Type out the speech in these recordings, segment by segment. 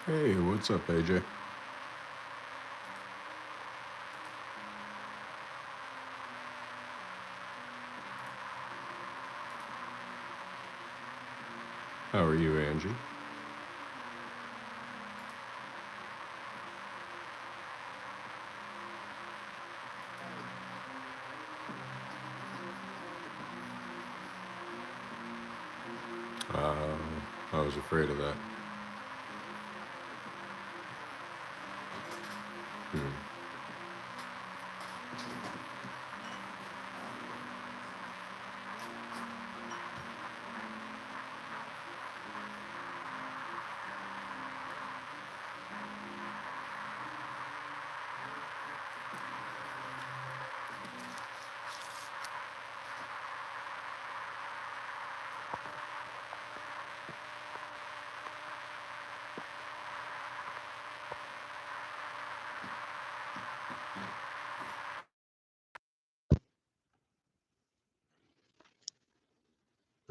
Hey, what's up, AJ? How are you, Angie? Uh, I was afraid of that. Hmm.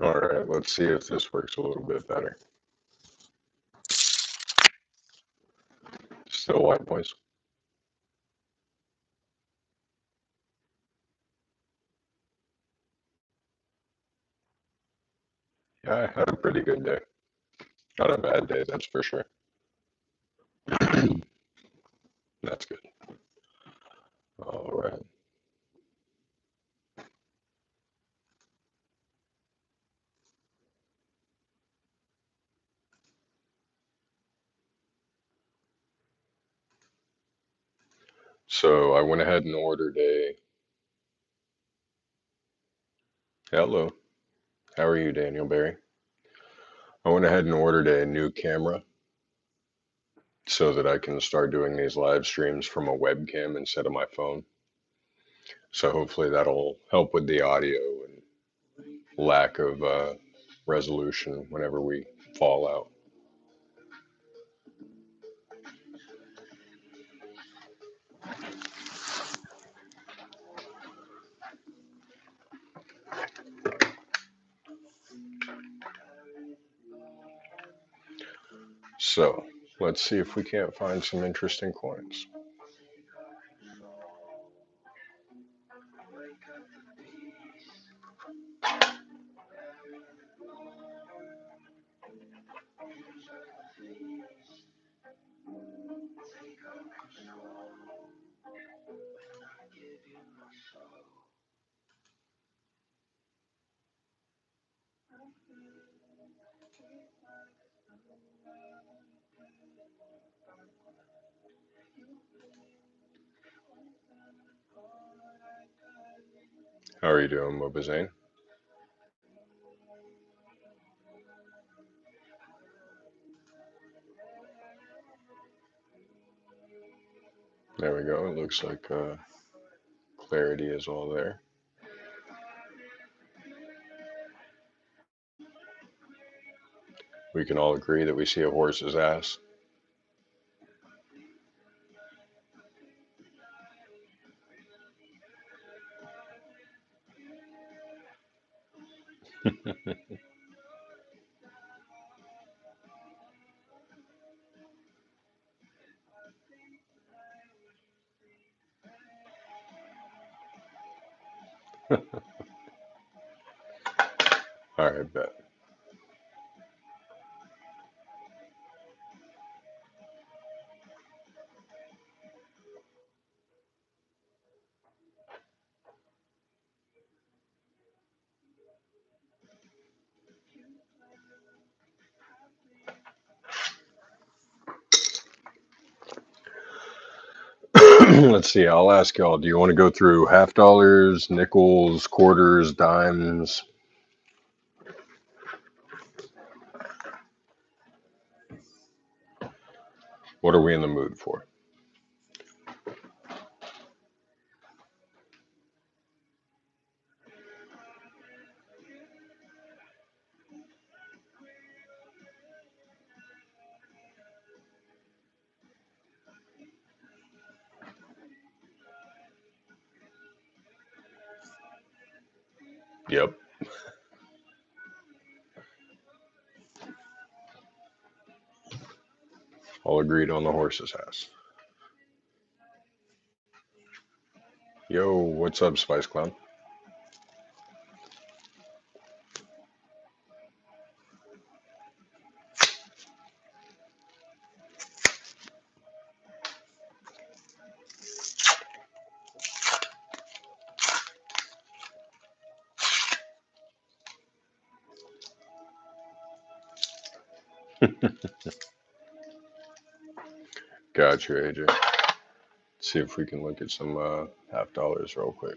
All right, let's see if this works a little bit better. Still white noise. Yeah, I had a pretty good day. Not a bad day, that's for sure. That's good. All right. So I went ahead and ordered a. Hello. How are you, Daniel Barry? I went ahead and ordered a new camera so that I can start doing these live streams from a webcam instead of my phone. So hopefully that'll help with the audio and lack of resolution whenever we fall out. So let's see if we can't find some interesting coins. How are you doing, Mobazane? There we go. It looks like clarity is all there. We can all agree that we see a horse's ass. All right, bet. Let's see. I'll ask y'all. Do you want to go through half dollars, nickels, quarters, dimes? What are we in the mood for? Yep. All agreed on the horse's ass. Yo, what's up, Spice Clown? Gotcha, AJ. See if we can look at some half dollars real quick.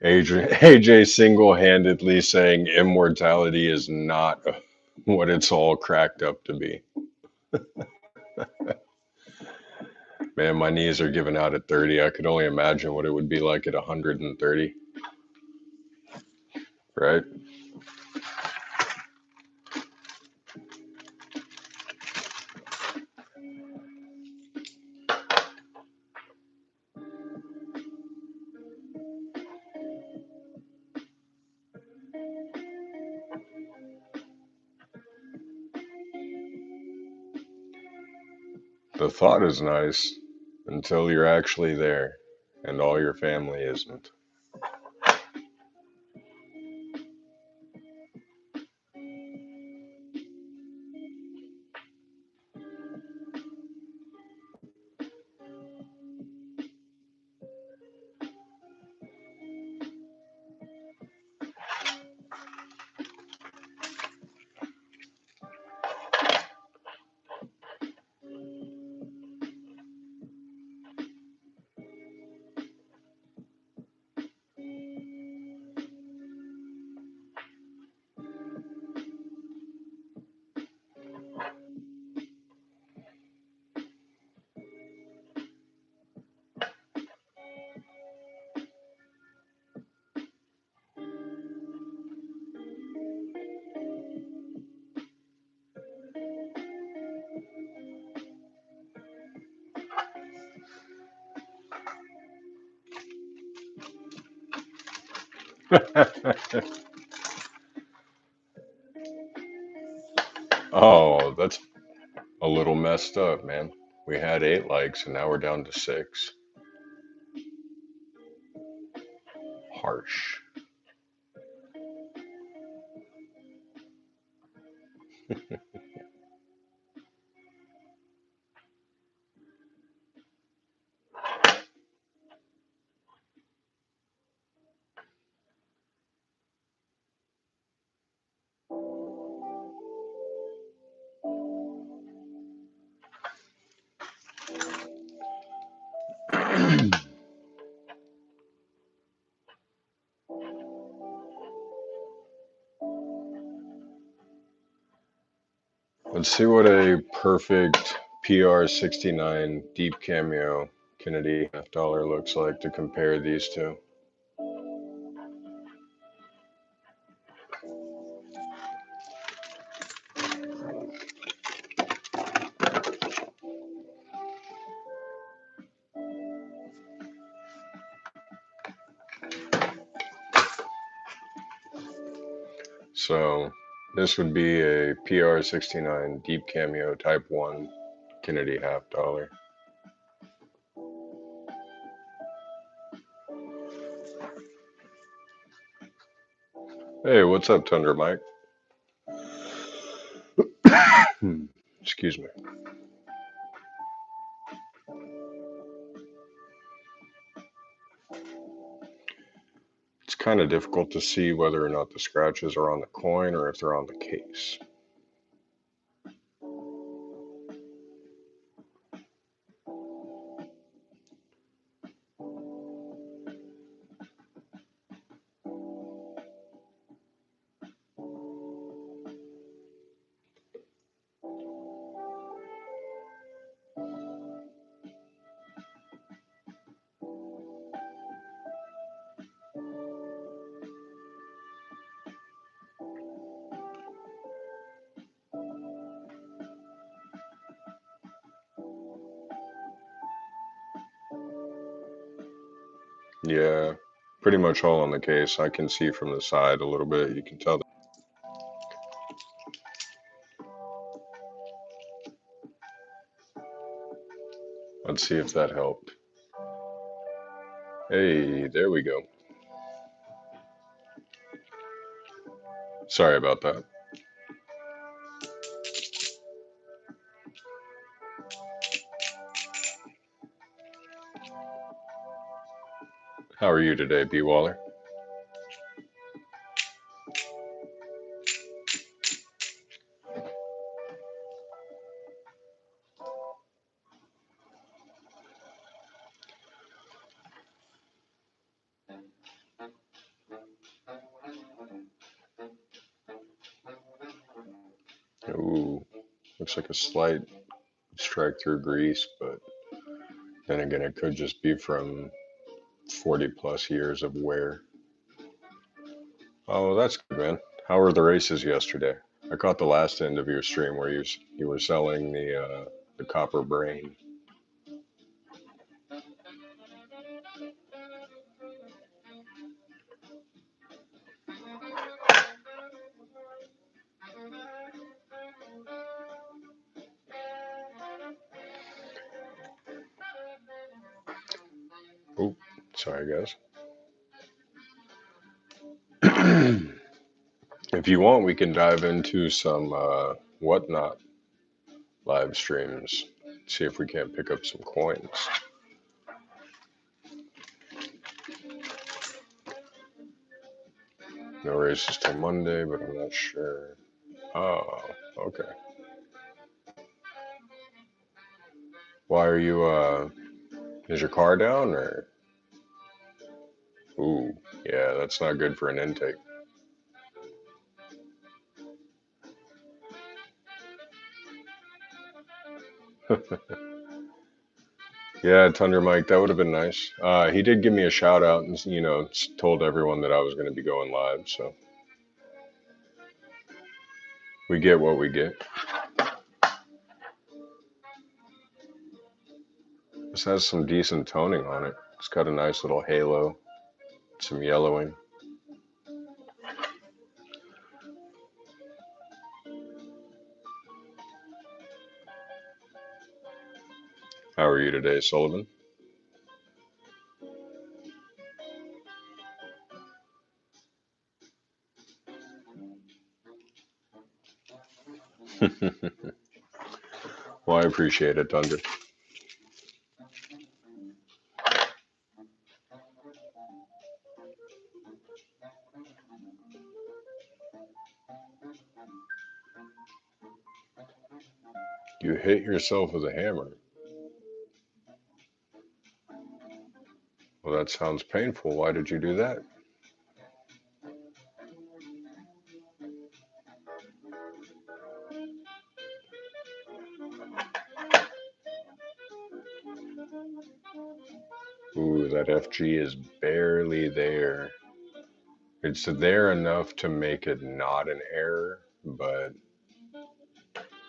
AJ single-handedly saying immortality is not what it's all cracked up to be. Man, my knees are giving out at 30. I could only imagine what it would be like at 130, right? The thought is nice until you're actually there and all your family isn't. Oh, that's a little messed up, man. We had 8 likes and now we're down to 6. Harsh. Let's see what a perfect PR69 deep cameo Kennedy half-dollar looks like to compare these two. So this would be a PR69 deep cameo type 1 Kennedy half-dollar. Hey, what's up, Thunder Mike? Excuse me. It's kind of difficult to see whether or not the scratches are on the coin or if they're on the case. Yeah, pretty much all on the case. I can see from the side a little bit. You can tell. Let's see if that helped. Hey, there we go. Sorry about that. How are you today, B. Waller? Ooh, looks like a slight strike through grease, but then again, it could just be from 40 plus years of wear. Oh, that's good, man. How were the races yesterday? I caught the last end of your stream where you were selling the copper brain. Oh, sorry, guys. If you want, we can dive into some whatnot live streams. See if we can't pick up some coins. No races till Monday, but I'm not sure. Oh, okay. Why are you, is your car down or? Ooh, yeah, that's not good for an intake. Yeah, Thunder Mike, that would have been nice. He did give me a shout out and, told everyone that I was going to be going live, so we get what we get. This has some decent toning on it. It's got a nice little halo, some yellowing. How are you today, Sullivan? Well, I appreciate it, Thunder. You hit yourself with a hammer. Well, that sounds painful. Why did you do that? Ooh, that FG is barely there. It's there enough to make it not an error, but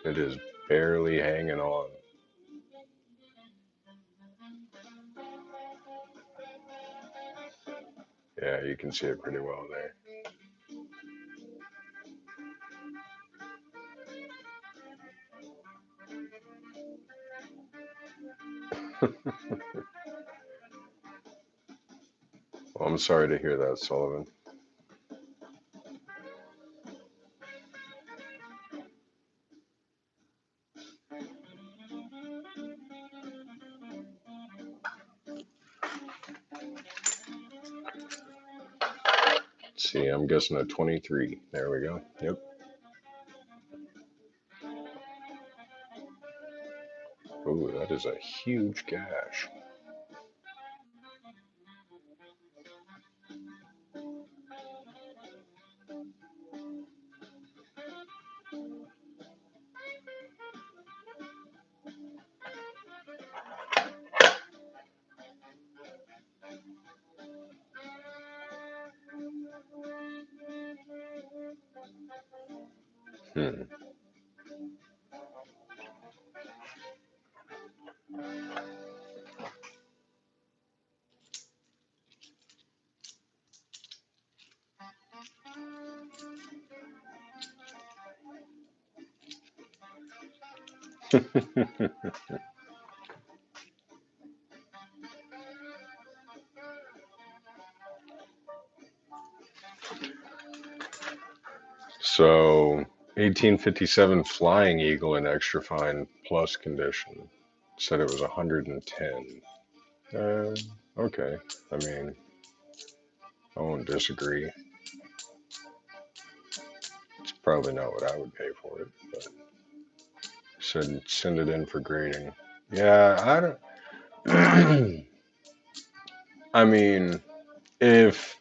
it is barely hanging on. Yeah, you can see it pretty well there. Well, I'm sorry to hear that, Sullivan. Let's see, I'm guessing a 23. There we go. Yep. Ooh, that is a huge gash. Hmm. So, 1857 Flying Eagle in extra fine plus condition said it was 110. Okay. I mean, I won't disagree. It's probably not what I would pay for it, but said send it in for grading. Yeah, I don't. I mean, if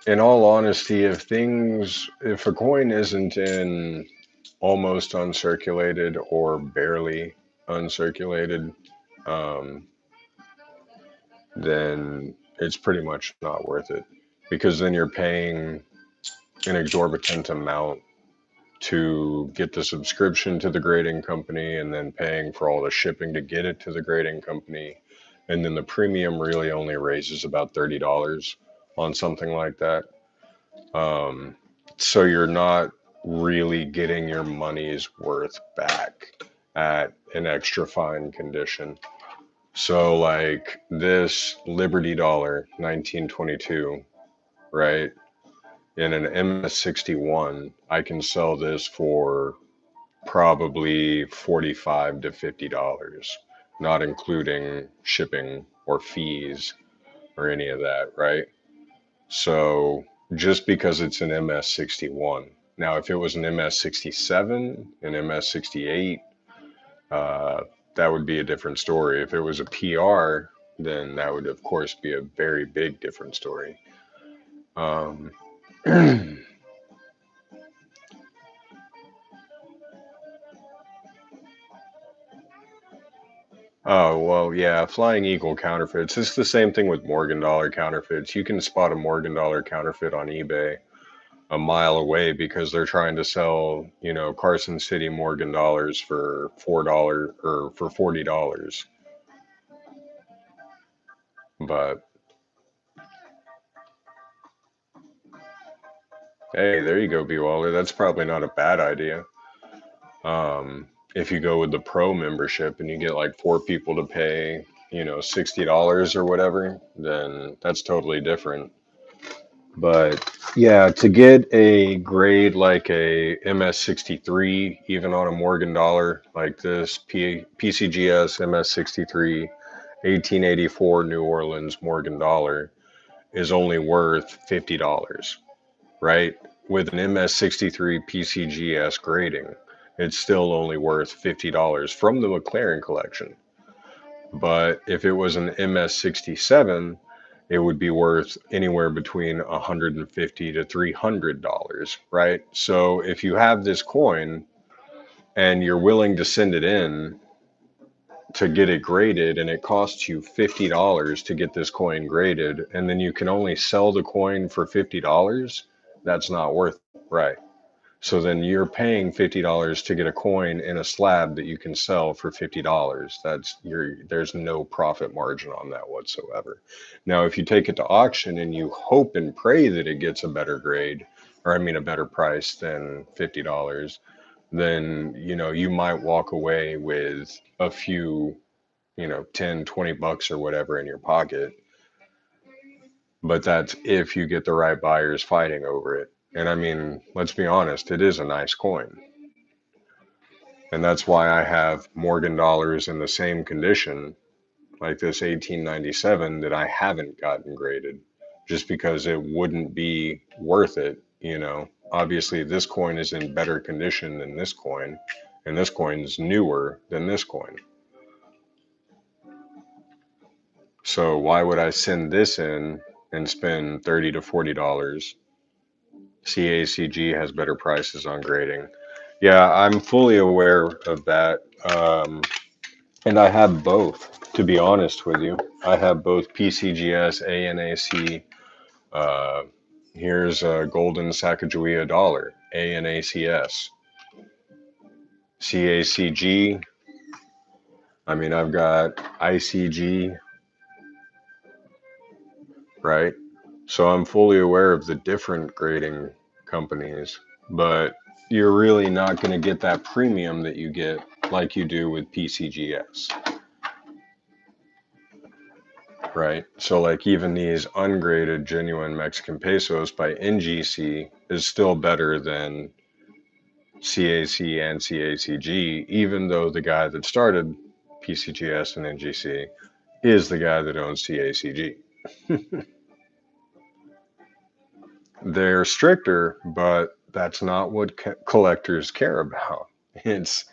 in all honesty, if a coin isn't in almost uncirculated or barely uncirculated, um, then it's pretty much not worth it because then you're paying an exorbitant amount to get the subscription to the grading company and then paying for all the shipping to get it to the grading company. And then the premium really only raises about $30 on something like that. Um, so you're not really getting your money's worth back at an extra fine condition. So, like this Liberty Dollar 1922, right? In an MS61, I can sell this for probably 45 to $50, not including shipping or fees or any of that, right? So just because it's an MS61. Now, if it was an MS67, an MS68, uh, that would be a different story. If it was a PR, then that would, of course, be a very big different story. Um, Oh, well, yeah, Flying Eagle counterfeits. It's the same thing with Morgan Dollar counterfeits. You can spot a Morgan Dollar counterfeit on eBay a mile away because they're trying to sell, Carson City Morgan Dollars for $4 or for $40. But hey, there you go, B Waller. That's probably not a bad idea. If you go with the pro membership and you get like four people to pay, $60 or whatever, then that's totally different. But yeah, to get a grade like a MS63, even on a Morgan Dollar like this PCGS MS63 1884 New Orleans Morgan Dollar is only worth $50, right? With an MS63 PCGS grading, it's still only worth $50 from the McLaren collection. But if it was an MS67, it would be worth anywhere between 150 to $300, right? So if you have this coin and you're willing to send it in to get it graded and it costs you $50 to get this coin graded and then you can only sell the coin for $50, that's not worth it, right? So then you're paying $50 to get a coin in a slab that you can sell for $50. There's no profit margin on that whatsoever. Now, if you take it to auction and you hope and pray that it gets a better grade, or I mean a better price than $50, then you might walk away with a few, 10, $20 or whatever in your pocket. But that's if you get the right buyers fighting over it. And I mean, let's be honest, it is a nice coin. And that's why I have Morgan dollars in the same condition, like this 1897, that I haven't gotten graded just because it wouldn't be worth it, you know. Obviously, this coin is in better condition than this coin, and this coin is newer than this coin. So why would I send this in and spend $30 to $40? CACG has better prices on grading. Yeah, I'm fully aware of that. And I have both, to be honest with you. I have both PCGS, ANAC. Uh, Here's a golden Sacagawea dollar, ANACS. CACG. I mean, I've got ICG, right? So I'm fully aware of the different grading companies, but you're really not going to get that premium that you get like you do with PCGS, right? So like even these ungraded genuine Mexican pesos by NGC is still better than CAC and CACG, even though the guy that started PCGS and NGC is the guy that owns CACG. They're stricter, but that's not what collectors care about. It's,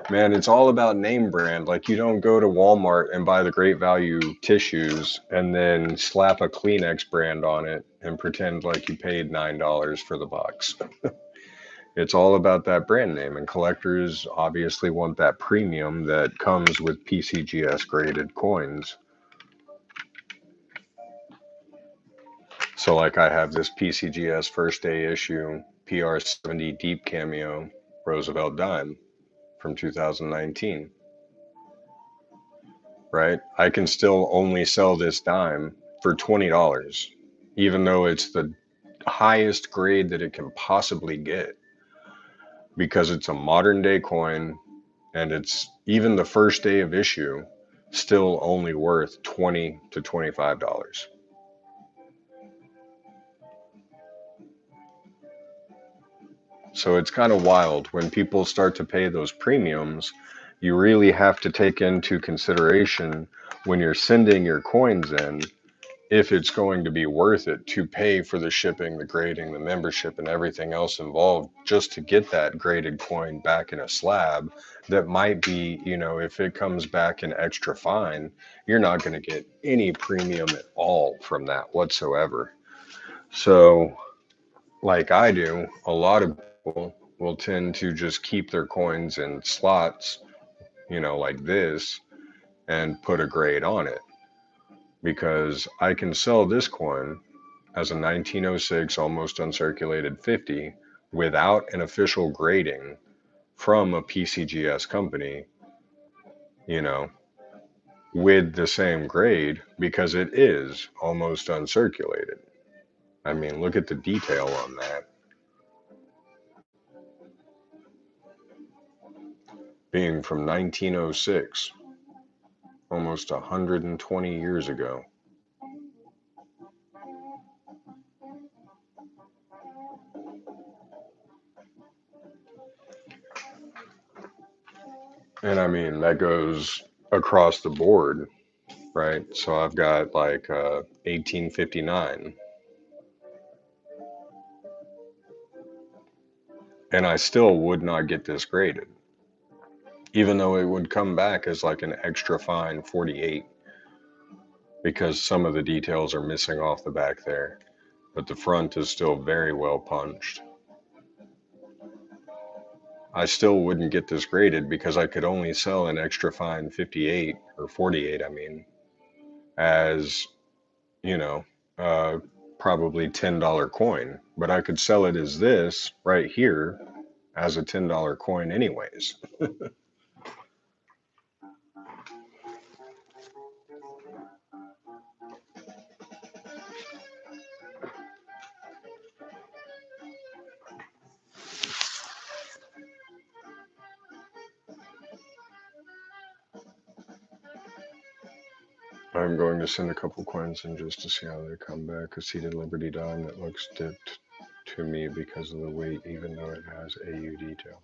man, it's all about name brand. Like you don't go to Walmart and buy the great value tissues and then slap a Kleenex brand on it and pretend like you paid $9 for the box. It's all about that brand name, and collectors obviously want that premium that comes with PCGS graded coins. So like I have this PCGS first day issue PR70 Deep Cameo Roosevelt Dime from 2019, right? I can still only sell this dime for $20, even though it's the highest grade that it can possibly get, because it's a modern day coin and it's even the first day of issue still only worth $20 to $25. So it's kind of wild when people start to pay those premiums. You really have to take into consideration when you're sending your coins in if it's going to be worth it to pay for the shipping, the grading, the membership, and everything else involved just to get that graded coin back in a slab that might be, you know, if it comes back in extra fine, you're not going to get any premium at all from that whatsoever. So, like I do, a lot of people will tend to just keep their coins in slots, you know, like this, and put a grade on it because I can sell this coin as a 1906 almost uncirculated 50 without an official grading from a PCGS company, you know, with the same grade because it is almost uncirculated. I mean, look at the detail on that. Being from 1906, almost 120 years ago. And I mean, that goes across the board, right? So I've got like 1859, and I still would not get this graded, even though it would come back as like an extra fine 48 because some of the details are missing off the back there, but the front is still very well punched. I still wouldn't get this graded because I could only sell an extra fine 58 or 48, I mean, as, you know, probably $10 coin, but I could sell it as this right here as a $10 coin anyways. I'm going to send a couple coins in just to see how they come back. A seated Liberty dime that looks dipped to me because of the weight, even though it has AU detail.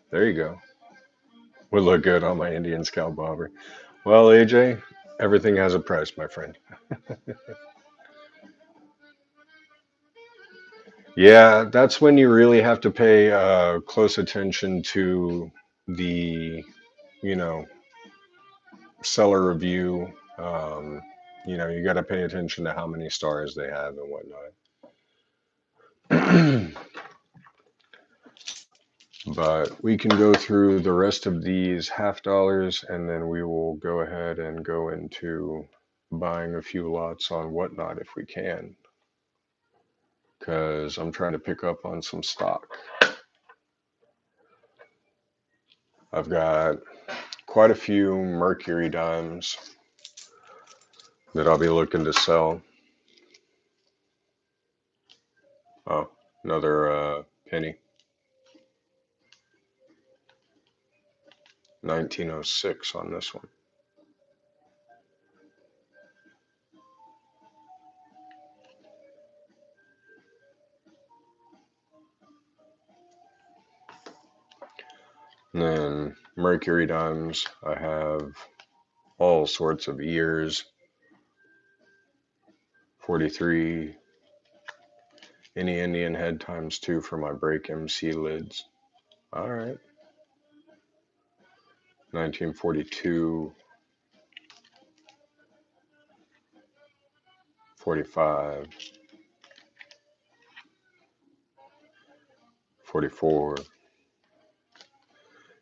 There you go. Would look good on my Indian scalp bobber. Well, AJ, everything has a price, my friend. Yeah, that's when you really have to pay close attention to the, you know, seller review. You got to pay attention to how many stars they have and whatnot. But we can go through the rest of these half dollars and then we will go ahead and go into buying a few lots on whatnot if we can, because I'm trying to pick up on some stock. I've got quite a few Mercury dimes that I'll be looking to sell. Oh, another penny. 1906 on this one. And then Mercury dimes, I have all sorts of years. 43, any Indian head times 2 for my break MC lids. All right. 1942, 45, 44.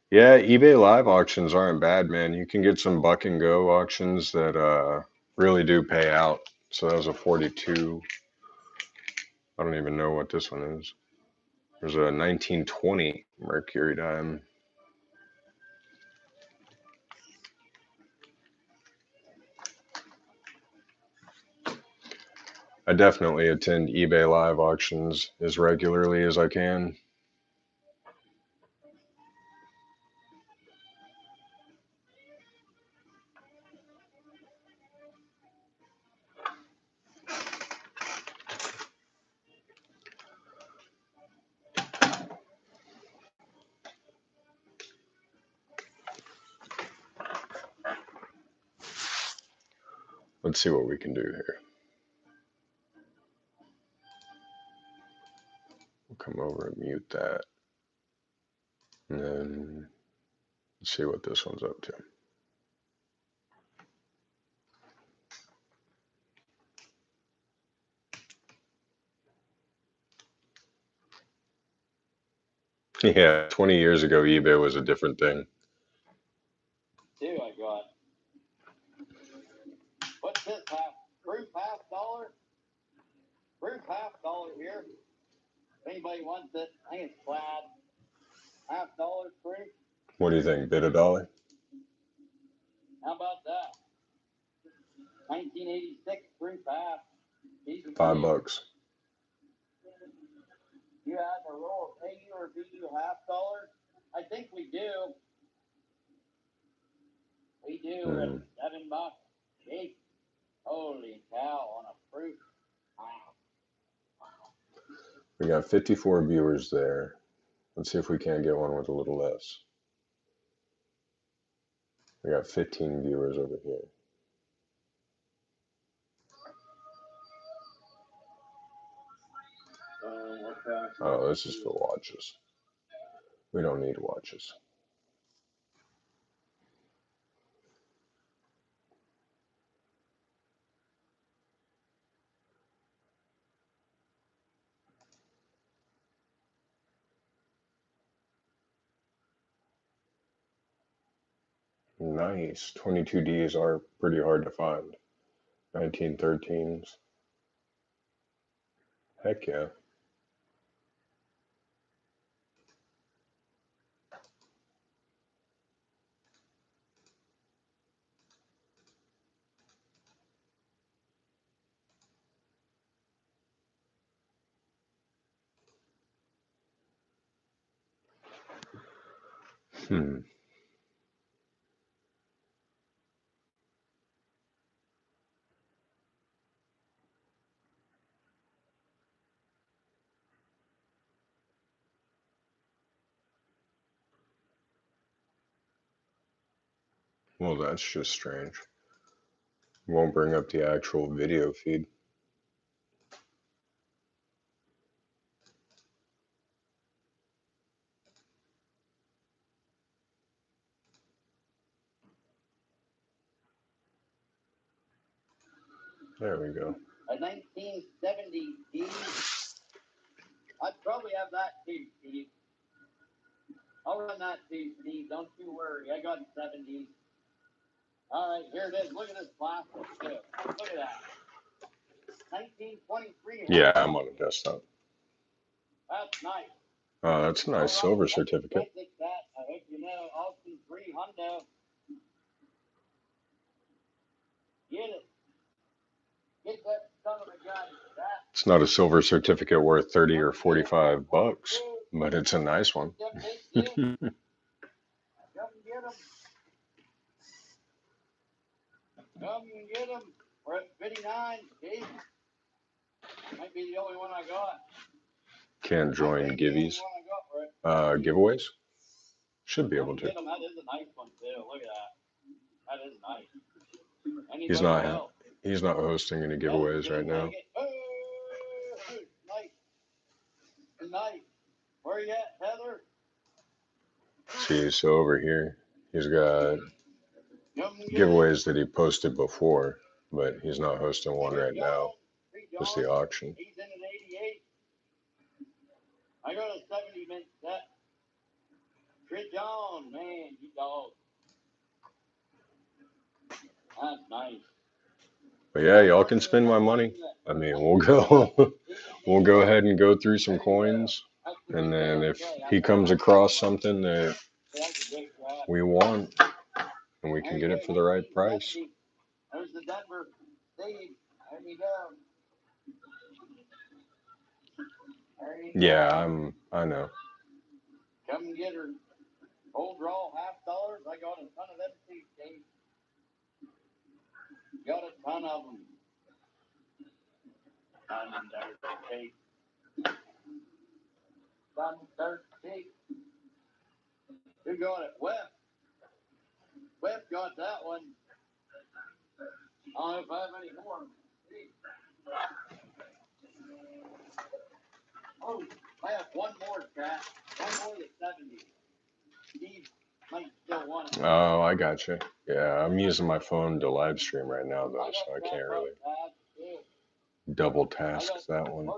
Yeah, eBay live auctions aren't bad, man. You can get some buck and go auctions that really do pay out. So that was a 42. I don't even know what this one is. There's a 1920 Mercury dime. I definitely attend eBay live auctions as regularly as I can. Let's see what we can do here. We'll come over and mute that. And then let's see what this one's up to. Yeah, 20 years ago, eBay was a different thing. Two I got. What's this proof $1/2? Proof $1/2 here. If anybody wants it, I think it's plaid. $1/2 proof. What do you think? Bid $1? How about that? 1986 proof half. $5. You have a roll of pay you or do you $1/2? I think we do. We do at $7. Gee, holy cow on a proof. Wow. We got 54 viewers there. Let's see if we can't get one with a little less. We got 15 viewers over here. Oh, this is for watches. We don't need watches. Nice. 22Ds are pretty hard to find. 1913s. Heck yeah. Hmm. Well, that's just strange. Won't bring up the actual video feed. There we go. A 1970 T. I'd probably have that too, Steve. I'll run that too, Steve. Don't you worry. I got 70s. All right, here it is. Look at this plastic too. Look at that. 1923. Yeah, I'm on a desktop. That's nice. Oh, that's a nice silver Right, certificate. that. I hope you know Austin 3 Honda. Get it. Get that son of a gun. It's not a silver certificate worth 30 or 45 bucks, but it's a nice one. Come get them. Come get them. We're at 59, Steve. Might be the only one I got. Can't join givvies. Giveaways? Should be able to. That is a nice one too. Look at that. That is nice. He's not hosting any giveaways right now. Nice. Where you at, Heather? See, so over here, he's got giveaways that he posted before, but he's not hosting one right now. Just the auction. He's in an 88. I got a 70 mint set. Chris John, man, you dog. That's nice. But yeah, y'all can spend my money. I mean, we'll go ahead and go through some coins, and then if he comes across something that we want, and we can get it for the right price. There's the Denver Steve. There you go. Yeah, I know. Come and get her. Old raw $50. I got a ton of them too, Steve. Got a ton of them. Sun 13. Who got it? Webb. Webb got that one. I don't know if I have any more. Oh, I have one more, Cat. One more at 70. Steve might still want it. Oh, I got you. Yeah, I'm using my phone to live stream right now, though, so I can't really double task that one.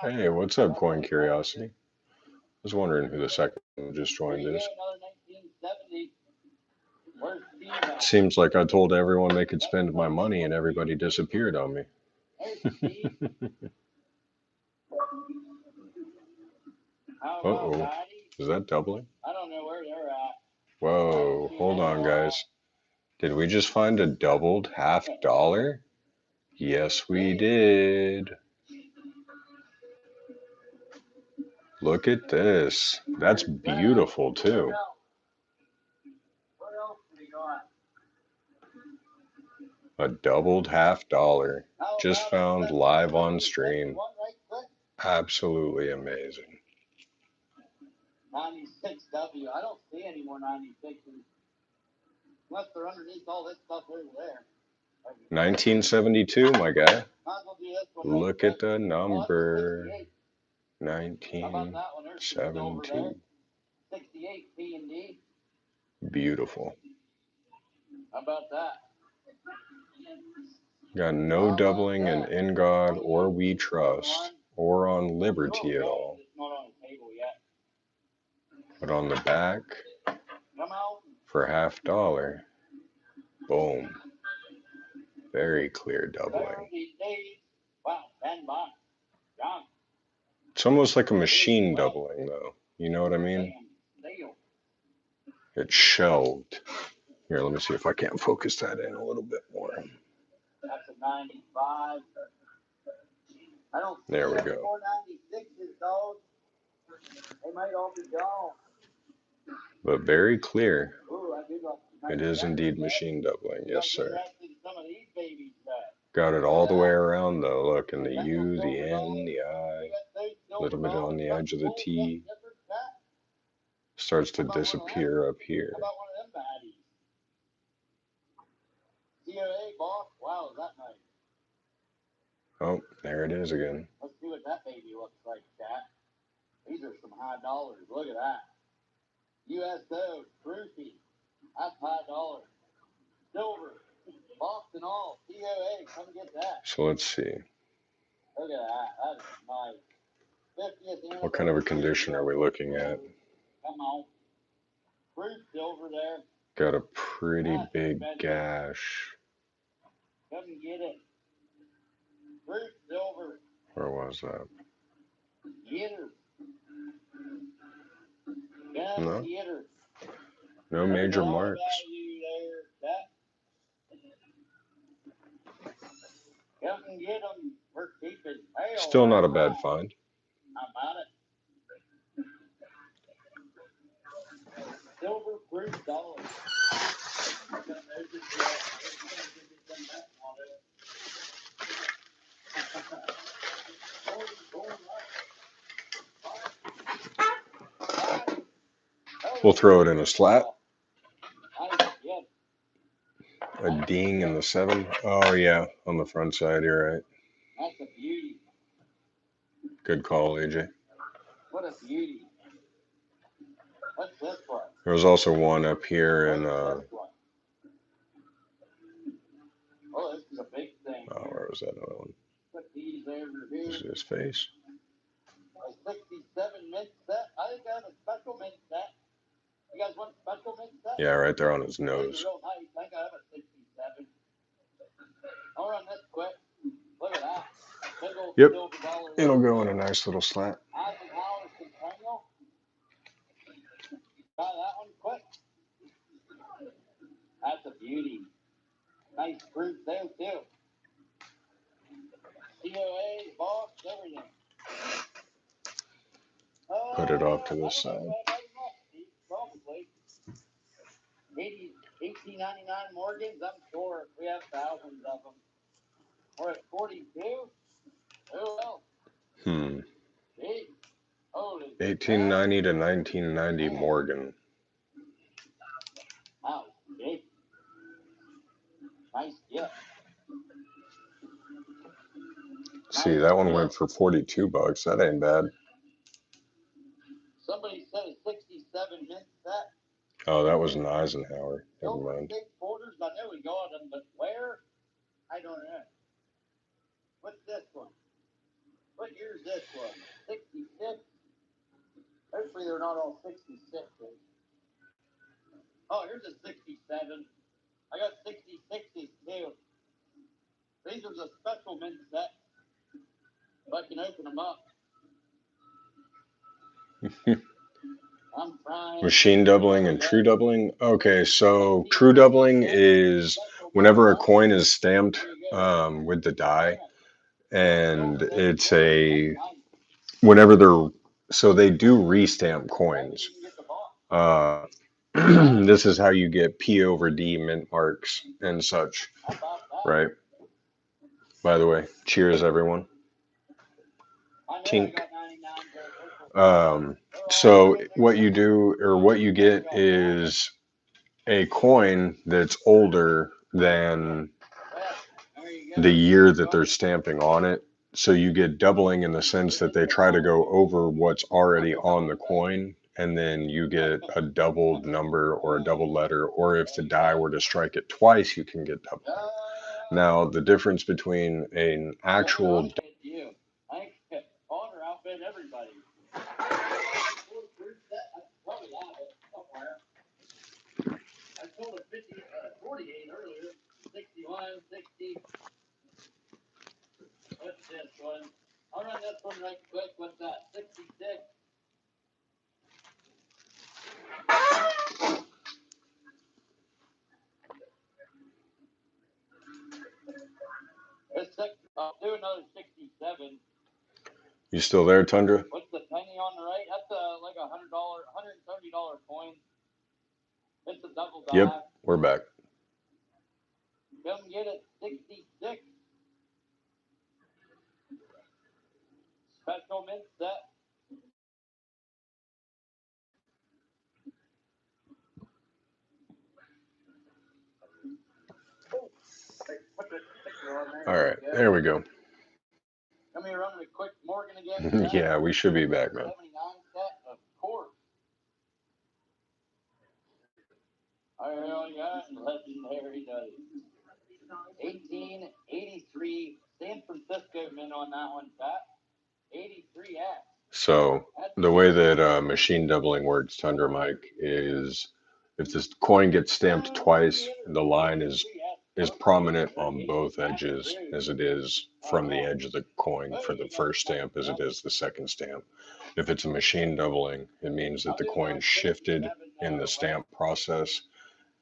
Hey, what's up, Coin Curiosity? I was wondering who the second one just joined is. Seems like I told everyone they could spend my money and everybody disappeared on me. Uh-oh. Is that doubling? I don't know where they're at. Whoa, hold on, guys. Did we just find a doubled $50? Yes, we did. Look at this. That's beautiful, too. What else do we got? A doubled $50. Just found live on stream. Absolutely amazing. 96W. I don't see any more 96s. Unless they're underneath all this stuff over there. 1972, my guy. Look at the number. 1972. 68 P&D. Beautiful. How about that? Got no doubling in In God or We Trust or on Liberty at all. Not on the table yet. But on the back, for $50, boom. Very clear doubling. Wow, 10 bucks. It's almost like a machine doubling, though. You know what I mean? It's shelved. Here, let me see if I can't focus that in a little bit more. That's a 95. I don't see there we any go. more 96s, dog. They might all be gone. But very clear. Ooh, I do love It is indeed machine doubling. Yes, sir. some of these babies, Got it all the way around, though. Look, in the U, the N, the I, a little bit on the edge of the T. Starts to disappear up here. How about one of them baddies? COA boss? Wow, is that nice? Oh, there it is again. Let's see what that baby looks like, Cat. These are some high dollars. Look at that. USO, Fruity. That's high dollars. Silver. Box and all. COA. COA, come get that. So let's see. Look at that. That's my 50th What kind of a anniversary. condition are we looking at? Come on. Crude silver there. Got a pretty That's big expensive. gash. Come and get it. Crude silver. Where was that? Get her. Come No, get her. no major There's a lot of marks. value there, Jack. Come and get them. We're keeping tail Still not a right bad now. find. How about it? Silver crude dollars. I'm gonna measure you up. I'm gonna give you some back on it. We'll throw it in a slat. Yes, A ding in the 7. Oh yeah, on the front side. You're right. that's a beauty. Good call, AJ. What a beauty. What's this one? There was also one up here in What's this one? Oh, this is a big thing. oh, where was that other one? Put these over here. This is his face. A 67 mint set. I think I have a special mint set. You guys want a special mint set? Yeah, right there on his These nose. are real nice. I think I have a 67. I'll run this quick. Look at that. Big old Yep. silver dollar. It'll go in a nice little slat. Eisenhower Centennial. Try that one quick. That's a beauty. Nice fruit there too. COA, box, everything. Put it off to the side. Probably. 1899 Morgans, I'm sure we have thousands of them. We're at 42. Who else? Gee. Holy 1890 to 1990 Morgan. wow, gee. Nice gift. See, that one went for $42. That ain't bad. Somebody said a 67 mint set. Oh, that was an Eisenhower. Never Silver mind. six quarters, I know we got them, but where? I don't know. What's this one? What year's this one? 66? Hopefully they're not all 66. Oh, here's a 67. I got 66s too. These are the special mint set. If I can open them up. I'm trying. Machine doubling and true doubling. Okay, so true doubling is whenever a coin is stamped with the die, and it's a whenever they're so they do restamp coins. This is how you get P over D mint marks and such, right? By the way, cheers everyone. Tink. So what you do or what you get is a coin that's older than the year that they're stamping on it. So you get doubling in the sense that they try to go over what's already on the coin, and then you get a doubled number or a double letter, or if the die were to strike it twice, you can get double. Now, the difference between an actual I told him 48 earlier, 61, 60. What's this one? I'll run this one right quick. What's that? 66. I'll do another 67. You still there, Tundra? What's the penny on the right? That's like $100, $130 coin. It's a double die. Yep, we're back. Come get it. 66. Special mint set. All right, there we go. Come here, run a quick Morgan again. Yeah, we should be back, man. 79 set, of course. I really got legendary days. 1883 San Francisco mint on that one, Pat. 83X. So the way that machine doubling works, Thunder Mike, is if this coin gets stamped twice, the line is prominent on both edges as it is from the edge of the coin for the first stamp as it is the second stamp. If it's a machine doubling, it means that the coin shifted in the stamp process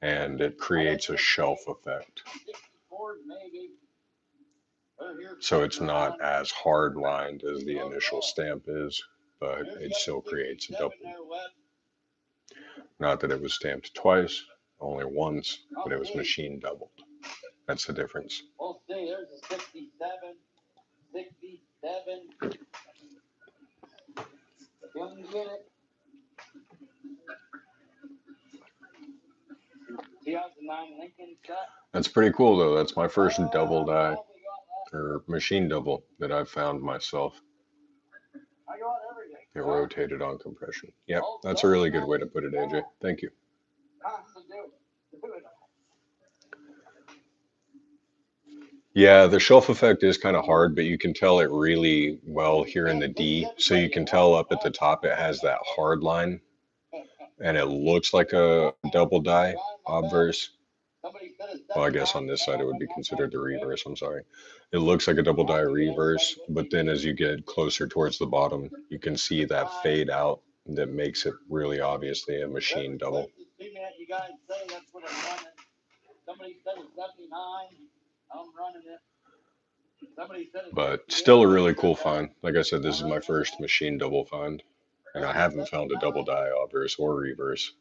and it creates a shelf effect. So it's not as hard lined as the initial stamp is, but it still creates a double. Not that it was stamped twice, only once, but it was machine doubled. That's the difference. We'll see, there's a 67, 67. Come get it. 2009 Lincoln cut. That's pretty cool though. That's my first double die or machine double that I've found myself. I got everything. It rotated on compression. Yep, that's a really good way to put it, AJ. Thank you. Yeah, the shelf effect is kind of hard, but you can tell it really well here in the D. So you can tell up at the top it has that hard line, and it looks like a double die obverse. Well, I guess on this side it would be considered the reverse. I'm sorry. It looks like a double die reverse, but then as you get closer towards the bottom, you can see that fade out that makes it really obviously a machine double. You guys say that's what I'm running. Somebody said it's 79. I'm running it. But still a really cool find. Like I said, this is my first machine double find, and I haven't found a double die obverse or reverse.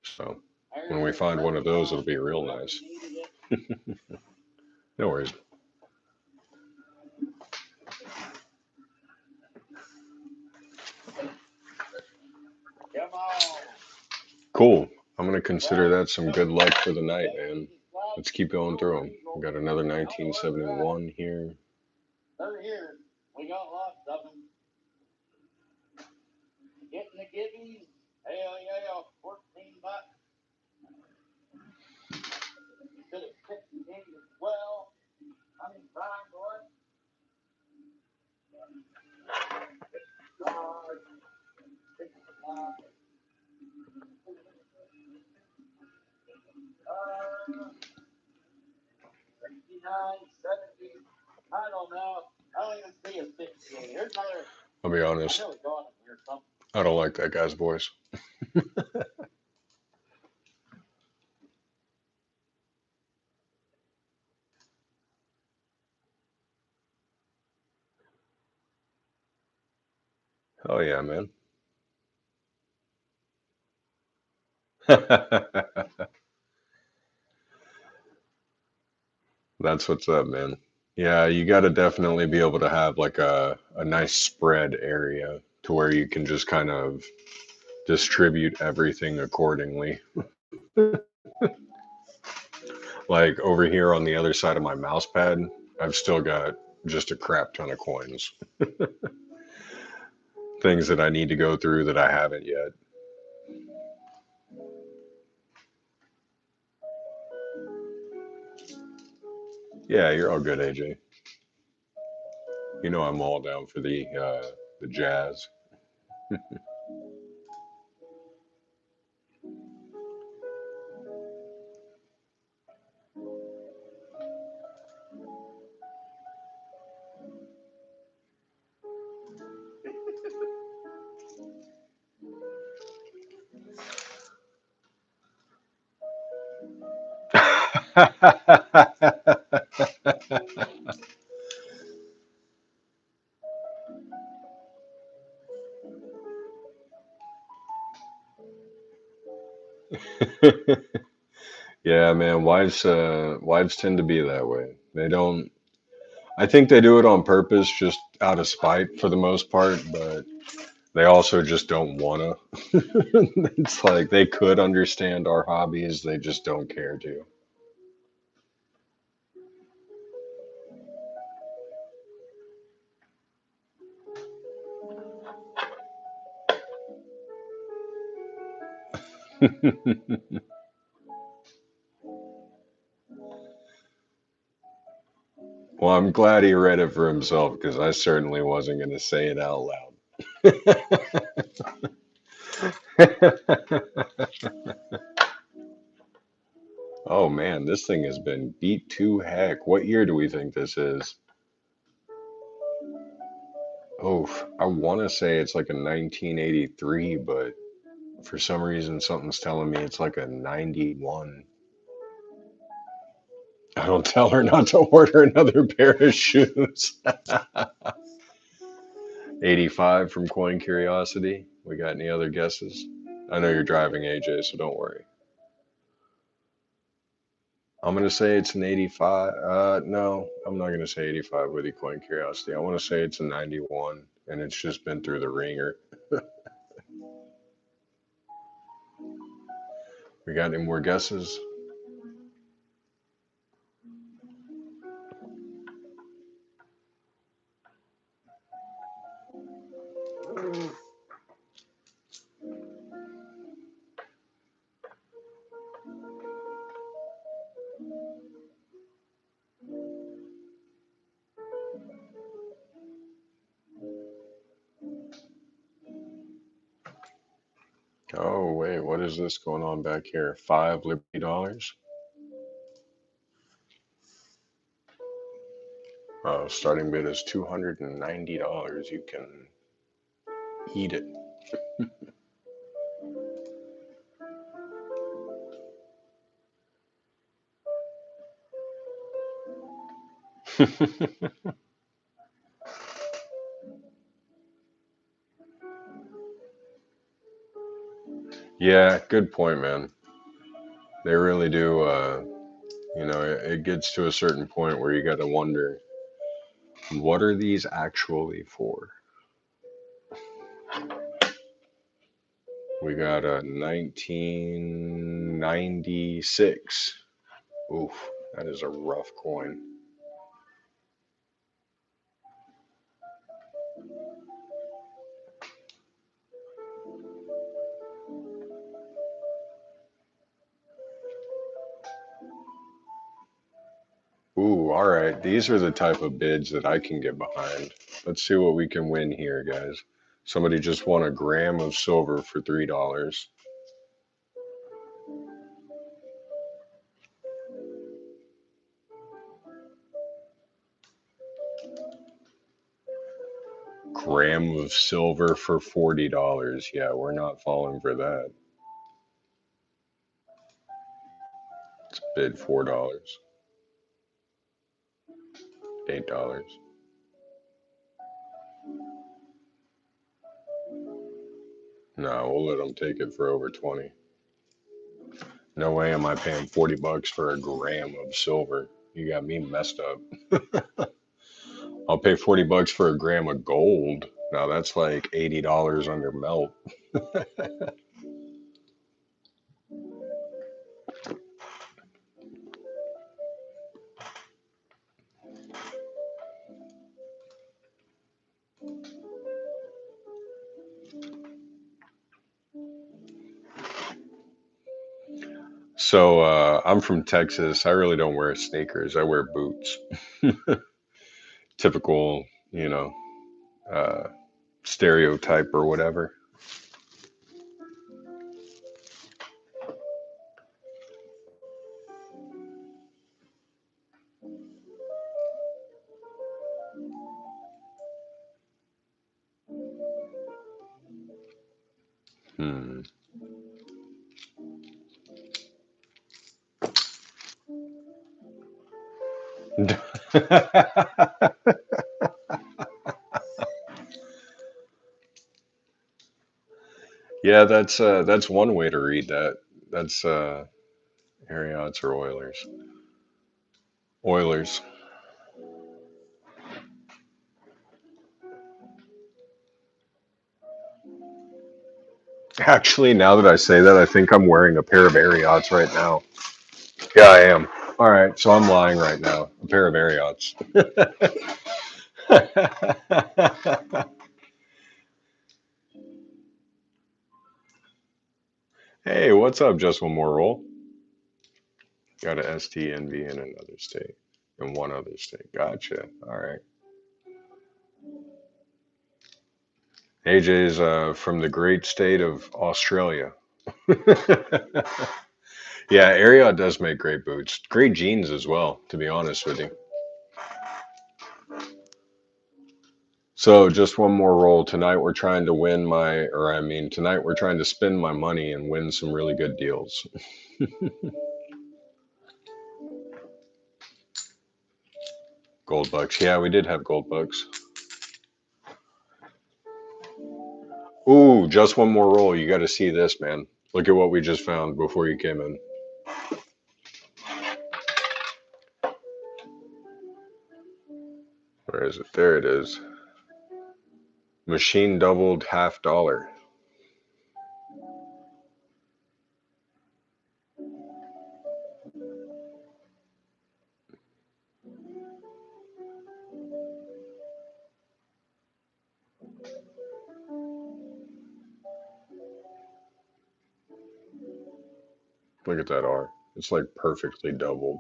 So when we find one of those, it'll be real nice. No worries. Cool. I'm going to consider that some good luck for the night, man. Let's keep going through them. We got another 1971 here. They're here. We got lots of them. Getting the gibbies. Hell yeah, 14 bucks. Instead of 16 as well. I mean, Brian, boy. God. 69, 70. I don't know. I don't even see a 68. Here's another. I'll be honest. I don't like that guy's voice. Oh yeah, man. That's what's up, man. Yeah, you got to definitely be able to have like a nice spread area to where you can just kind of distribute everything accordingly. Like over here on the other side of my mouse pad, I've still got just a crap ton of coins. Things that I need to go through that I haven't yet. Yeah, you're all good, AJ. You know I'm all down for the jazz. Yeah, man, wives tend to be that way. They don't I think they do it on purpose just out of spite for the most part, but they also just don't wanna. It's like they could understand our hobbies, they just don't care to. Well, I'm glad he read it for himself because I certainly wasn't going to say it out loud. Oh man, this thing has been beat to heck. What year do we think this is? Oh, I want to say it's like a 1983, but for some reason something's telling me it's like a 91. I don't tell her not to order another pair of shoes. 85 from Coin Curiosity. We got any other guesses? I know you're driving, AJ, so don't worry. I'm gonna say it's an 85. No, I'm not gonna say 85 with Coin Curiosity. I want to say it's a 91, and it's just been through the ringer. We got any more guesses? Oh wait, what is this going on back here? Five Liberty Dollars. Starting bid is $290. You can eat it. Yeah, good point, man. They really do. It gets to a certain point where you got to wonder, what are these actually for? We got a 1996. Oof, that is a rough coin. Ooh, all right. These are the type of bids that I can get behind. Let's see what we can win here, guys. Somebody just won a gram of silver for $3. Gram of silver for $40. Yeah, we're not falling for that. Let's bid $4. $8. No, we'll let them take it for over 20. No way am I paying $40 for a gram of silver. You got me messed up. I'll pay $40 for a gram of gold. Now that's like $80 under melt. So I'm from Texas. I really don't wear sneakers. I wear boots. Typical, you know, uh, stereotype or whatever. Hmm. Yeah, that's one way to read that. That's Marriott's or Oilers. Oilers. Actually, now that I say that, I think I'm wearing a pair of Marriott's right now. Yeah, I am. All right, so I'm lying right now. A pair of Marriott's. Hey, what's up? Just one more roll. Got a STNV in another state. in one other state. Gotcha. All right. AJ's from the great state of Australia. Yeah, Ariat does make great boots. Great jeans as well, to be honest with you. So just one more roll. Tonight we're trying to win my, or I mean, tonight we're trying to spend my money and win some really good deals. Gold bucks. Yeah, we did have gold bucks. Ooh, just one more roll. You got to see this, man. Look at what we just found before you came in. Where is it? There it is. Machine doubled $50. Look at that R. It's like perfectly doubled.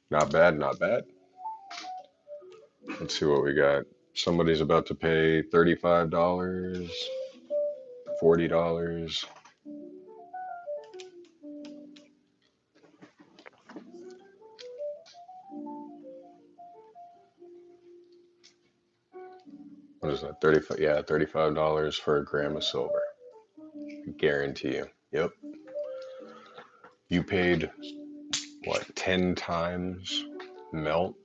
Not bad, not bad. Let's see what we got. Somebody's about to pay $35, $40. What is that? 35, yeah, $35 for a gram of silver. Guarantee you. Yep. You paid what, 10 times melt?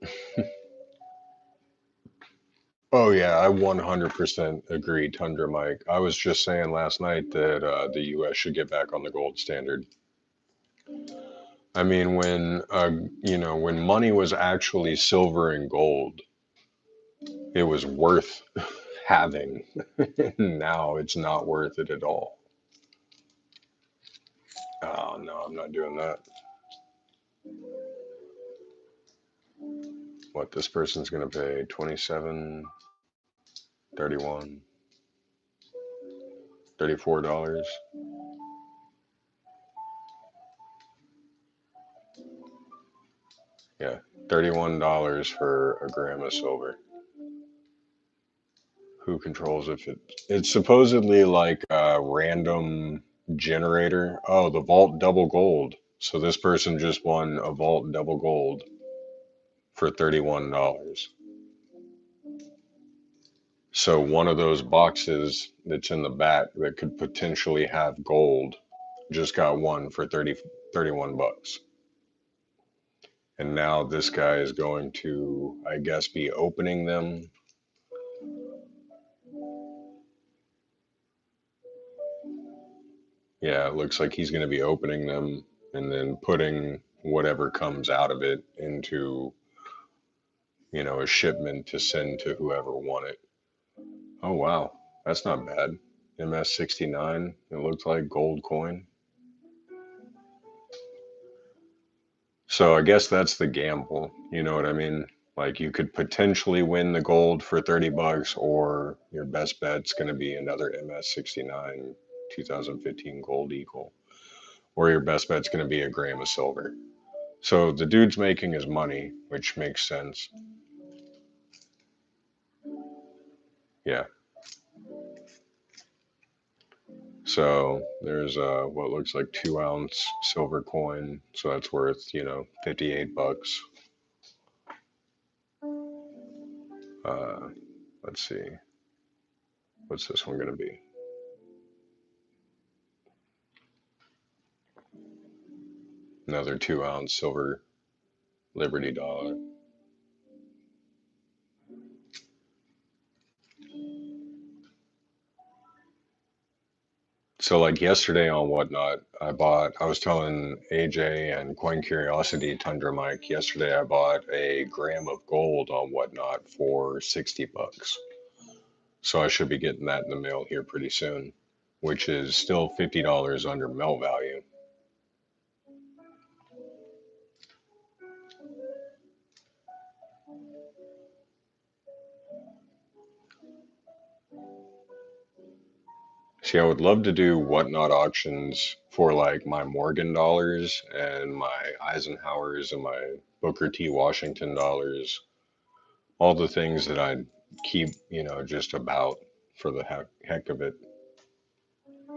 Oh yeah, I 100% agree, Tundra Mike. I was just saying last night that the U.S. should get back on the gold standard. I mean, when money was actually silver and gold, it was worth having. Now it's not worth it at all. Oh no, I'm not doing that. What this person's gonna pay 27, 31, $34. Yeah, $31 for a gram of silver. Who controls if it's supposedly like a random generator. Oh, the vault double gold. So this person just won a vault double gold for $31. So one of those boxes that's in the back that could potentially have gold just got one for 31 bucks. And now this guy is going to, I guess, be opening them. Yeah, it looks like he's going to be opening them and then putting whatever comes out of it into, a shipment to send to whoever won it. Oh, wow. That's not bad. MS-69, it looks like gold coin. So I guess that's the gamble. You know what I mean? Like you could potentially win the gold for 30 bucks, or your best bet's going to be another MS-69 2015 Gold Eagle, or your best bet's going to be a gram of silver. So the dude's making his money, which makes sense. Yeah. So there's what looks like 2 ounce silver coin. So that's worth, 58 bucks. Uh, let's see. What's this one going to be? Another 2 ounce silver Liberty dollar. So like yesterday on Whatnot, I was telling AJ and Coin Curiosity Tundra Mike, yesterday I bought a gram of gold on Whatnot for 60 bucks. So I should be getting that in the mail here pretty soon, which is still $50 under melt value. See, I would love to do whatnot auctions for like my Morgan dollars and my Eisenhowers and my Booker T. Washington dollars, all the things that I'd keep, just about for the heck of it.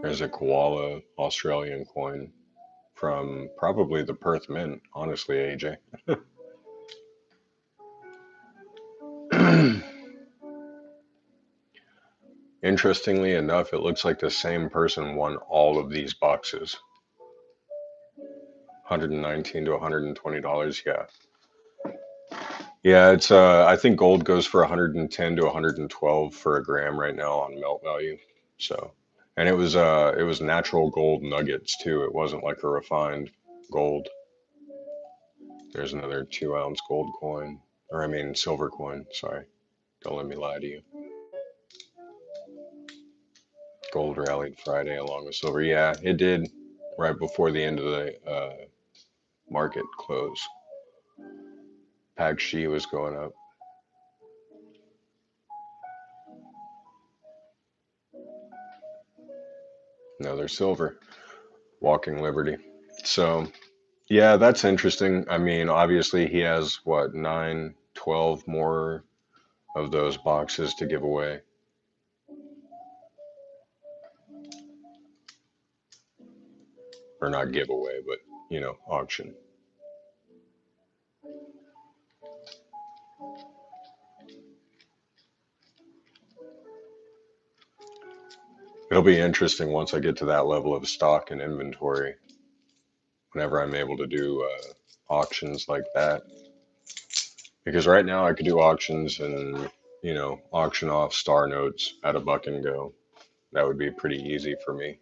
There's a koala Australian coin from probably the Perth Mint, honestly, AJ. Interestingly enough, it looks like the same person won all of these boxes. 119 to $120, yeah. Yeah, it's I think gold goes for 110 to 112 for a gram right now on melt value. So, and it was natural gold nuggets too. It wasn't like a refined gold. There's another 2 ounce gold coin, or I mean silver coin. Sorry, don't let me lie to you. Gold rallied Friday along with silver. Yeah, it did right before the end of the market close. PAC-Shi was going up. Another silver. Walking Liberty. So, yeah, that's interesting. I mean, obviously, he has what, 9, 12 more of those boxes to give away. Or not give away, but, auction. It'll be interesting once I get to that level of stock and inventory, whenever I'm able to do auctions like that. Because right now I could do auctions and, auction off star notes at a buck and go. That would be pretty easy for me.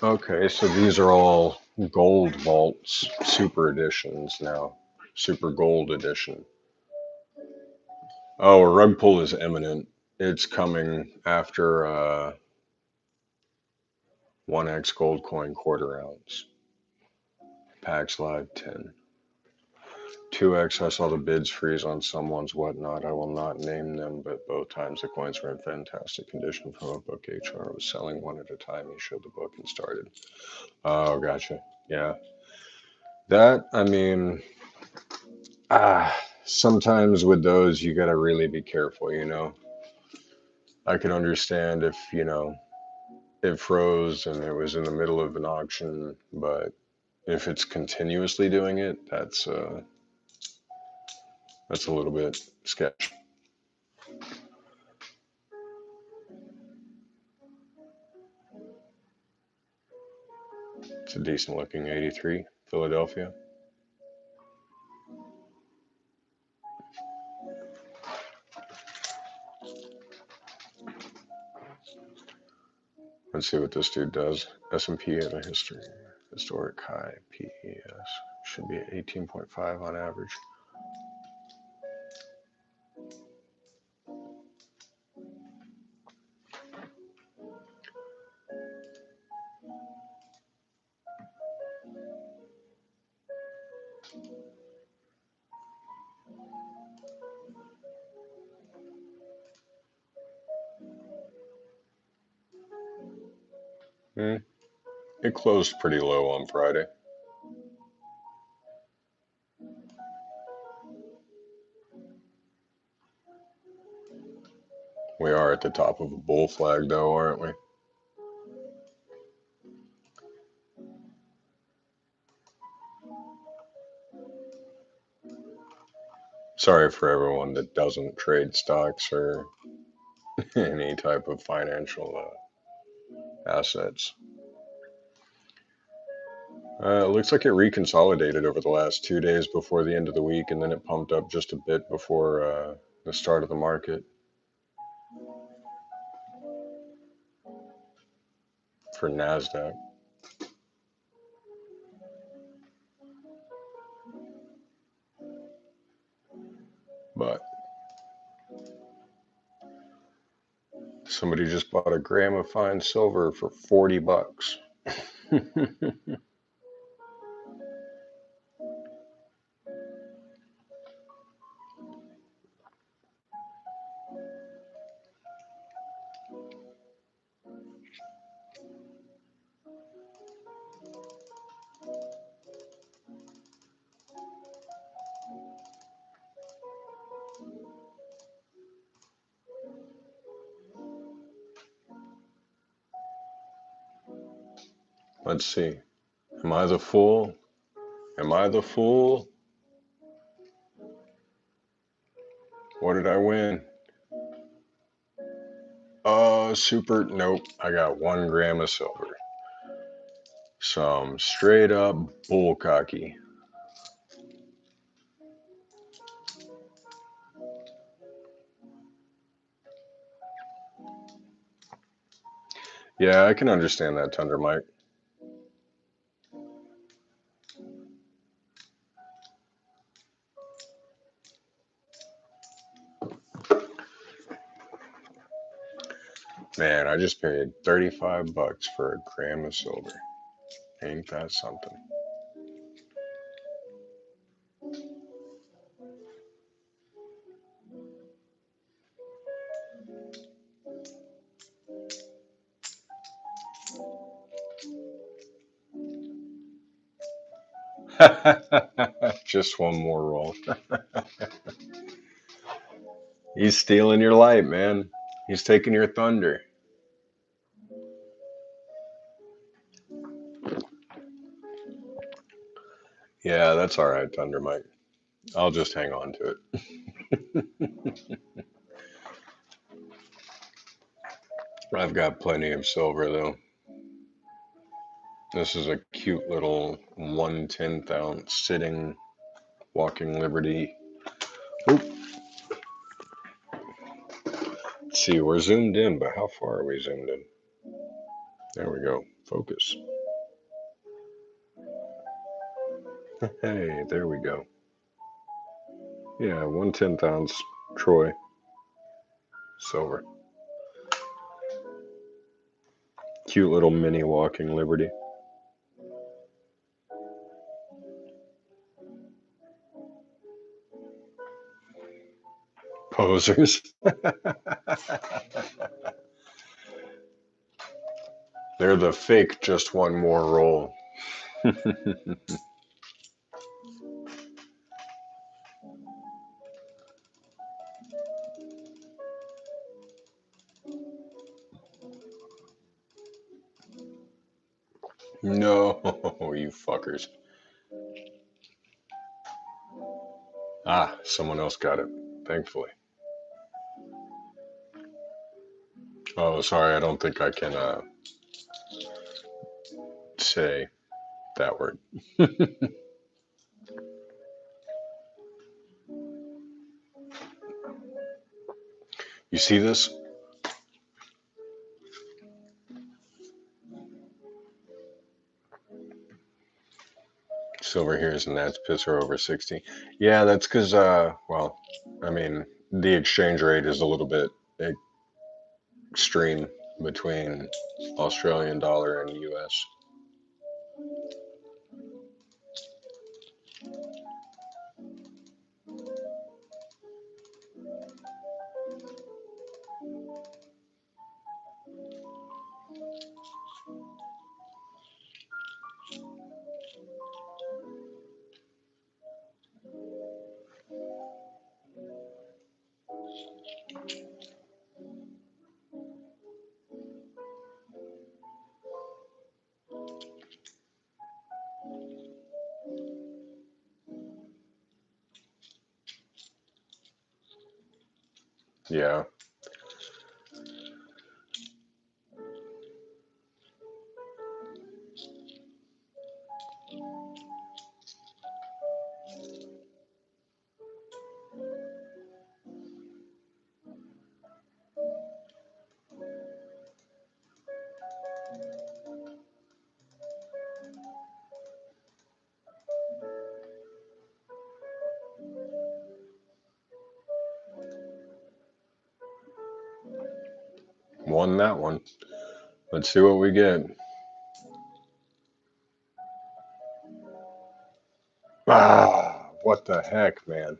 Okay, so these are all gold vaults, super editions now. Super gold edition. Oh, a rug pull is imminent. It's coming after 1x gold coin quarter ounce. PAX Live 10. 2x, I saw the bids freeze on someone's whatnot. I will not name them, but both times the coins were in fantastic condition from a book. HR was selling one at a time. He showed the book and started. Oh, gotcha. Yeah. That, I mean, sometimes with those, you got to really be careful. I can understand if, it froze and it was in the middle of an auction, but if it's continuously doing it, that's a little bit sketch. It's a decent looking 83, Philadelphia. Let's see what this dude does. S&P at a historic high. PES should be at 18.5 on average. It closed pretty low on Friday. We are at the top of a bull flag, though, aren't we? Sorry for everyone that doesn't trade stocks or any type of financial assets. It looks like it reconsolidated over the last 2 days before the end of the week, and then it pumped up just a bit before the start of the market. for NASDAQ. But somebody just bought a gram of fine silver for $40. Let's see. Am I the fool? Am I the fool? What did I win? Super. Nope. I got 1 gram of silver. Some straight up bullcocky. Yeah, I can understand that, Thunder Mike. Man, I just paid $35 for a gram of silver. Ain't that something? Just one more roll. He's stealing your light, man. He's taking your thunder. Yeah, that's all right, Thunder Mike. I'll just hang on to it. I've got plenty of silver, though. This is a cute little 1/10 ounce sitting Walking Liberty. Oop. Let's see, we're zoomed in, but how far are we zoomed in? There we go. Focus. Hey, there we go. Yeah, 1/10 ounce Troy silver. Cute little mini Walking Liberty. Posers. They're the fake just one more roll. No, you fuckers. Ah, someone else got it, thankfully. Oh, sorry, I don't think I can say that word. You see this? Silver here is Nats pisser over 60. Yeah, that's because, well, I mean, the exchange rate is a little bit extreme between Australian dollar and US. Yeah. Won that one. Let's see what we get. Ah, what the heck, man.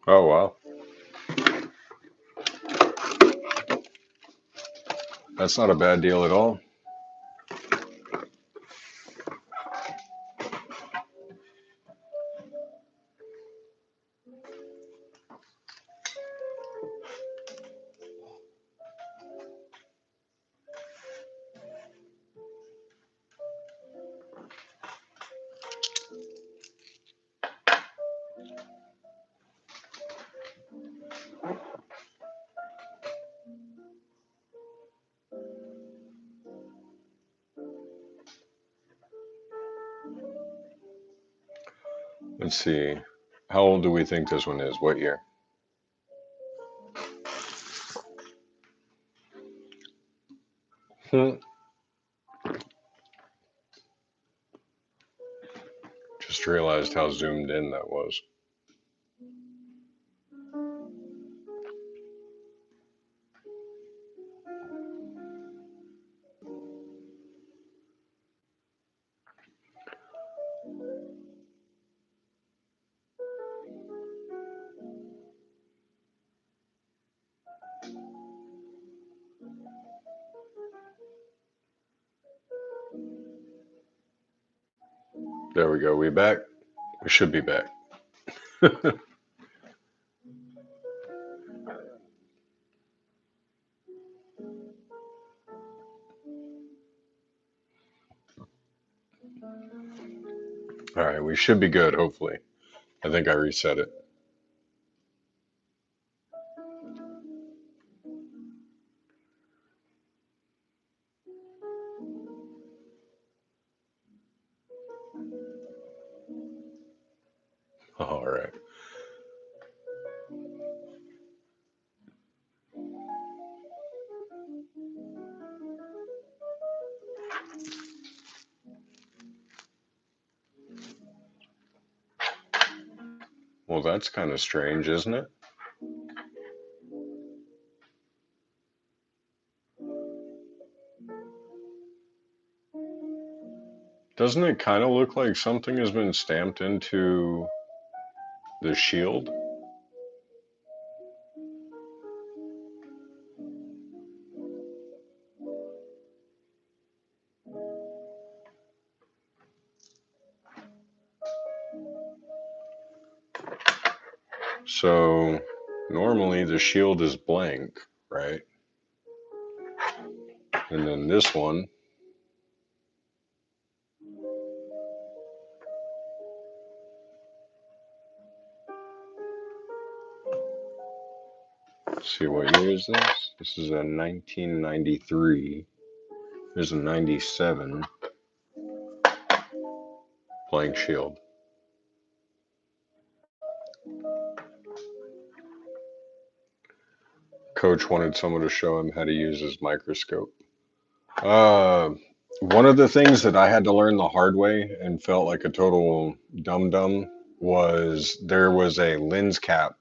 Oh, wow. That's not a bad deal at all. Let's see. How old do we think this one is? What year? Just realized how zoomed in that was. There we go. We back? We should be back. All right, we should be good, hopefully. I think I reset it. All right. Well, that's kind of strange, isn't it? Doesn't it kind of look like something has been stamped into the shield? So normally the shield is blank, right? And then this one, let's see, what year is this? This is a 1993. There's a 97 blank shield. Coach wanted someone to show him how to use his microscope. Uh, One of the things that I had to learn the hard way and felt like a total dum-dum was there was a lens cap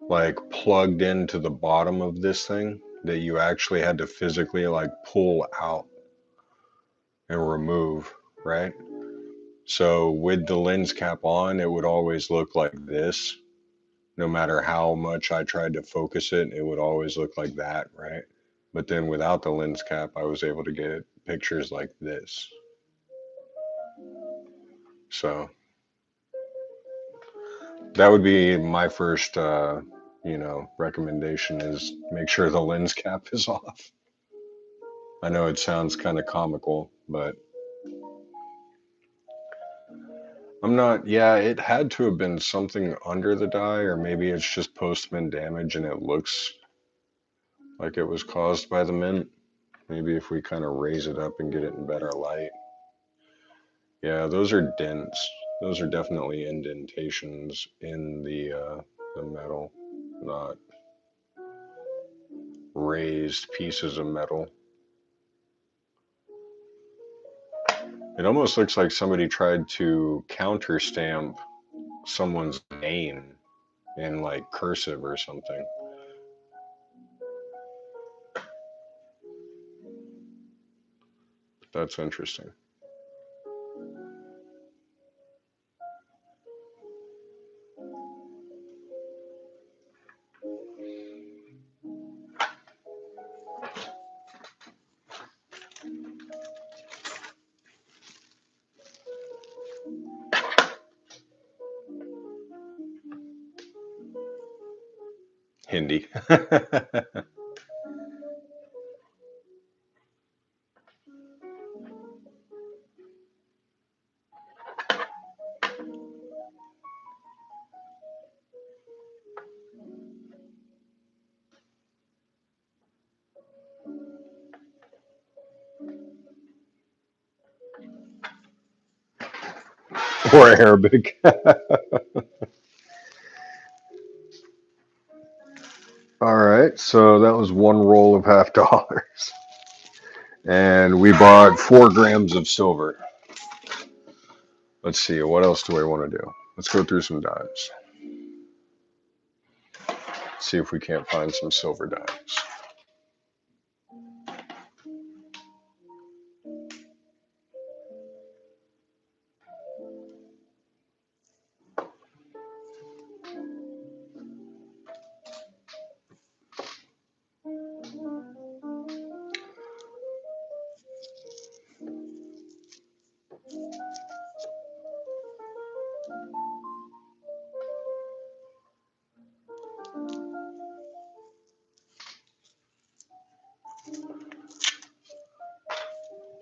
like plugged into the bottom of this thing that you actually had to physically like pull out and remove, right? So with the lens cap on, it would always look like this. No matter how much I tried to focus it, it would always look like that, right? But then without the lens cap, I was able to get pictures like this. So that would be my first, recommendation is make sure the lens cap is off. I know it sounds kind of comical, but I'm not, yeah, it had to have been something under the die, or maybe it's just post-mint damage and it looks like it was caused by the mint. Maybe if we kind of raise it up and get it in better light. Yeah, those are dents. Those are definitely indentations in the metal, not raised pieces of metal. It almost looks like somebody tried to counter stamp someone's name in like cursive or something. That's interesting. Hindi. or Arabic. All right, so that was one roll of $50, and we bought 4 grams of silver. Let's see, what else do I want to do? Let's go through some dimes. See if we can't find some silver dimes.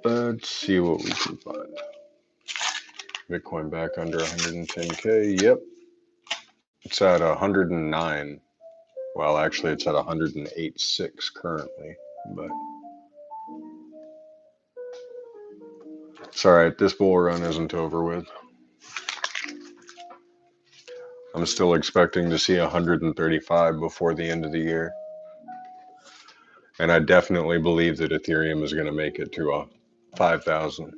Let's see what we can find. Bitcoin back under 110K. Yep, it's at 109. Well, actually, it's at 108.6 currently, but it's all right. This bull run isn't over with. I'm still expecting to see 135 before the end of the year. And I definitely believe that Ethereum is going to make it to 5,000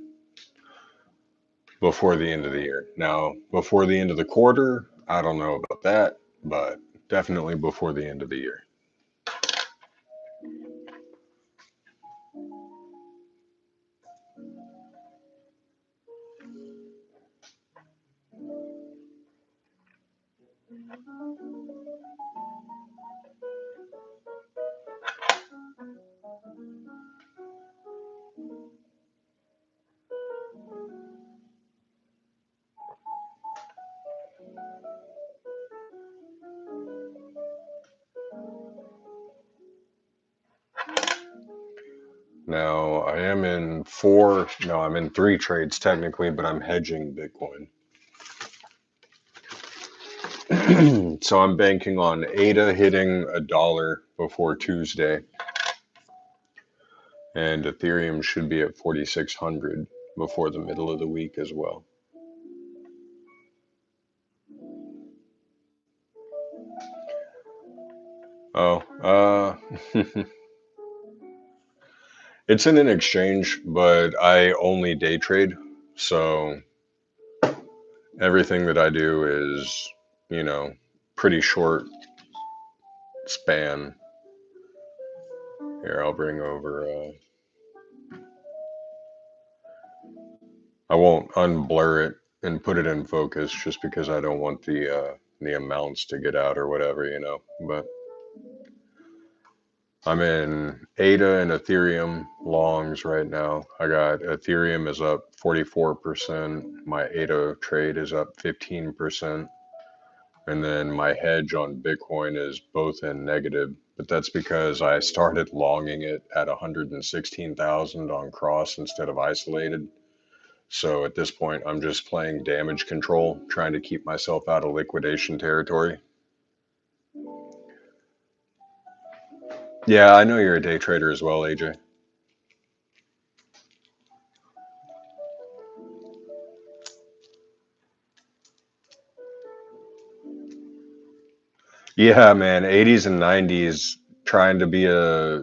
before the end of the year. Now, before the end of the quarter, I don't know about that, but definitely before the end of the year. Now, I'm in 3 trades technically, but I'm hedging Bitcoin. So I'm banking on ADA hitting $1 before Tuesday, and Ethereum should be at 4,600 before the middle of the week as well. Oh, it's in an exchange, but I only day trade, so everything that I do is, pretty short span. Here, I'll bring over. I won't unblur it and put it in focus just because I don't want the amounts to get out or whatever. But I'm in ADA and Ethereum longs right now. I got Ethereum is up 44%. My ADA trade is up 15%. And then my hedge on Bitcoin is both in negative, but that's because I started longing it at 116,000 on cross instead of isolated. So at this point, I'm just playing damage control, trying to keep myself out of liquidation territory. Yeah, I know you're a day trader as well, AJ. Yeah, man, 80s and 90s trying to be a,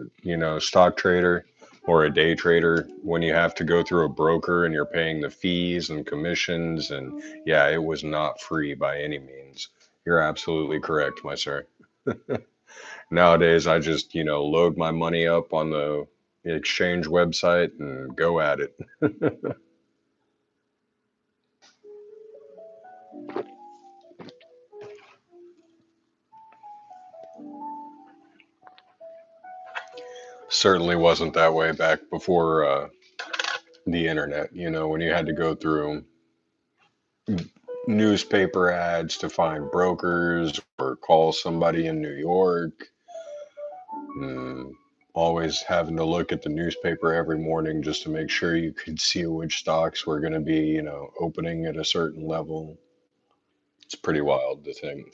stock trader or a day trader when you have to go through a broker and you're paying the fees and commissions and yeah, it was not free by any means. You're absolutely correct, my sir. Nowadays I just, load my money up on the exchange website and go at it. Certainly wasn't that way back before the internet, when you had to go through newspaper ads to find brokers or call somebody in New York. Mm, always having to look at the newspaper every morning just to make sure you could see which stocks were going to be, opening at a certain level. It's pretty wild to think.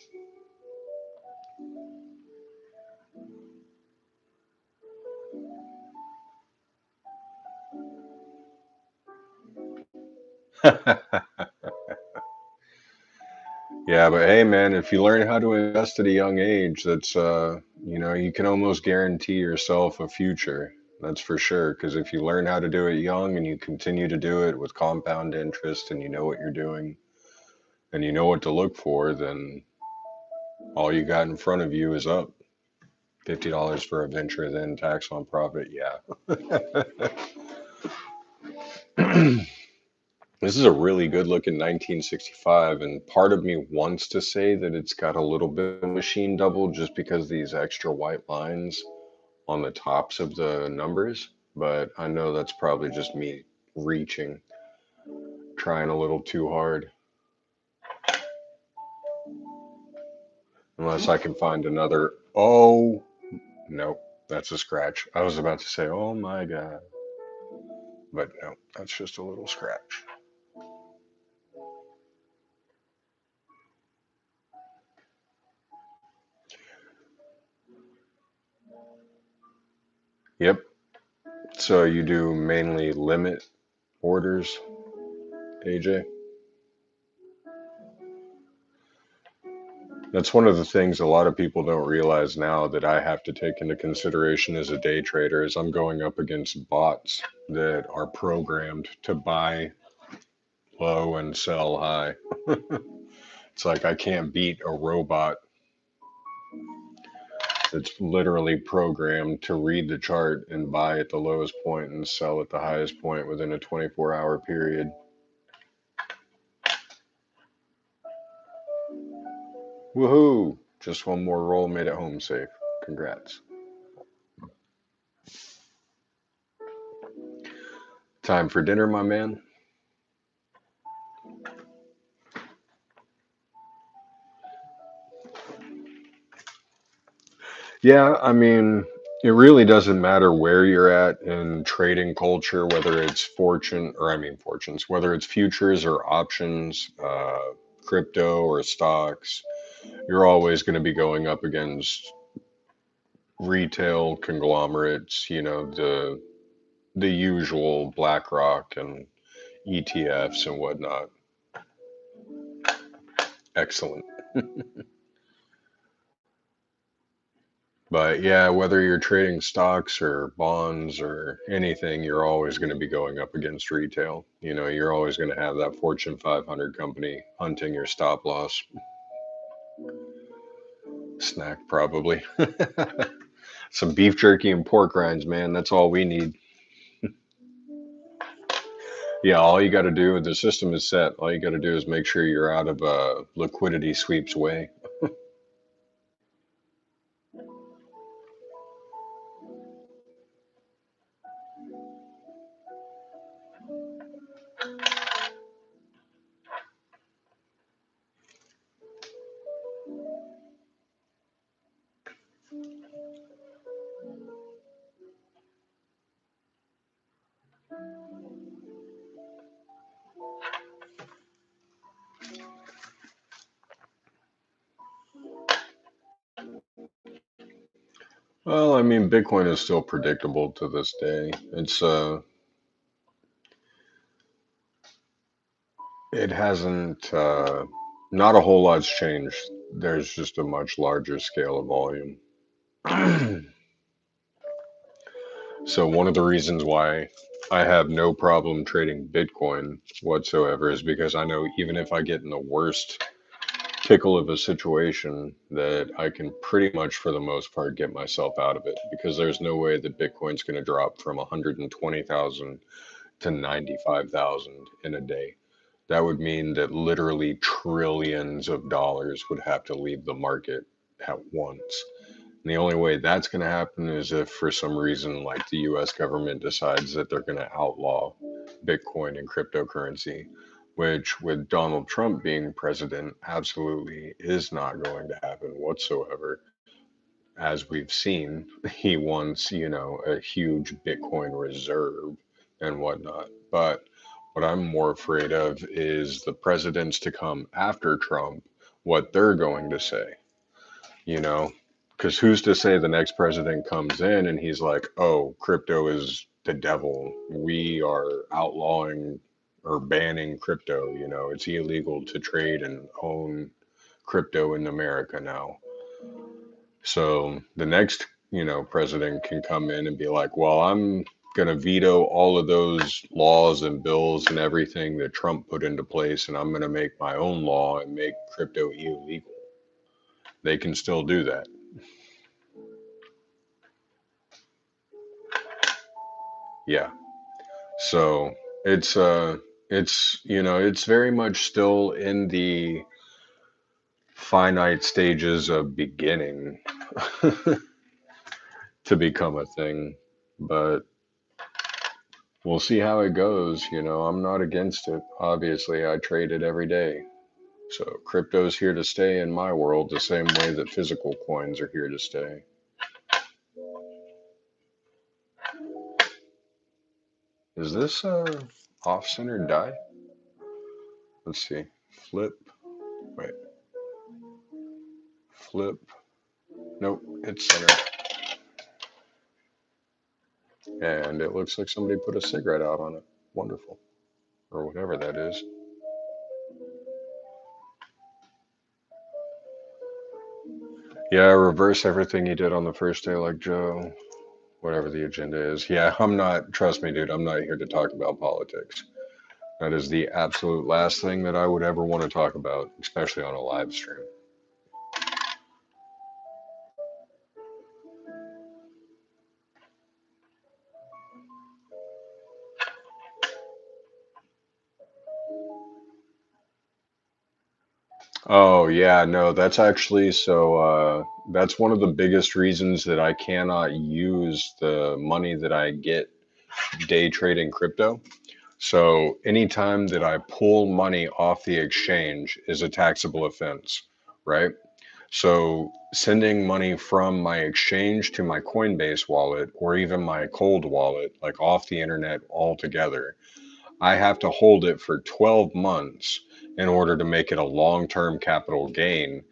Yeah, but hey, man, if you learn how to invest at a young age, you can almost guarantee yourself a future. That's for sure. Because if you learn how to do it young and you continue to do it with compound interest and you know what you're doing and you know what to look for, then all you got in front of you is up. $50 for a venture, then tax on profit. Yeah. This is a really good looking 1965, and part of me wants to say that it's got a little bit of machine double just because these extra white lines on the tops of the numbers, but I know that's probably just me reaching, trying a little too hard, unless I can find another. Oh, nope, that's a scratch. I was about to say, oh my God, but no, that's just a little scratch. Yep. So you do mainly limit orders, AJ? That's one of the things a lot of people don't realize now that I have to take into consideration as a day trader is I'm going up against bots that are programmed to buy low and sell high. It's like I can't beat a robot that's literally programmed to read the chart and buy at the lowest point and sell at the highest point within a 24-hour period. Woohoo! Just one more roll made it home safe. Congrats. Time for dinner, my man. Yeah, I mean, it really doesn't matter where you're at in trading culture, whether it's fortunes, whether it's futures or options, crypto or stocks, you're always going to be going up against retail conglomerates, the usual BlackRock and ETFs and whatnot. Excellent. But yeah, whether you're trading stocks or bonds or anything, you're always going to be going up against retail. You're always going to have that Fortune 500 company hunting your stop loss. Snack, probably. Some beef jerky and pork rinds, man. That's all we need. Yeah, all you got to do, the system is set. All you got to do is make sure you're out of liquidity sweeps way. Well, I mean, Bitcoin is still predictable to this day. It hasn't, not a whole lot's changed. There's just a much larger scale of volume. So, one of the reasons why I have no problem trading Bitcoin whatsoever is because I know even if I get in the worst pickle of a situation, that I can pretty much, for the most part, get myself out of it because there's no way that Bitcoin's going to drop from 120,000 to 95,000 in a day. That would mean that literally trillions of dollars would have to leave the market at once. And the only way that's going to happen is if, for some reason, like the US government decides that they're going to outlaw Bitcoin and cryptocurrency, which, with Donald Trump being president, absolutely is not going to happen whatsoever. As we've seen, he wants, a huge Bitcoin reserve and whatnot. But what I'm more afraid of is the presidents to come after Trump, what they're going to say, you know? Because who's to say the next president comes in and he's like, oh, crypto is the devil. We are outlawing or banning crypto. It's illegal to trade and own. crypto in America now. So the next, president can come in and be like, well, I'm going to veto all of those laws and bills and everything that Trump put into place, and I'm going to make my own law and make crypto illegal. They can still do that. Yeah. So it's very much still in the finite stages of beginning to become a thing, but we'll see how it goes. I'm not against it. Obviously, I trade it every day. So crypto's here to stay in my world the same way that physical coins are here to stay. Is this off-centered die? Let's see. Flip. Wait. Flip. Nope, it's centered. And it looks like somebody put a cigarette out on it. Wonderful. Or whatever that is. Yeah, reverse everything he did on the first day like Joe. Whatever the agenda is. Yeah, trust me, dude, I'm not here to talk about politics. That is the absolute last thing that I would ever want to talk about, especially on a live stream. Oh, yeah, no, that's actually that's one of the biggest reasons that I cannot use the money that I get day trading crypto. So anytime that I pull money off the exchange is a taxable offense, right? So sending money from my exchange to my Coinbase wallet or even my cold wallet, like off the internet altogether, I have to hold it for 12 months in order to make it a long-term capital gain,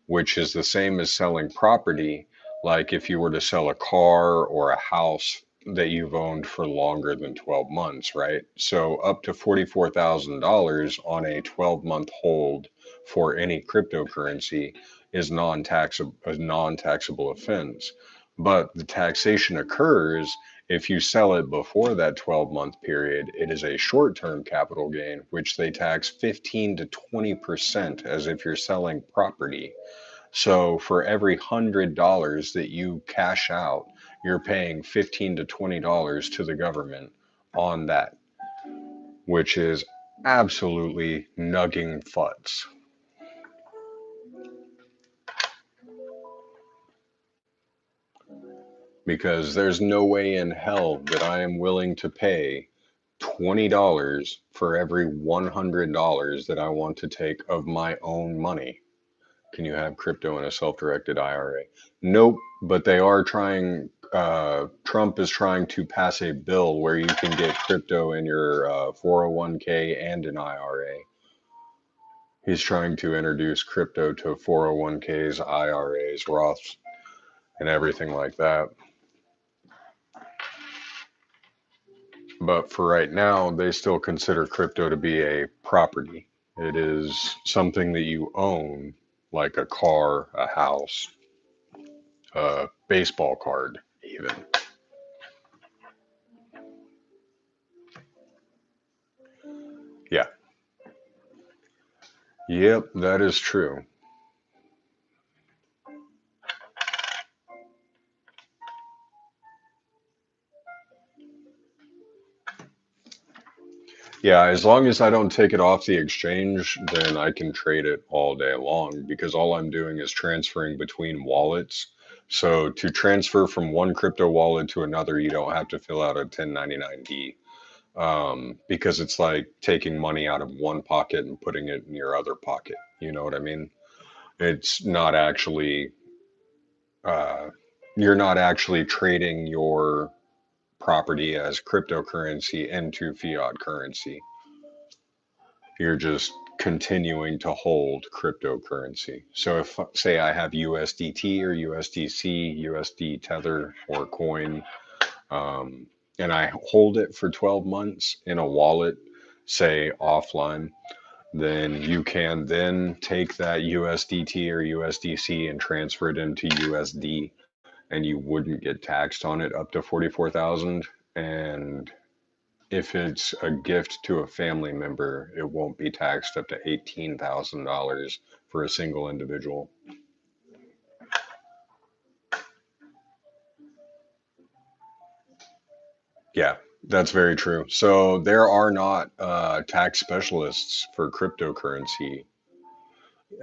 which is the same as selling property. Like if you were to sell a car or a house that you've owned for longer than 12 months, right? So up to $44,000 on a 12-month hold for any cryptocurrency is a non-taxable offense. But the taxation occurs if you sell it before that 12-month period. It is a short-term capital gain, which they tax 15 to 20% as if you're selling property. So for every $100 that you cash out, you're paying $15 to $20 to the government on that, which is absolutely nugging futz. Because there's no way in hell that I am willing to pay $20 for every $100 that I want to take of my own money. Can you have crypto in a self-directed IRA? Nope, but they are trying, Trump is trying to pass a bill where you can get crypto in your 401k and an IRA. He's trying to introduce crypto to 401ks, IRAs, Roths, and everything like that. But for right now, they still consider crypto to be a property. It is something that you own, like a car, a house, a baseball card, even. Yeah. Yep, that is true. Yeah, as long as I don't take it off the exchange, then I can trade it all day long because all I'm doing is transferring between wallets. So to transfer from one crypto wallet to another, you don't have to fill out a 1099-D, because it's like taking money out of one pocket and putting it in your other pocket. You know what I mean? It's not actually, uh, you're not actually trading your property as cryptocurrency into fiat currency. You're just continuing to hold cryptocurrency. So if, say, I have USDT or USDC, USD Tether or Coin, and I hold it for 12 months in a wallet, say offline, then you can then take that USDT or USDC and transfer it into USD, and you wouldn't get taxed on it up to 44,000. And if it's a gift to a family member, it won't be taxed up to $18,000 for a single individual. Yeah, that's very true. So there are not tax specialists for cryptocurrency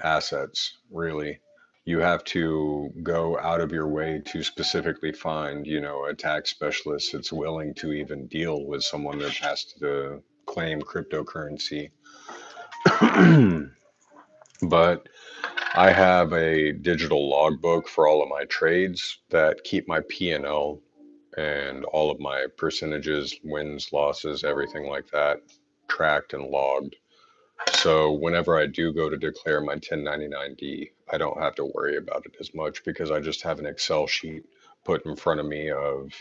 assets, really. You have to go out of your way to specifically find, a tax specialist that's willing to even deal with someone that has to claim cryptocurrency. But I have a digital logbook for all of my trades that keep my P&L and all of my percentages, wins, losses, everything like that tracked and logged. So whenever I do go to declare my 1099-D, I don't have to worry about it as much because I just have an Excel sheet put in front of me of,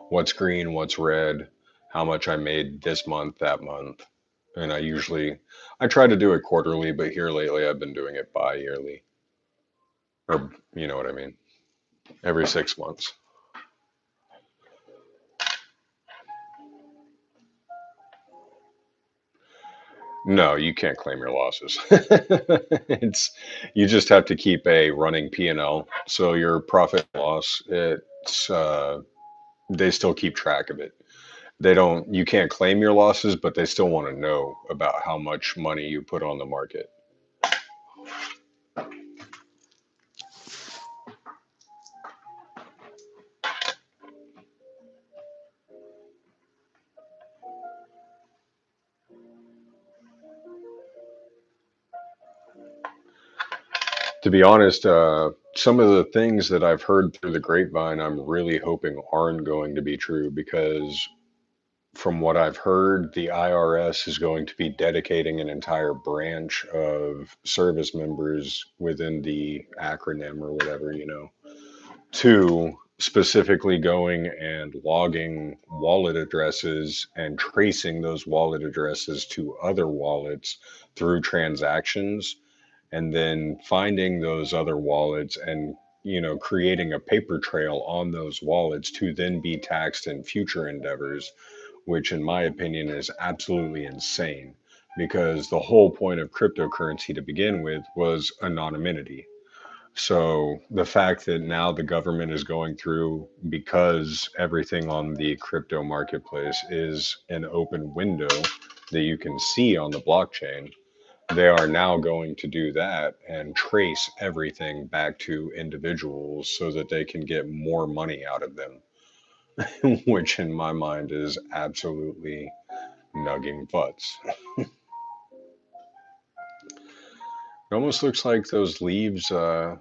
what's green, what's red, how much I made this month, that month. And I try to do it quarterly, but here lately I've been doing it bi-yearly, or you know what I mean, every 6 months. No, you can't claim your losses. It's you just have to keep a running P&L. So your profit and loss, they still keep track of it. You can't claim your losses, but they still want to know about how much money you put on the market. To be honest, some of the things that I've heard through the grapevine, I'm really hoping aren't going to be true because from what I've heard, the IRS is going to be dedicating an entire branch of service members within the acronym or whatever, to specifically going and logging wallet addresses and tracing those wallet addresses to other wallets through transactions, and then finding those other wallets and creating a paper trail on those wallets to then be taxed in future endeavors, which in my opinion is absolutely insane because the whole point of cryptocurrency to begin with was anonymity. So the fact that now the government is going through, because everything on the crypto marketplace is an open window that you can see on the blockchain, they are now going to do that and trace everything back to individuals so that they can get more money out of them, which in my mind is absolutely nugging butts. It almost looks like those leaves, man,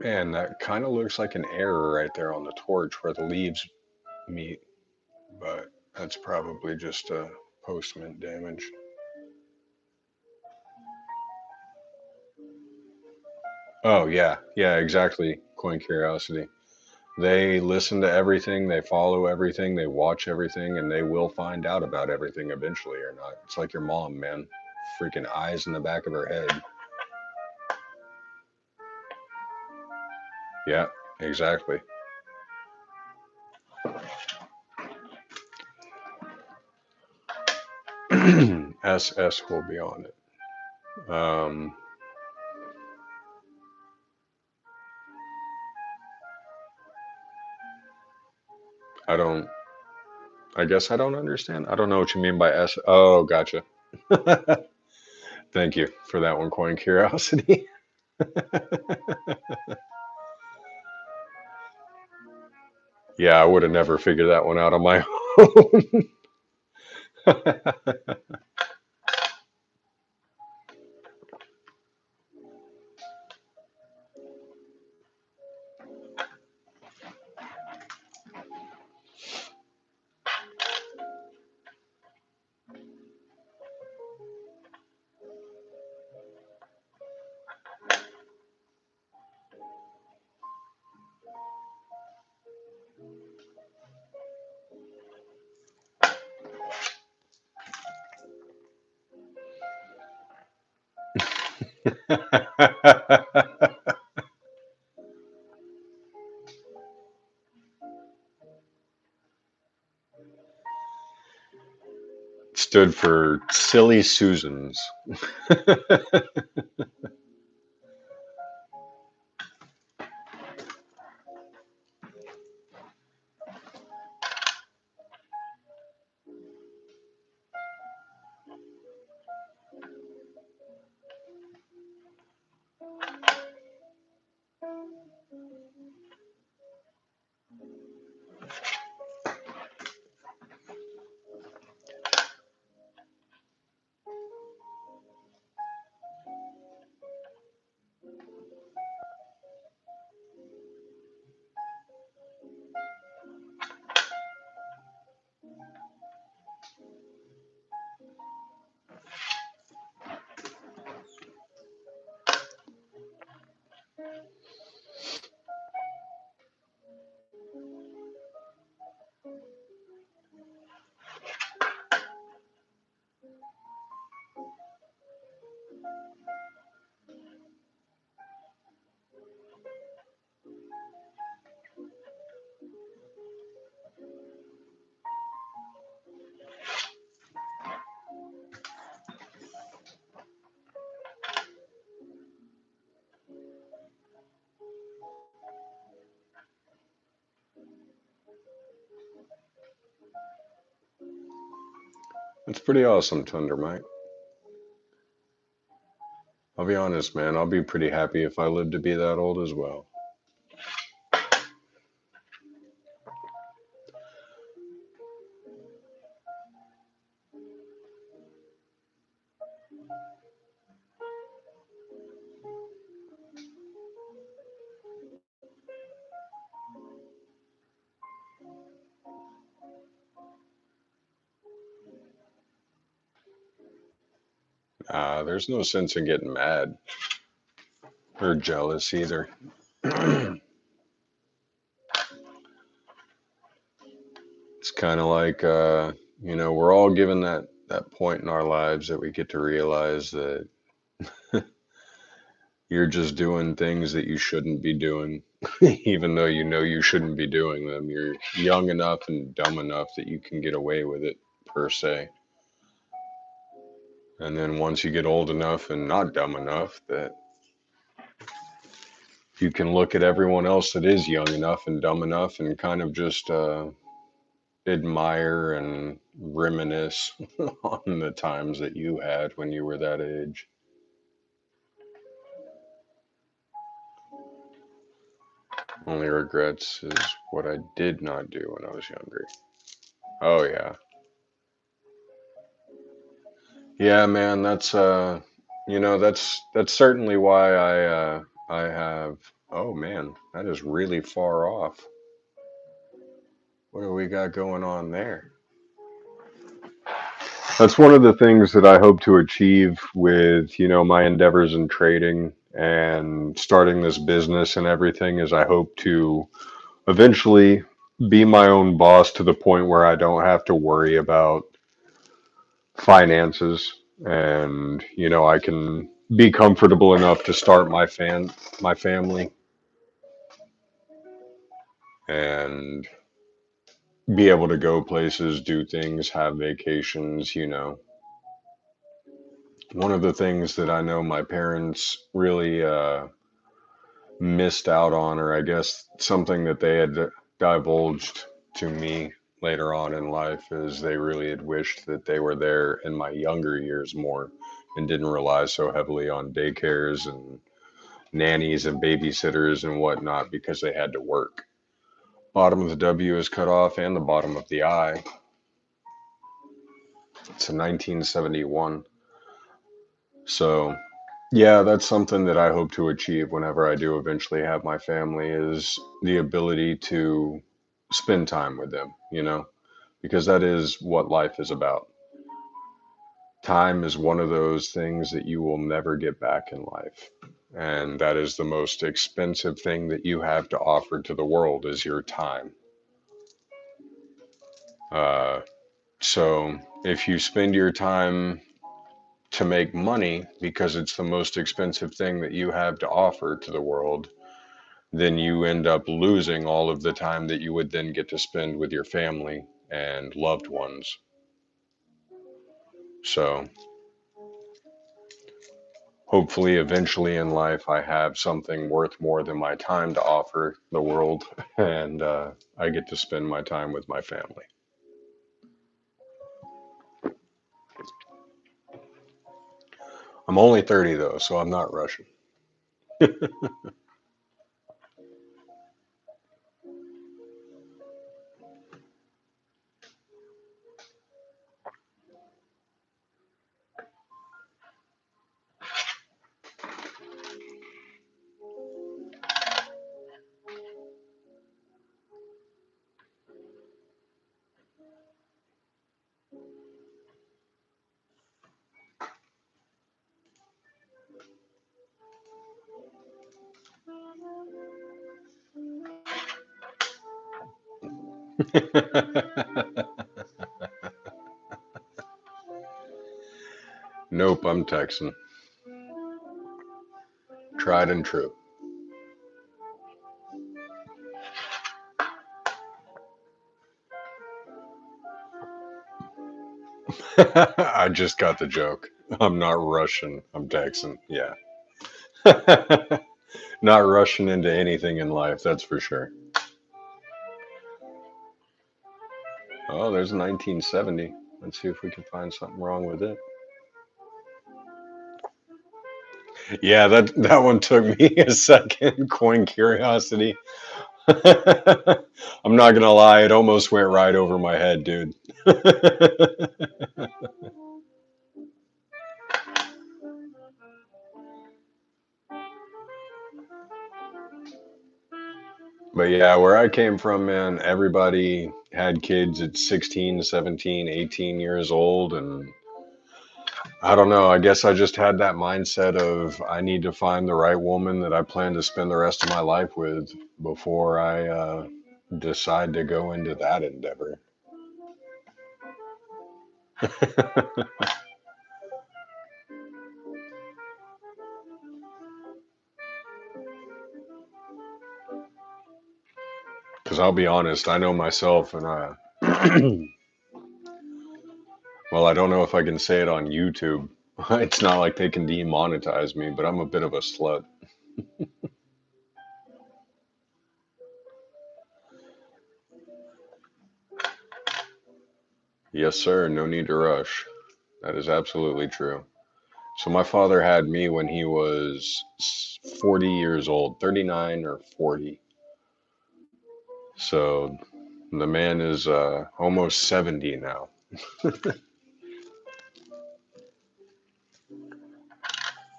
that kind of looks like an error right there on the torch where the leaves meet, but that's probably just a postment damage. Oh, yeah, yeah, exactly. Coin Curiosity. They listen to everything, they follow everything, they watch everything, and they will find out about everything eventually or not. It's like your mom, man. Freaking eyes in the back of her head. Yeah, exactly. SS will be on it. I don't, I guess I don't understand. I don't know what you mean by S. Oh, gotcha. Thank you for that one, Coin Curiosity. Yeah, I would have never figured that one out on my own. Stood for Silly Susans. It's pretty awesome, Thunder Mike. I'll be honest, man. I'll be pretty happy if I live to be that old as well. There's no sense in getting mad or jealous either. It's kind of like, we're all given that point in our lives that we get to realize that you're just doing things that you shouldn't be doing, even though you know you shouldn't be doing them. You're young enough and dumb enough that you can get away with it, per se. And then once you get old enough and not dumb enough that you can look at everyone else that is young enough and dumb enough and kind of just admire and reminisce on the times that you had when you were that age. Only regrets is what I did not do when I was younger. Oh yeah. Yeah, man, that's certainly why I have. Oh man, that is really far off. What do we got going on there? That's one of the things that I hope to achieve with, my endeavors in trading and starting this business and everything is I hope to eventually be my own boss to the point where I don't have to worry about finances and, I can be comfortable enough to start my family and be able to go places, do things, have vacations. One of the things that I know my parents really missed out on, or I guess something that they had divulged to me later on in life, is they really had wished that they were there in my younger years more and didn't rely so heavily on daycares and nannies and babysitters and whatnot because they had to work. Bottom of the W is cut off and the bottom of the I. It's a 1971. So, yeah, that's something that I hope to achieve whenever I do eventually have my family is the ability to spend time with them, because that is what life is about. Time is one of those things that you will never get back in life. And that is the most expensive thing that you have to offer to the world is your time. Uh, so if you spend your time to make money because it's the most expensive thing that you have to offer to the world, then you end up losing all of the time that you would then get to spend with your family and loved ones. So hopefully, eventually in life, I have something worth more than my time to offer the world, and I get to spend my time with my family. I'm only 30 though, so I'm not rushing. Nope, I'm Texan. Tried and true. I just got the joke. I'm not Russian. I'm Texan. Yeah. Not rushing into anything in life, that's for sure. Oh, there's 1970. Let's see if we can find something wrong with it. Yeah, that one took me a second. Coin curiosity. I'm not gonna lie, it almost went right over my head, dude. But yeah, where I came from, man, everybody had kids at 16, 17, 18 years old. And I don't know, I guess I just had that mindset of I need to find the right woman that I plan to spend the rest of my life with before I decide to go into that endeavor. Because I'll be honest, I know myself, and well, I don't know if I can say it on YouTube. It's not like they can demonetize me, but I'm a bit of a slut. Yes, sir. No need to rush. That is absolutely true. So my father had me when he was 40 years old, 39 or 40. So the man is almost 70 now.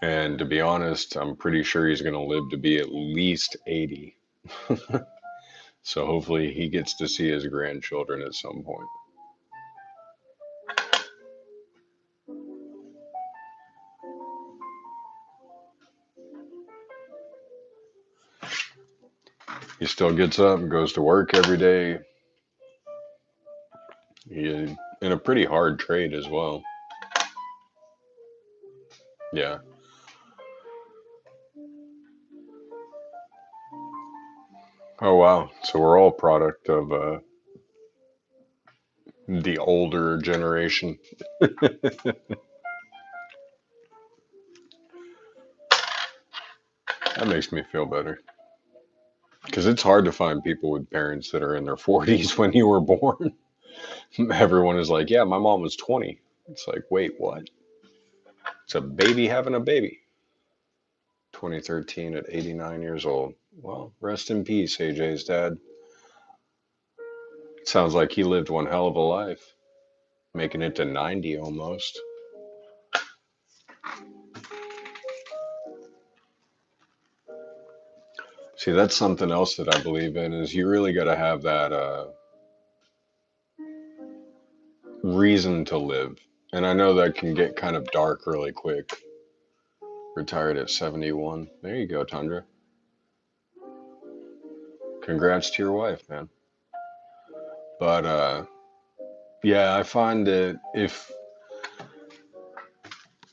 And to be honest, I'm pretty sure he's going to live to be at least 80. So hopefully he gets to see his grandchildren at some point. He still gets up and goes to work every day. He in a pretty hard trade as well. Yeah. Oh wow. So we're all product of the older generation. That makes me feel better. Because it's hard to find people with parents that are in their 40s when you were born. Everyone is like, yeah, my mom was 20. It's like, wait, what? It's a baby having a baby. 2013 at 89 years old. Well, rest in peace, AJ's dad. Sounds like he lived one hell of a life, making it to 90 almost. See, that's something else that I believe in is you really got to have that reason to live. And I know that can get kind of dark really quick. Retired at 71. There you go, Tundra. Congrats to your wife, man. But yeah, I find that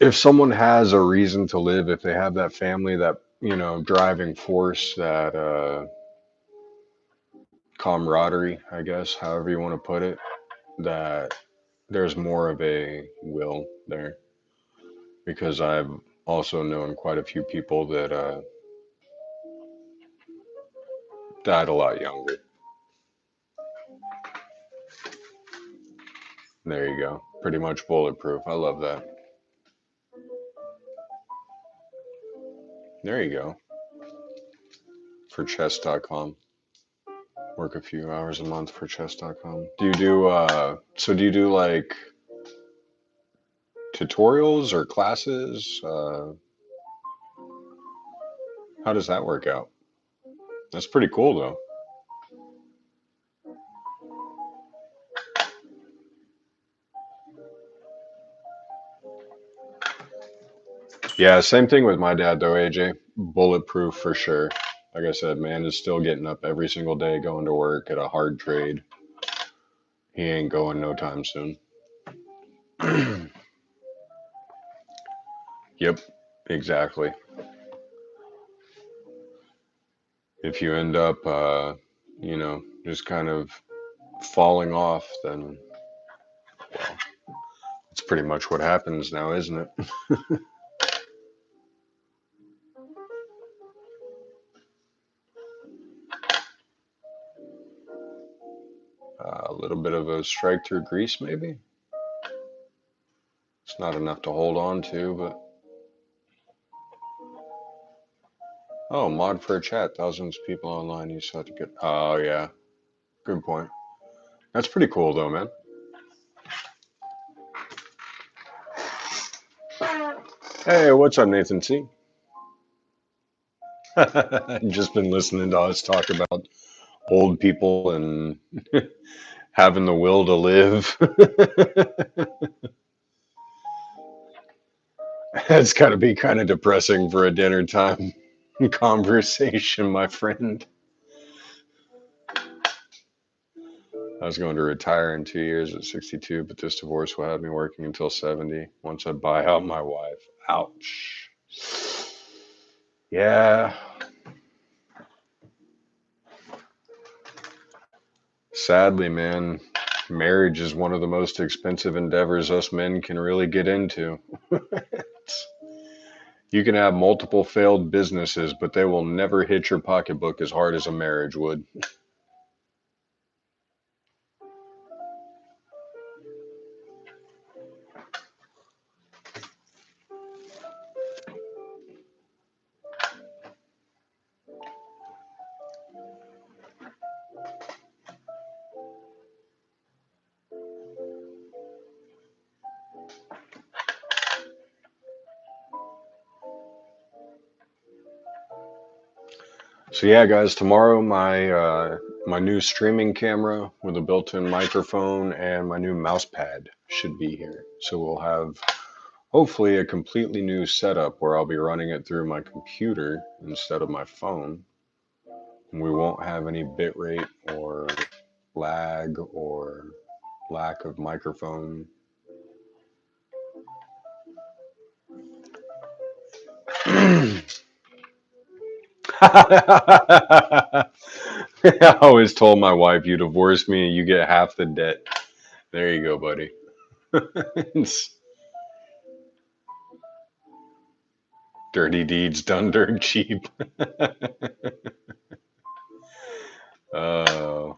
if someone has a reason to live, if they have that family, that, driving force, that camaraderie, I guess, however you want to put it, that there's more of a will there. Because I've also known quite a few people that died a lot younger. There you go. Pretty much bulletproof. I love that. There you go. For chess.com. Work a few hours a month for chess.com. Do you do like tutorials or classes? How does that work out? That's pretty cool though. Yeah, same thing with my dad though, AJ. Bulletproof for sure. Like I said, man is still getting up every single day, going to work at a hard trade. He ain't going no time soon. Yep, exactly. If you end up, just kind of falling off, then it's pretty much what happens now, isn't it? A little bit of a strike through grease, maybe. It's not enough to hold on to, but oh, mod for a chat. Thousands of people online. You saw to get. Oh yeah, good point. That's pretty cool though, man. Hey, what's up, Nathan T? Just been listening to us talk about old people and having the will to live. It's got to be kind of depressing for a dinner time conversation, my friend. I was going to retire in 2 years at 62, but this divorce will have me working until 70 once I buy out my wife. Ouch. Yeah. Sadly, man, marriage is one of the most expensive endeavors us men can really get into. You can have multiple failed businesses, but they will never hit your pocketbook as hard as a marriage would. So yeah, guys, tomorrow my new streaming camera with a built-in microphone and my new mouse pad should be here. So we'll have hopefully a completely new setup where I'll be running it through my computer instead of my phone. And we won't have any bitrate or lag or lack of microphone. I always told my wife, you divorce me and you get half the debt. There you go, buddy. Dirty deeds done dirt cheap. uh,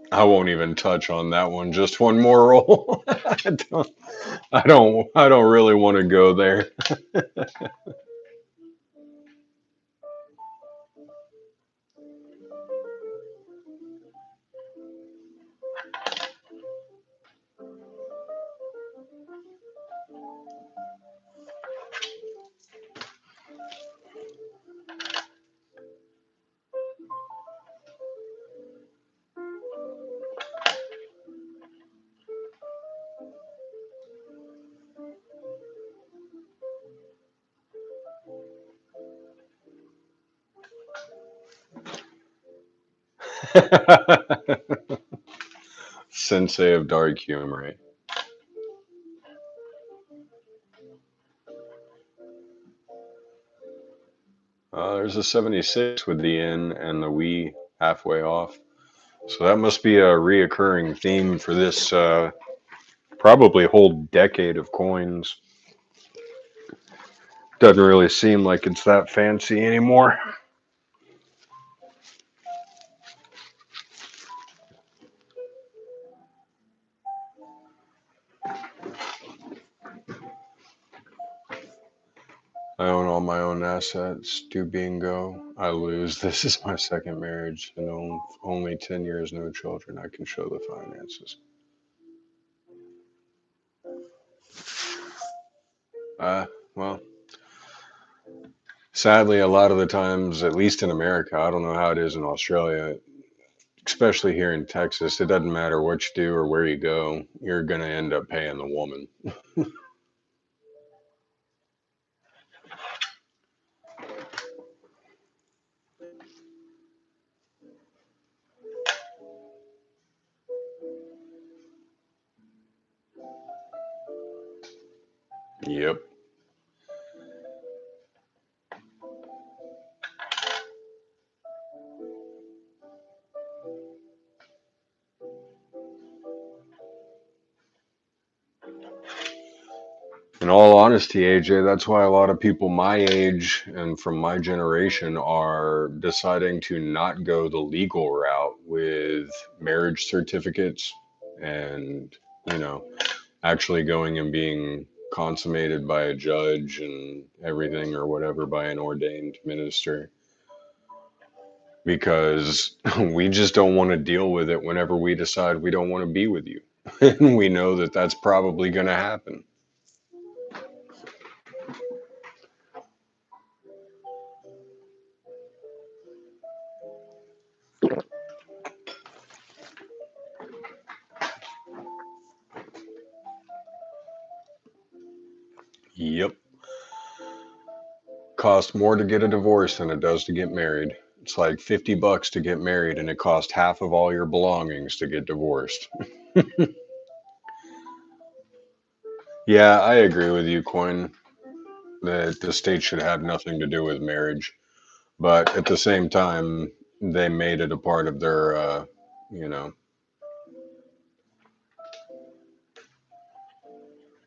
I won't even touch on that one. Just one more roll. I don't really want to go there. Sensei of dark humor. Eh? There's a 76 with the N and the we halfway off. So that must be a reoccurring theme for this probably whole decade of coins. Doesn't really seem like it's that fancy anymore. I own all my own assets. Do bingo. I lose. This is my second marriage and only 10 years, no children. I can show the finances. Well, sadly, a lot of the times, at least in America, I don't know how it is in Australia, especially here in Texas, it doesn't matter what you do or where you go, you're going to end up paying the woman. Yep. In all honesty, AJ, that's why a lot of people my age and from my generation are deciding to not go the legal route with marriage certificates and, you know, actually going and being consummated by a judge and everything or whatever by an ordained minister because we just don't want to deal with it whenever we decide we don't want to be with you. And we know that that's probably going to happen. Yep. Costs more to get a divorce than it does to get married. It's like $50 to get married, and it costs half of all your belongings to get divorced. Yeah, I agree with you, Coin, that the state should have nothing to do with marriage. But at the same time, they made it a part of their, you know,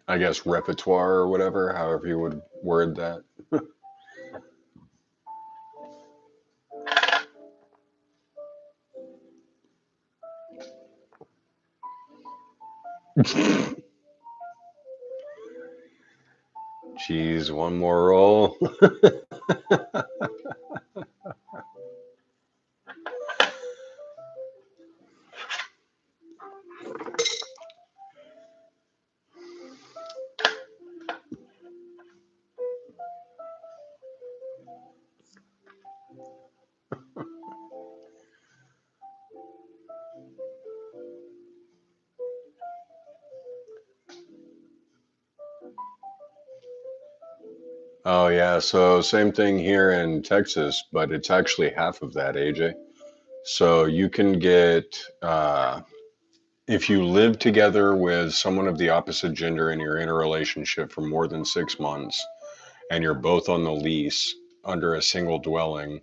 I guess repertoire or whatever, however you would word that. Jeez, one more roll. Oh yeah, so same thing here in Texas, but it's actually half of that, AJ. So you can get, if you live together with someone of the opposite gender and you're in a relationship for more than 6 months and you're both on the lease under a single dwelling,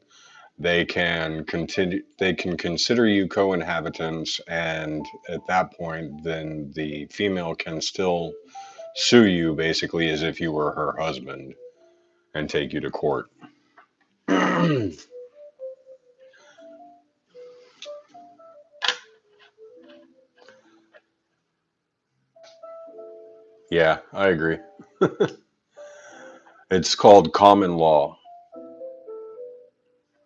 they can consider you co-inhabitants, and at that point, then the female can still sue you basically as if you were her husband and take you to court. Yeah, I agree. It's called common law.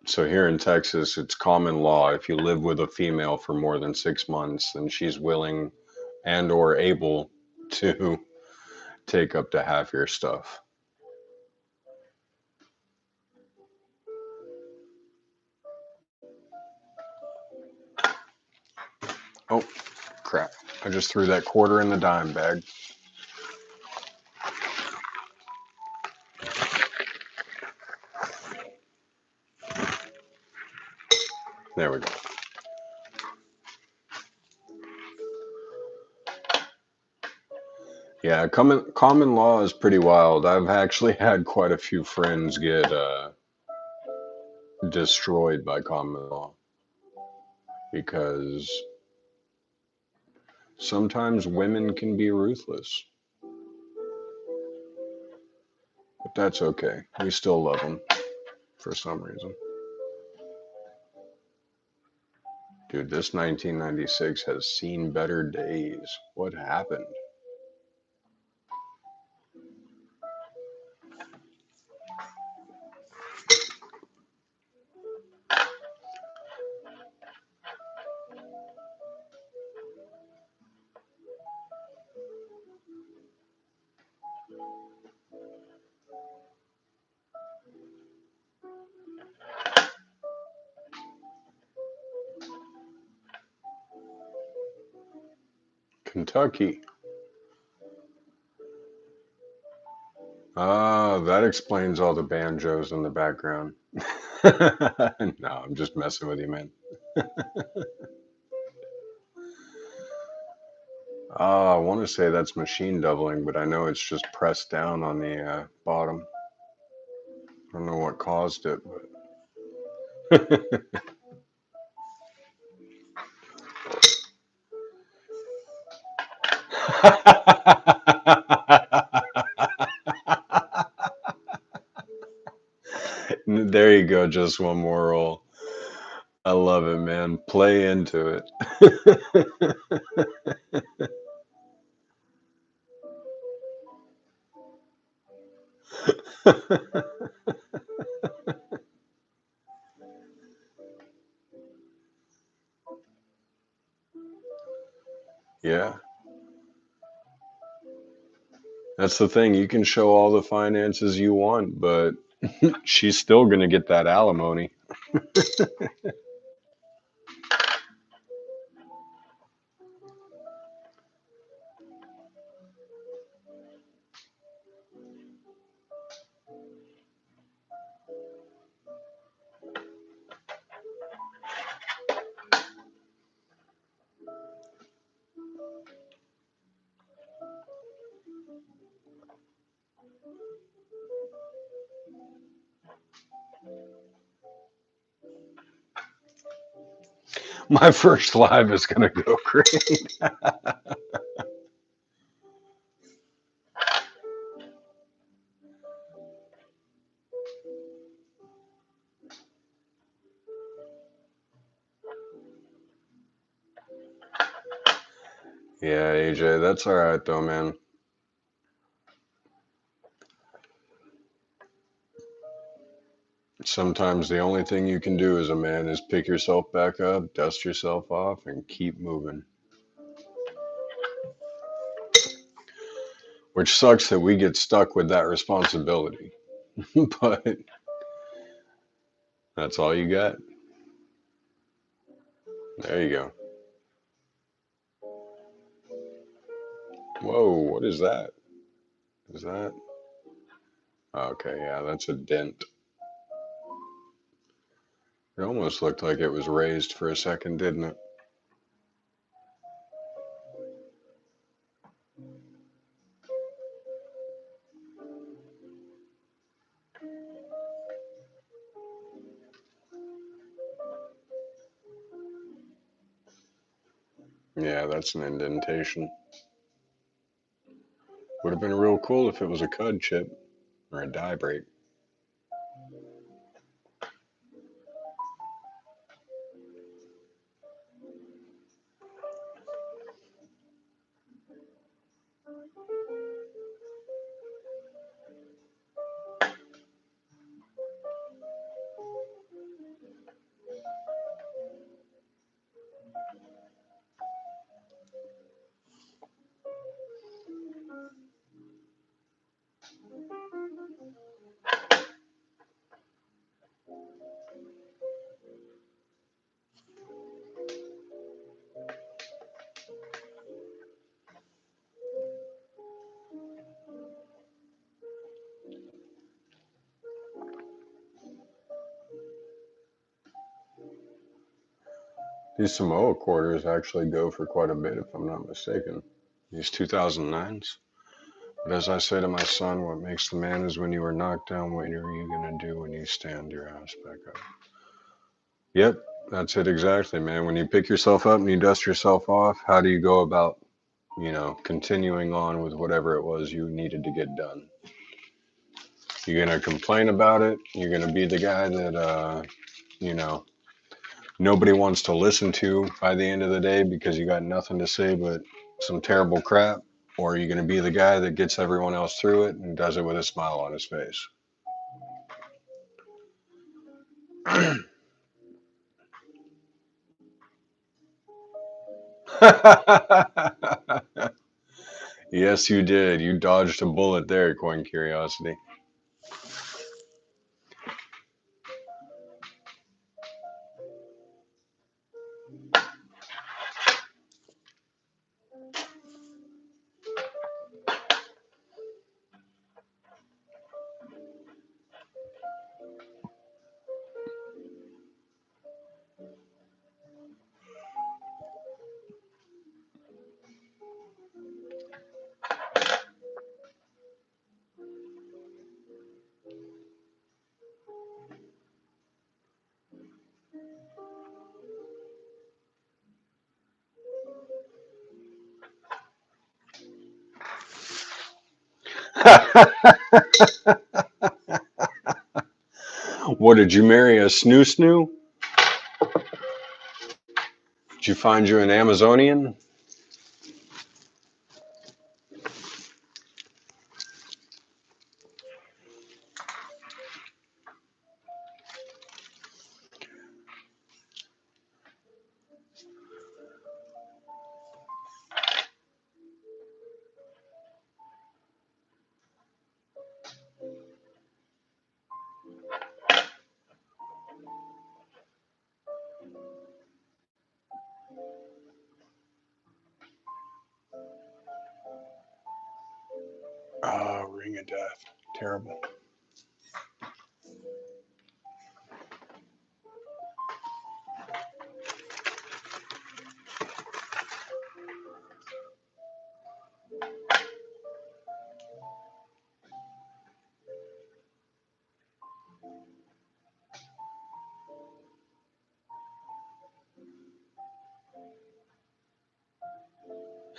So here in Texas, it's common law. If you live with a female for more than 6 months, then she's willing and or able to take up to half your stuff. Oh, crap. I just threw that quarter in the dime bag. There we go. Yeah, common law is pretty wild. I've actually had quite a few friends get destroyed by common law because sometimes women can be ruthless, but that's okay. We still love them for some reason. Dude, this 1996 has seen better days. What happened? Kentucky. Ah, that explains all the banjos in the background. No, I'm just messing with you, man. I want to say that's machine doubling, but I know it's just pressed down on the bottom. I don't know what caused it, but there you go. Just one more roll. I love it, man. Play into it. Yeah, that's the thing. You can show all the finances you want, but she's still going to get that alimony. My first live is going to go great. Yeah, AJ, that's all right though, man. Sometimes the only thing you can do as a man is pick yourself back up, dust yourself off, and keep moving. Which sucks that we get stuck with that responsibility. But that's all you got. There you go. Whoa, what is that? Is that? Okay, yeah, that's a dent. It almost looked like it was raised for a second, didn't it? Yeah, that's an indentation. Would have been real cool if it was a cud chip or a die break. These Samoa quarters actually go for quite a bit, if I'm not mistaken. These 2009s. But as I say to my son, what makes the man is when you are knocked down, what are you going to do when you stand your ass back up? Yep, that's it exactly, man. When you pick yourself up and you dust yourself off, how do you go about, continuing on with whatever it was you needed to get done? You're going to complain about it. You're going to be the guy that, you know, nobody wants to listen to by the end of the day because you got nothing to say but some terrible crap. Or are you going to be the guy that gets everyone else through it and does it with a smile on his face? Yes, you did. You dodged a bullet there, Coin Curiosity. What, did you marry a snoo snoo? Did you find you an Amazonian? Oh, ring of death. Terrible.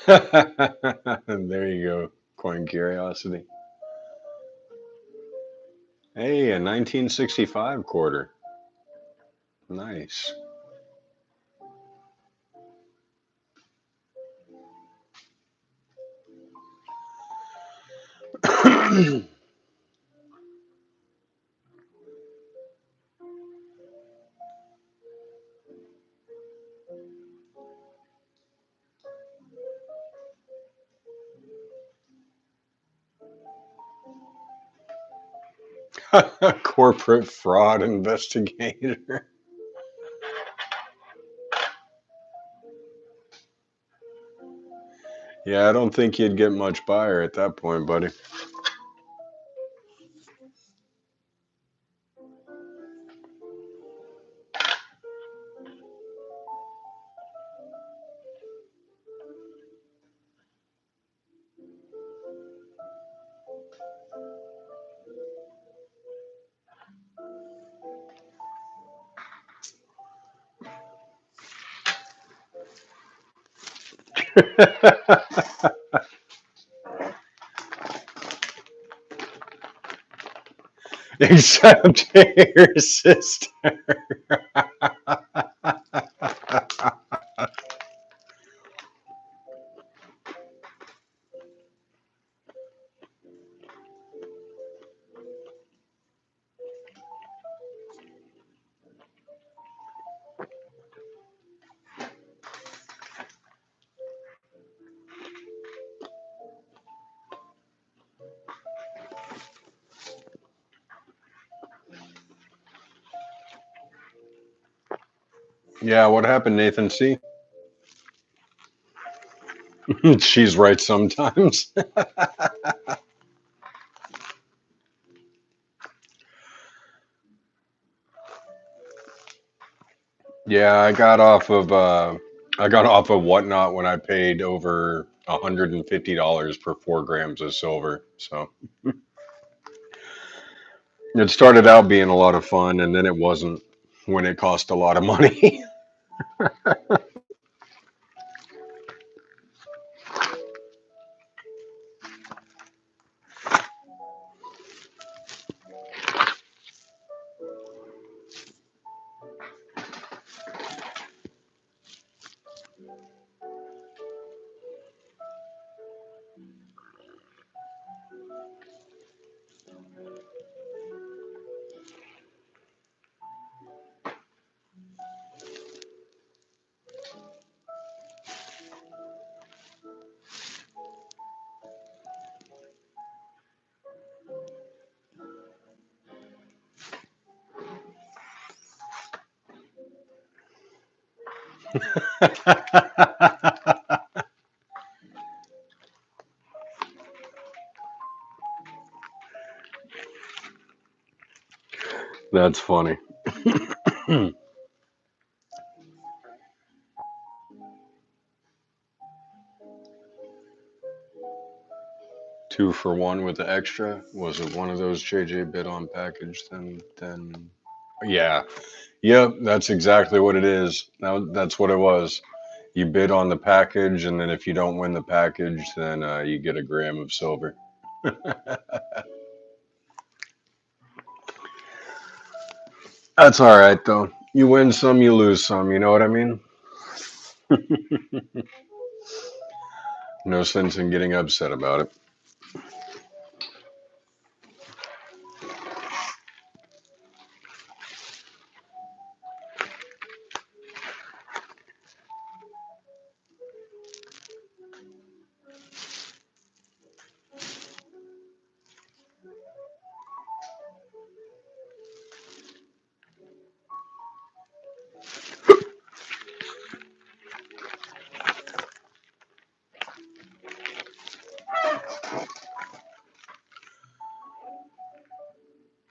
There you go, Coin Curiosity. Hey, a 1965 quarter. Nice. Corporate fraud investigator. Yeah, I don't think you'd get much buyer at that point, buddy. Except your sister. Yeah, what happened, Nathan? See? She's right sometimes. Yeah, I got off of Whatnot when I paid over $150 for 4 grams of silver. So it started out being a lot of fun, and then it wasn't when it cost a lot of money. That's funny. 2 for 1 with the extra. Was it one of those JJ bid on package? Then yeah, yep. That's exactly what it is. Now that's what it was. You bid on the package, and then if you don't win the package, then you get a gram of silver. That's all right though. You win some, you lose some. You know what I mean? No sense in getting upset about it.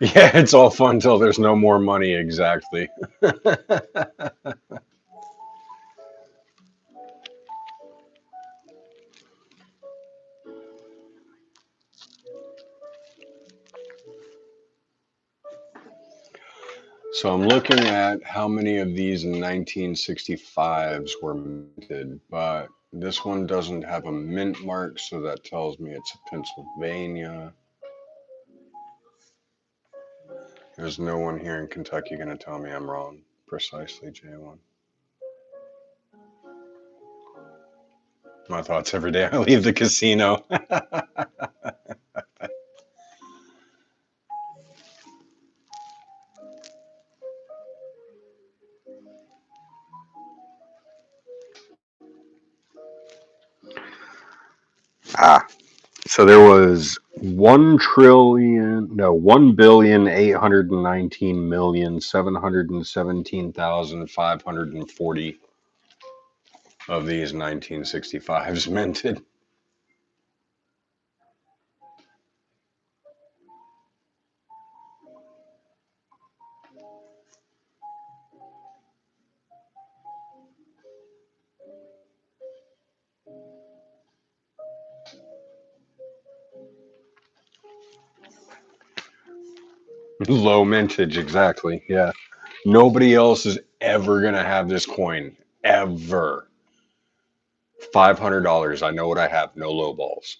Yeah, it's all fun till there's no more money. Exactly. So I'm looking at how many of these 1965s were minted, but this one doesn't have a mint mark, so that tells me it's a Pennsylvania. There's no one here in Kentucky going to tell me I'm wrong. Precisely, J1. My thoughts every day I leave the casino. Ah, so there was 1,819,717,540 of these 1965s minted. Low mintage, exactly. Yeah. Nobody else is ever going to have this coin. Ever. $500. I know what I have. No low balls.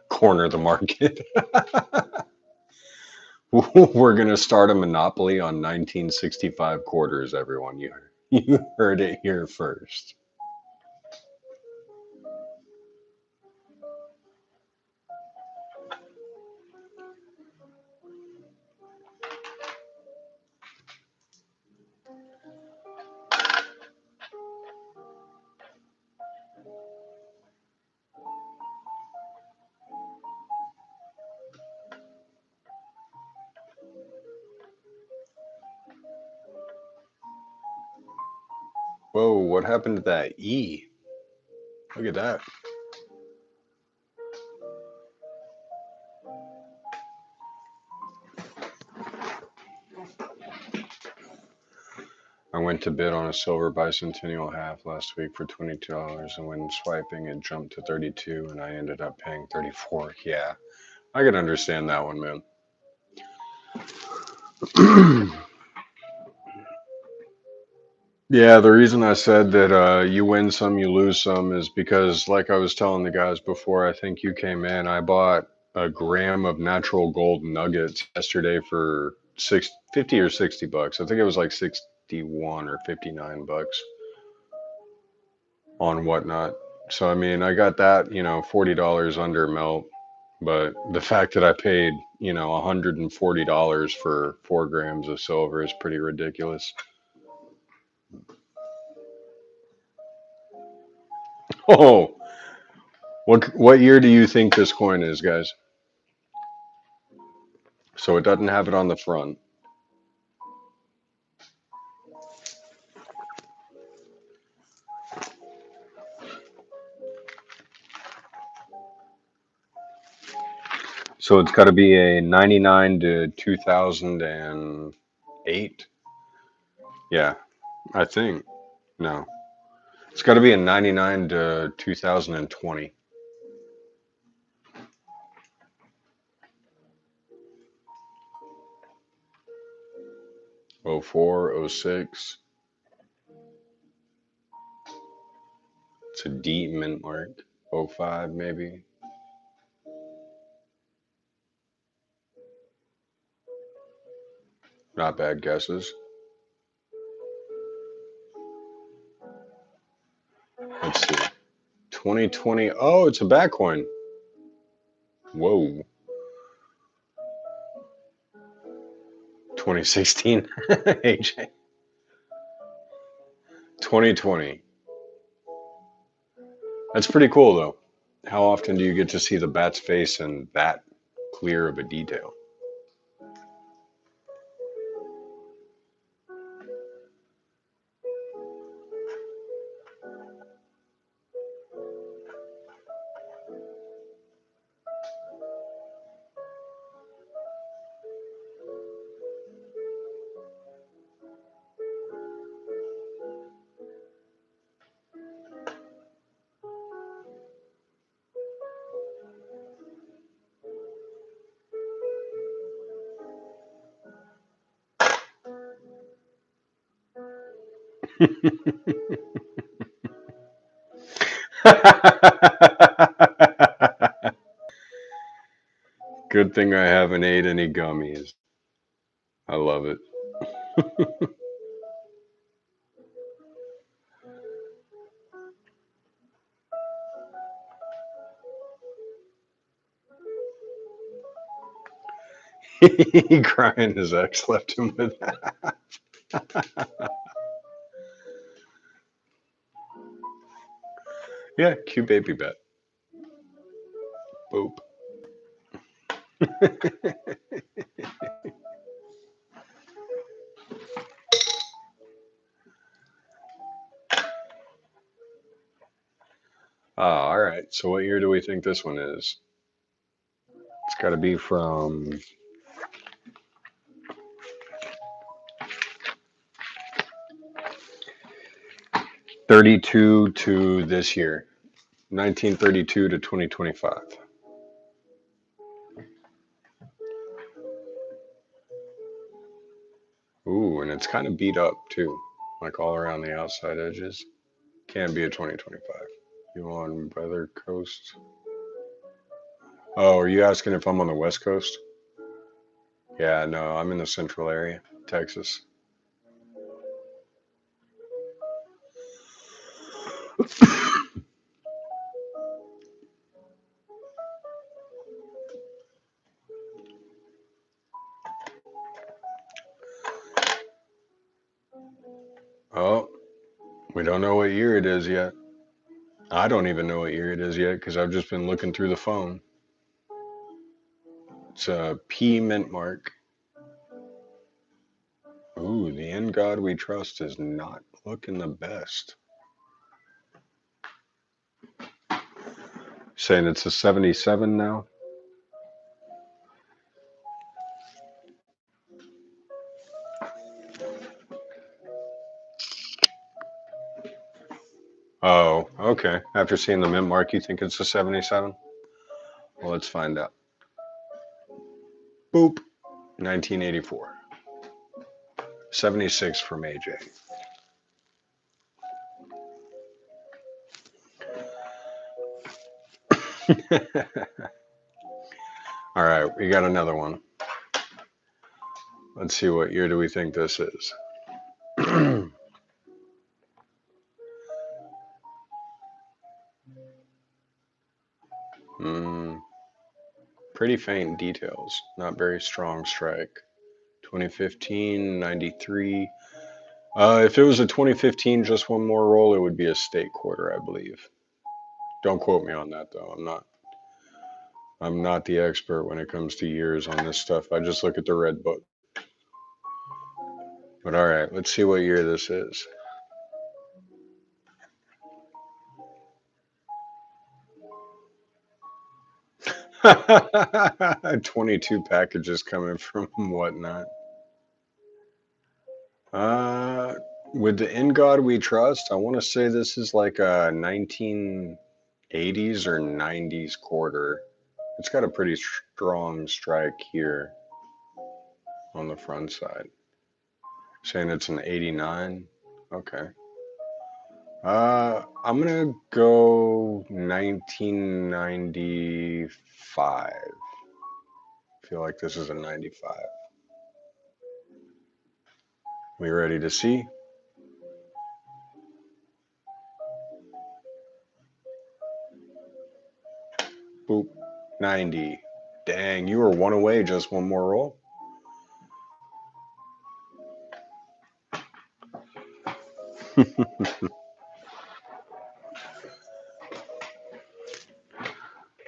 Corner the market. We're going to start a monopoly on 1965 quarters, everyone. You heard it here first. Whoa, what happened to that E? Look at that. I went to bid on a silver bicentennial half last week for $22, and when swiping, it jumped to 32, and I ended up paying 34. Yeah, I can understand that one, man. Yeah, the reason I said that you win some, you lose some is because, like I was telling the guys before, I think you came in. I bought a gram of natural gold nuggets yesterday for 50 or $60. I think it was like 61 or 59 bucks on whatnot. So I mean, I got that, $40 under melt, but the fact that I paid, $140 for 4 grams of silver is pretty ridiculous. Oh, what year do you think this coin is, guys? So it doesn't have it on the front. So it's got to be a 99 to 2008. Yeah, I think. No. It's got to be a 99 to 2020. 04, 06. It's a D mint mark. 05 maybe. Not bad guesses. Let's see. 2020. Oh, it's a back coin. Whoa. 2016. AJ. 2020. That's pretty cool though. How often do you get to see the bat's face in that clear of a detail? Good thing I haven't ate any gummies. I love it. He crying his ex left him with that. Yeah, cute baby bat. Boop. All right. So what year do we think this one is? It's got to be from 32 to this year, 1932 to 2025. Ooh, and it's kind of beat up too, like all around the outside edges. Can be a 2025. You on weather coast? Oh, are you asking if I'm on the west coast? Yeah, no, I'm in the central area, Texas. Oh, we don't know what year it is yet. I don't even know what year it is yet because I've just been looking through the phone. It's a P mint mark. Ooh, the In God We Trust is not looking the best. Saying it's a 77 now. Oh, okay. After seeing the mint mark, you think it's a 77? Well, let's find out. Boop. 1984. 76 from AJ. All right, we got another one. Let's see, what year do we think this is? Pretty faint details, not very strong strike. 2015, 93. If it was a 2015, just one more roll, it would be a state quarter, I believe. Don't quote me on that though. I'm not the expert when it comes to years on this stuff. I just look at the red book. But all right, let's see what year this is. $22 packages coming from whatnot. With the In God We Trust, I want to say this is like a 1980s or 90s quarter. It's got a pretty strong strike here on the front side. Saying it's an 89. Okay. I'm gonna go 1995. I feel like this is a 95. We ready to see? Boop. 90. Dang, you were one away, just one more roll.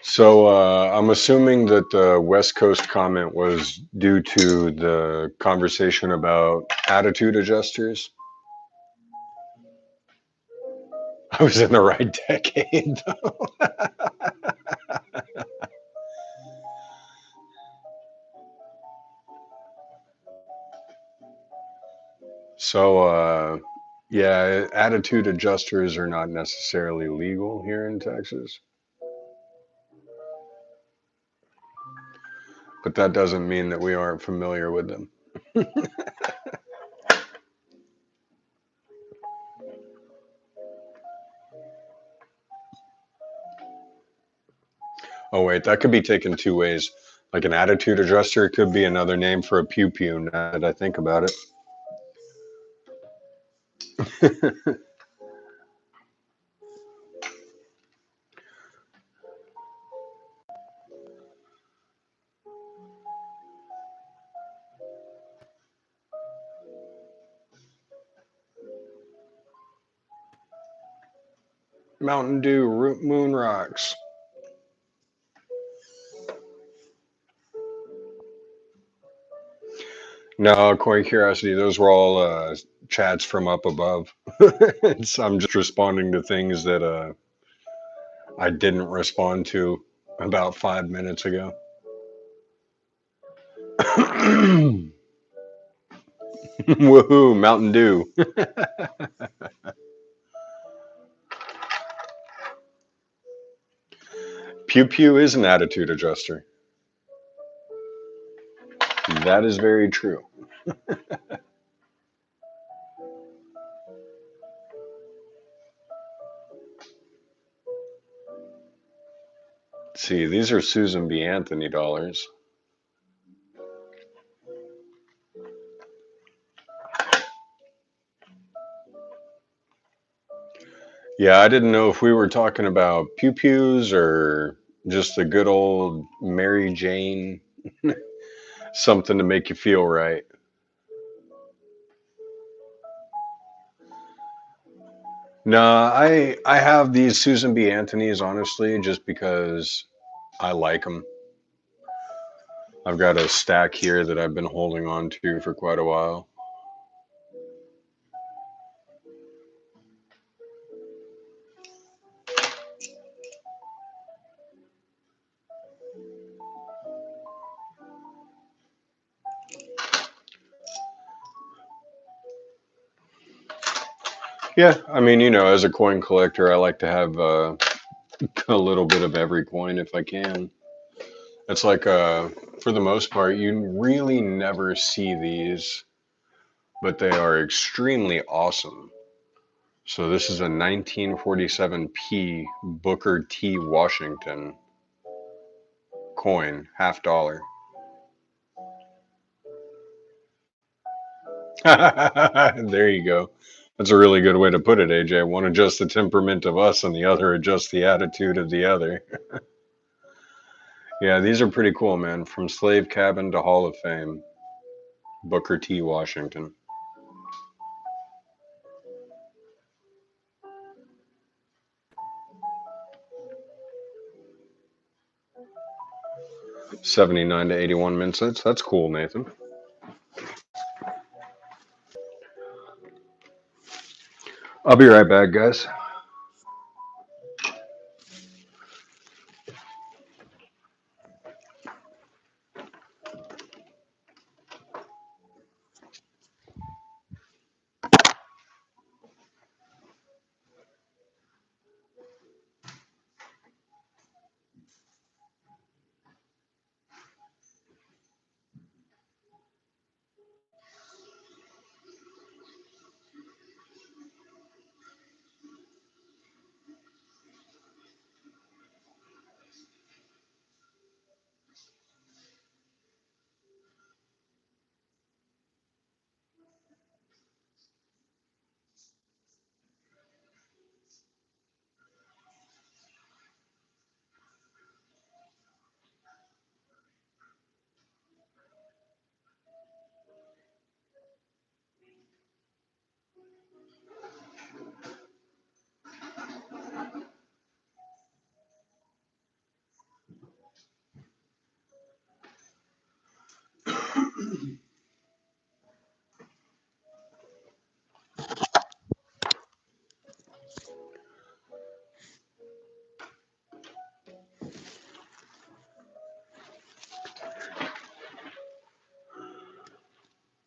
So I'm assuming that the West Coast comment was due to the conversation about attitude adjusters. I was in the right decade, though. So, yeah, attitude adjusters are not necessarily legal here in Texas. But that doesn't mean that we aren't familiar with them. Oh, wait, that could be taken two ways. Like an attitude adjuster could be another name for a pew pew, now that I think about it. Mountain Dew, Moon Rocks. No, Coin Curiosity, those were all chats from up above. So I'm just responding to things that I didn't respond to about 5 minutes ago. Woohoo, Mountain Dew. Pew Pew is an attitude adjuster. That is very true. See, these are Susan B. Anthony dollars. Yeah, I didn't know if we were talking about pew pews or just the good old Mary Jane, something to make you feel right. No, I have these Susan B. Anthony's honestly just because I like them. I've got a stack here that I've been holding on to for quite a while. Yeah, I mean, as a coin collector, I like to have a little bit of every coin if I can. It's like, for the most part, you really never see these, but they are extremely awesome. So this is a 1947p Booker T. Washington coin, $50. There you go. That's a really good way to put it, AJ. One adjusts the temperament of us, and the other adjusts the attitude of the other. Yeah, these are pretty cool, man. From Slave Cabin to Hall of Fame, Booker T. Washington. $79 to 81 mint cents. That's cool, Nathan. I'll be right back, guys.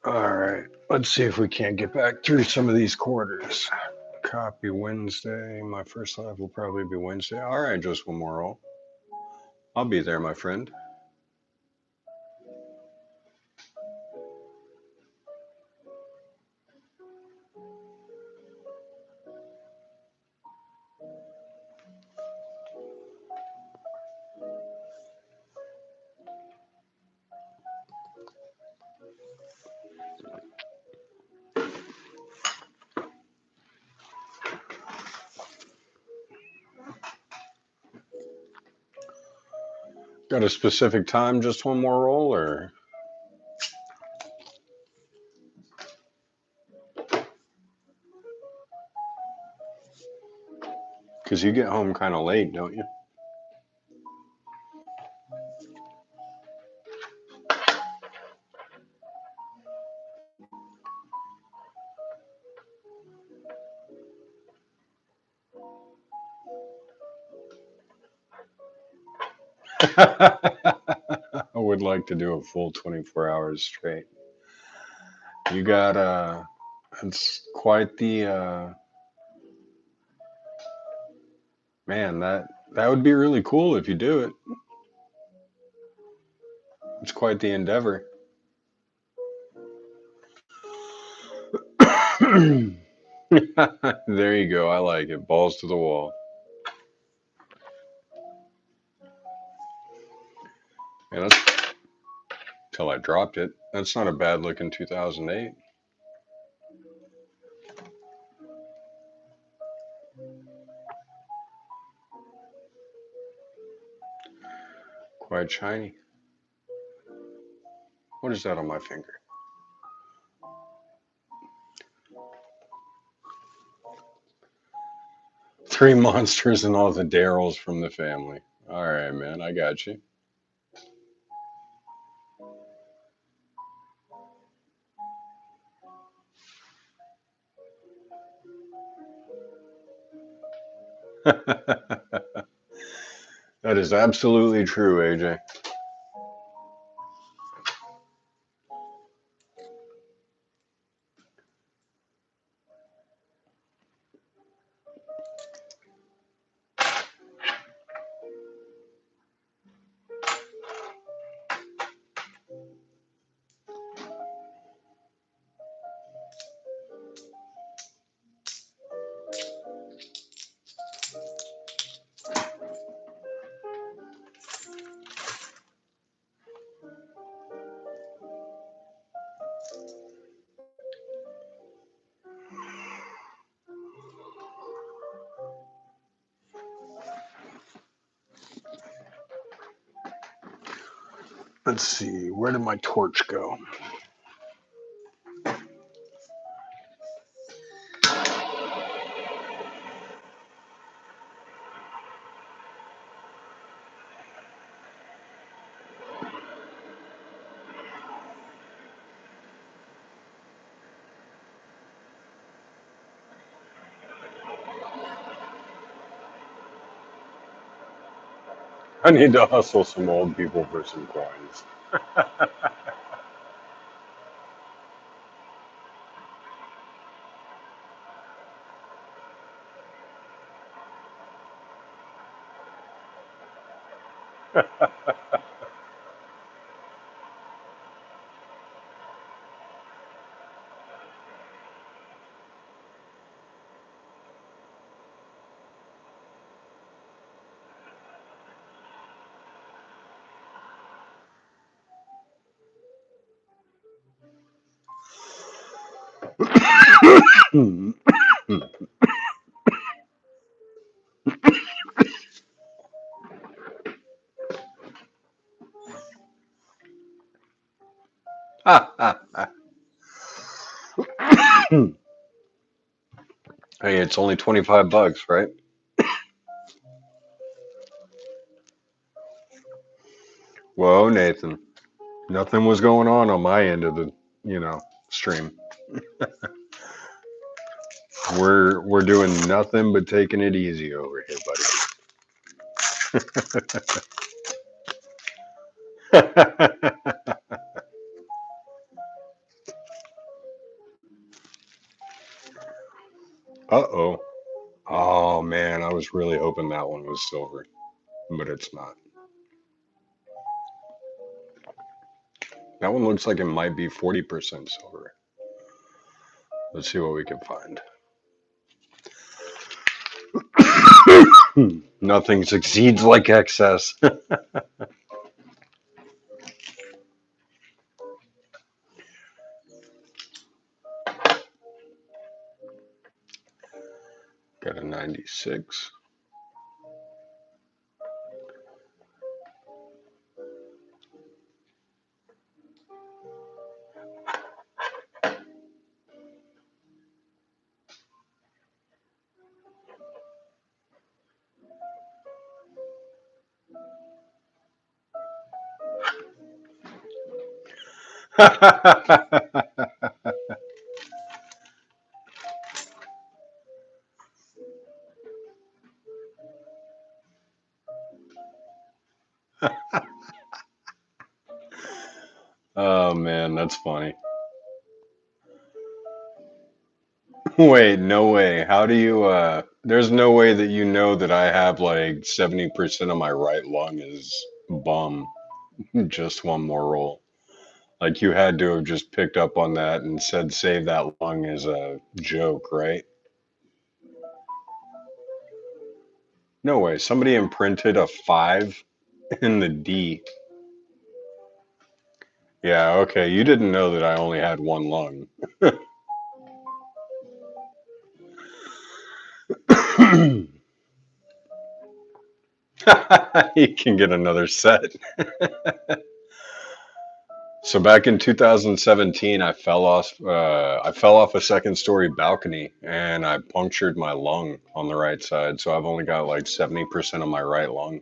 All right, let's see if we can't get back through some of these quarters. Copy Wednesday. My first live will probably be Wednesday. All right, just one more roll. I'll be there, my friend. Got a specific time, just one more roll, or? Because you get home kind of late, don't you? I would like to do a full 24 hours straight. You got, it's quite the, man, that would be really cool if you do it. It's quite the endeavor. There you go. I like it. Balls to the wall. And that's till I dropped it. That's not a bad looking 2008. Quite shiny. What is that on my finger? Three monsters and all the Daryls from the family. All right, man. I got you. That is absolutely true, AJ. Let's see, where did my torch go? I need to hustle some old people for some coins. Hey, it's only $25, right? Whoa, Nathan. Nothing was going on my end of the, stream. We're doing nothing but taking it easy over here, buddy. Uh-oh. Oh man, I was really hoping that one was silver, but it's not. That one looks like it might be 40% silver. Let's see what we can find. Nothing succeeds like excess. Got a 96. Oh man, that's funny. Wait, no way. How do you there's no way that you know that I have like 70% of my right lung is bum. Just one more roll. Like you had to have just picked up on that and said save that lung as a joke, right? No way. Somebody imprinted a 5 in the D. Yeah, okay. You didn't know that I only had one lung. You can get another set. So back in 2017, I fell off a second story balcony and I punctured my lung on the right side. So I've only got like 70% of my right lung.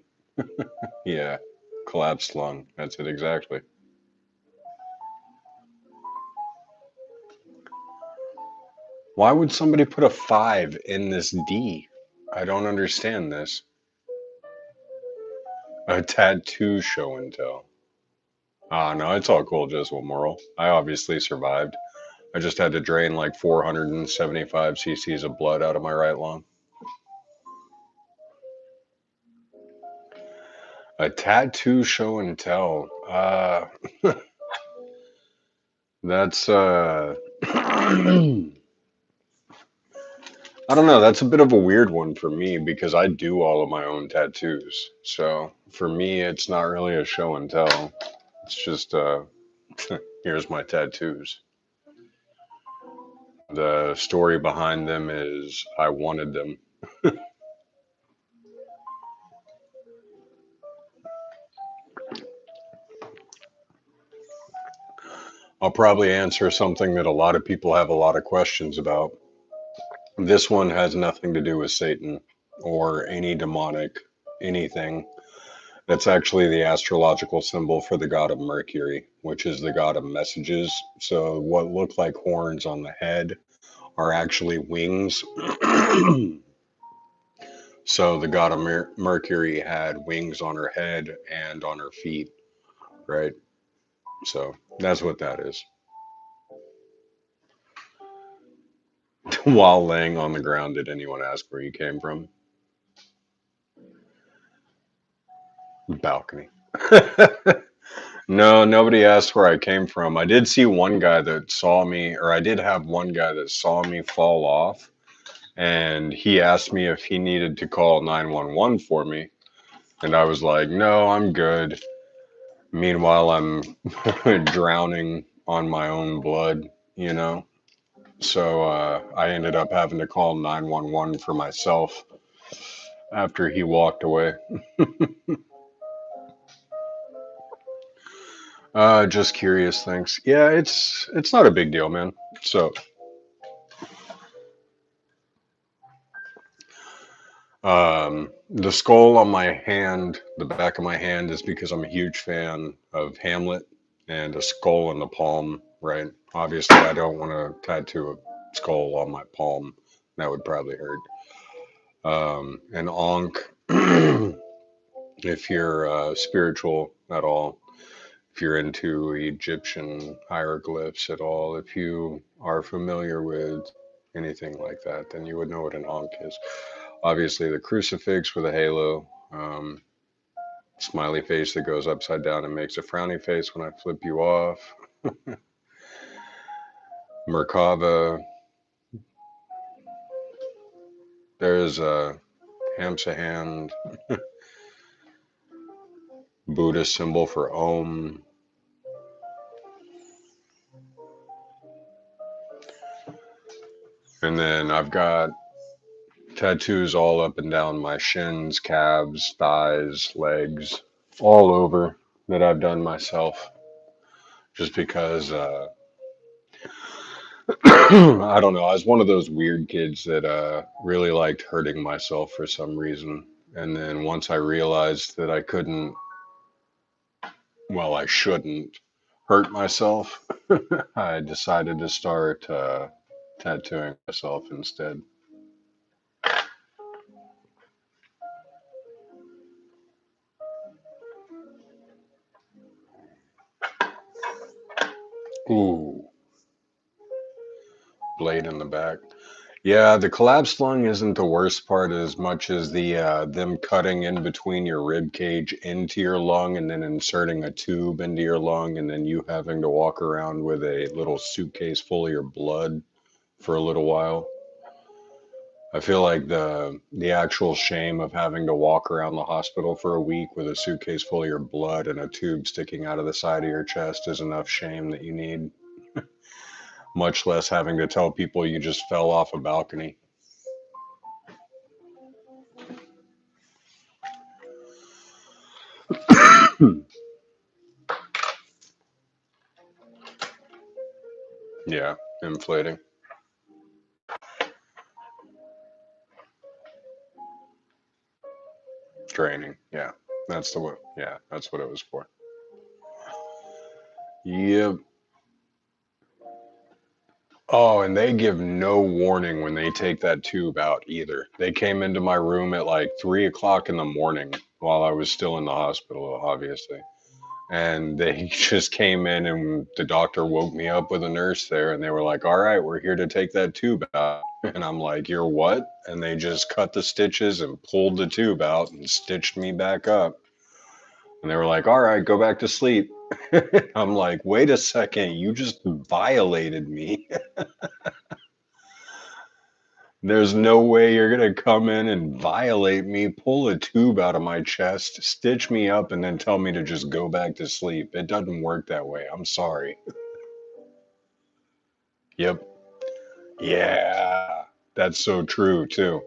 Yeah, collapsed lung. That's it exactly. Why would somebody put a 5 in this D? I don't understand this. A tattoo show and tell. Ah, no, it's all cool, Jesuit Moral. I obviously survived. I just had to drain like 475 cc's of blood out of my right lung. A tattoo show and tell. That's I don't know. That's a bit of a weird one for me because I do all of my own tattoos. So for me, it's not really a show and tell. It's just here's my tattoos. The story behind them is I wanted them. I'll probably answer something that a lot of people have a lot of questions about. This one has nothing to do with Satan or any demonic anything. That's actually the astrological symbol for the god of Mercury, which is the god of messages. So, what look like horns on the head are actually wings. So, the god of Mercury had wings on her head and on her feet, right? So, that's what that is. While laying on the ground, did anyone ask where you came from? Balcony. No, nobody asked where I came from. I did see one guy that saw me, or I did have one guy that saw me fall off, and he asked me if he needed to call 911 for me. And I was like, no, I'm good. Meanwhile, I'm drowning on my own blood, you know? So I ended up having to call 911 for myself after he walked away. Just curious, thanks. Yeah, it's not a big deal, man. So, the skull on my hand, the back of my hand, is because I'm a huge fan of Hamlet, and a skull in the palm, right? Obviously, I don't want to tattoo a skull on my palm. That would probably hurt. An Ankh, if you're spiritual at all, if you're into Egyptian hieroglyphs at all, if you are familiar with anything like that, then you would know what an Ankh is. Obviously, the crucifix with a halo, smiley face that goes upside down and makes a frowny face when I flip you off, Merkava, there's a Hamsa hand, Buddhist symbol for Om. And then I've got tattoos all up and down my shins, calves, thighs, legs, all over that I've done myself. Just because, I don't know, I was one of those weird kids that really liked hurting myself for some reason. And then once I realized that I couldn't, well, I shouldn't hurt myself, I decided to start tattooing myself instead. Ooh, blade in the back. Yeah, the collapsed lung isn't the worst part as much as the them cutting in between your rib cage into your lung and then inserting a tube into your lung and then you having to walk around with a little suitcase full of your blood for a little while. I feel like the actual shame of having to walk around the hospital for a week with a suitcase full of your blood and a tube sticking out of the side of your chest is enough shame that you need, much less having to tell people you just fell off a balcony. Yeah, inflating. Training. Yeah, that's the what. Yeah, that's what it was for. Yep. Oh, and they give no warning when they take that tube out either. They came into my room at like 3 o'clock in the morning while I was still in the hospital, obviously. And they just came in, and the doctor woke me up with a nurse there, and they were like, "All right, we're here to take that tube out." And I'm like, "You're what?" And they just cut the stitches and pulled the tube out and stitched me back up. And they were like, all right, go back to sleep. I'm like, wait a second, you just violated me. There's no way you're going to come in and violate me, pull a tube out of my chest, stitch me up, and then tell me to just go back to sleep. It doesn't work that way. I'm sorry. Yep. Yeah, that's so true, too.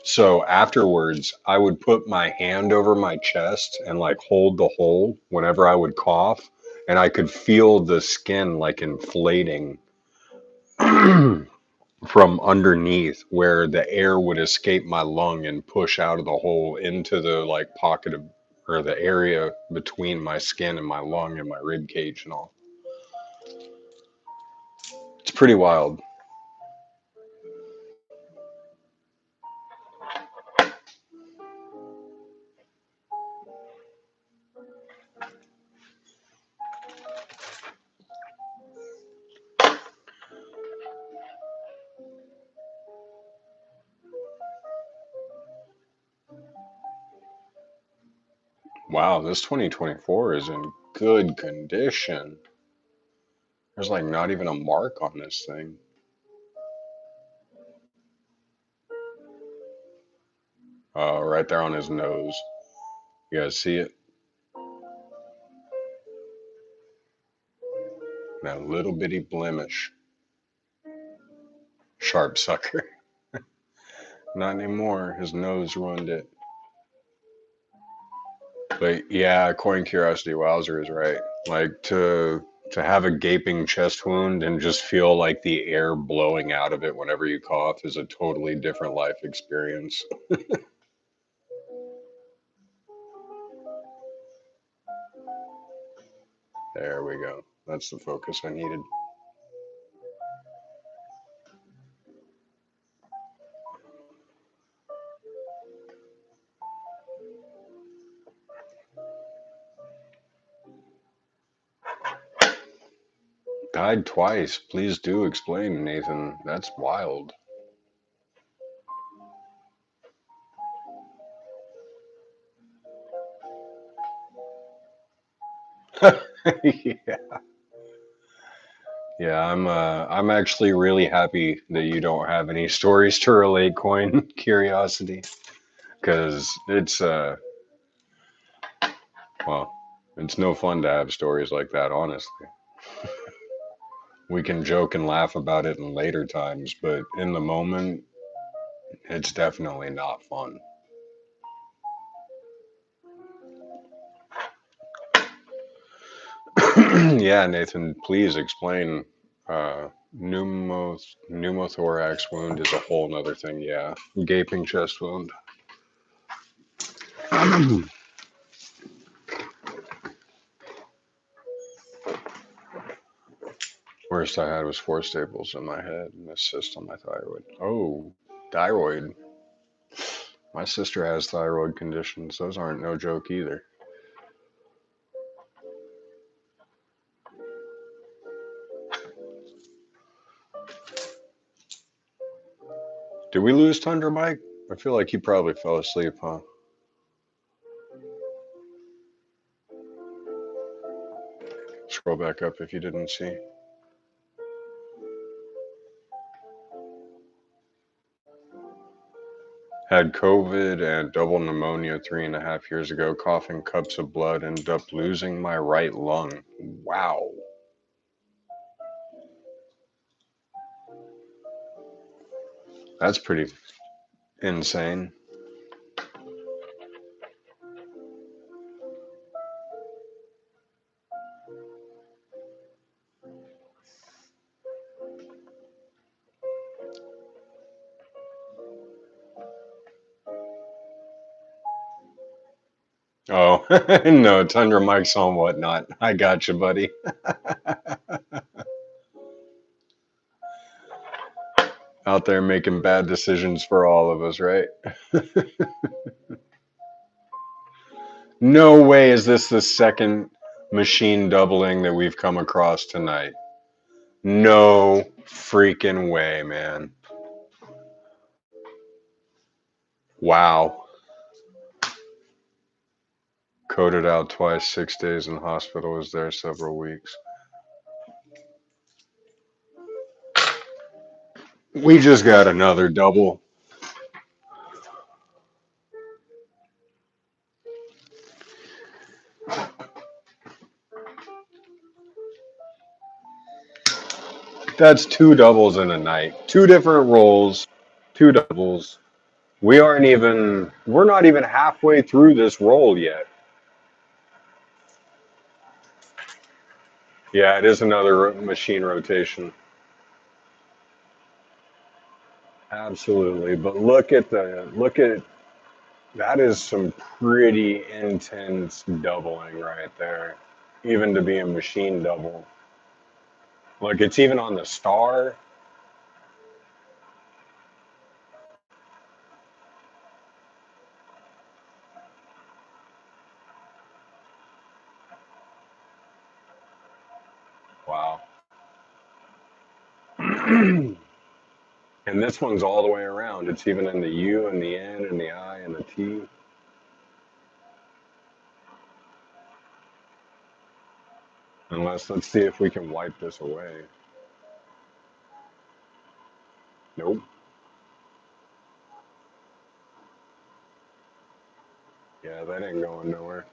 So afterwards, I would put my hand over my chest and like hold the hole whenever I would cough. and I could feel the skin like inflating from underneath where the air would escape my lung and push out of the hole into the like pocket of or the area between my skin and my lung and my rib cage and all. It's pretty wild. Wow, this 2024 is in good condition. There's like not even a mark on this thing. Right there on his nose. You guys see it? That little bitty blemish. Sharp sucker. Not anymore. His nose ruined it. But yeah, Coin Curiosity Wowzer is right. Like to have a gaping chest wound and just feel like the air blowing out of it whenever you cough is a totally different life experience. There we go. That's the focus I needed. Died twice. Please do explain, Nathan. That's wild. Yeah. Yeah, I'm actually really happy that you don't have any stories to relate, Coin Curiosity, because well, it's no fun to have stories like that, honestly. We can joke and laugh about it in later times, but in the moment, it's definitely not fun. Yeah, Nathan, please explain. Pneumothorax wound is a whole nother thing. Yeah, gaping chest wound. Worst I had was 4 staples in my head and a cyst on my thyroid. Oh, thyroid. My sister has thyroid conditions. Those aren't no joke either. Did we lose Tundra Mike? I feel like he probably fell asleep, huh? Scroll back up if you didn't see. Had COVID and double pneumonia 3.5 years ago, coughing cups of blood, ended up losing my right lung. Wow. That's pretty insane. Oh, no, Tundra Mike's on whatnot. I got you, buddy. Out there making bad decisions for all of us, right? No way is this the second machine doubling that we've come across tonight. No freaking way, man. Wow. Coded out twice, 6 days in hospital, was there several weeks. We just got another double. That's two doubles in a night. Two different rolls, two doubles. We're not even halfway through this roll yet. Yeah, it is another machine rotation. Absolutely. But look at that is some pretty intense doubling right there. Even to be a machine double. Look, it's even on the star. Wow. And this one's all the way around. It's even in the U and the N and the I and the T. Let's see if we can wipe this away. Nope. Yeah, that ain't going nowhere.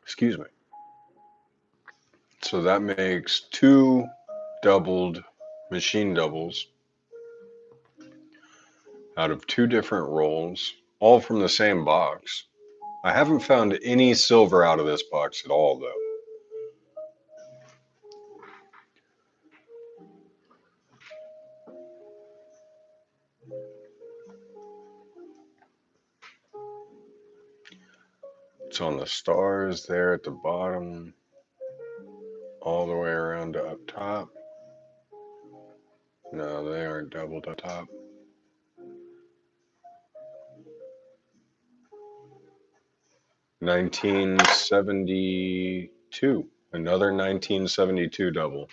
Excuse me. So that makes two doubled machine doubles out of two different rolls, all from the same box. I haven't found any silver out of this box at all, though. It's on the stars there at the bottom, all the way around to up top. No, they aren't doubled up top. 1972. Another 1972 double.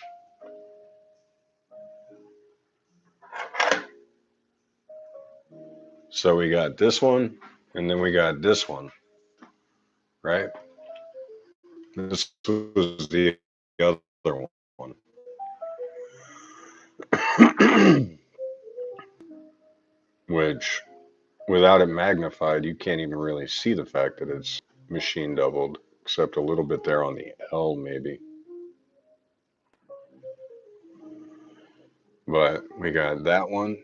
So we got this one, and then we got this one, right? This was the other one. Which, without it magnified, you can't even really see the fact that it's machine doubled, except a little bit there on the L, maybe. But we got that one,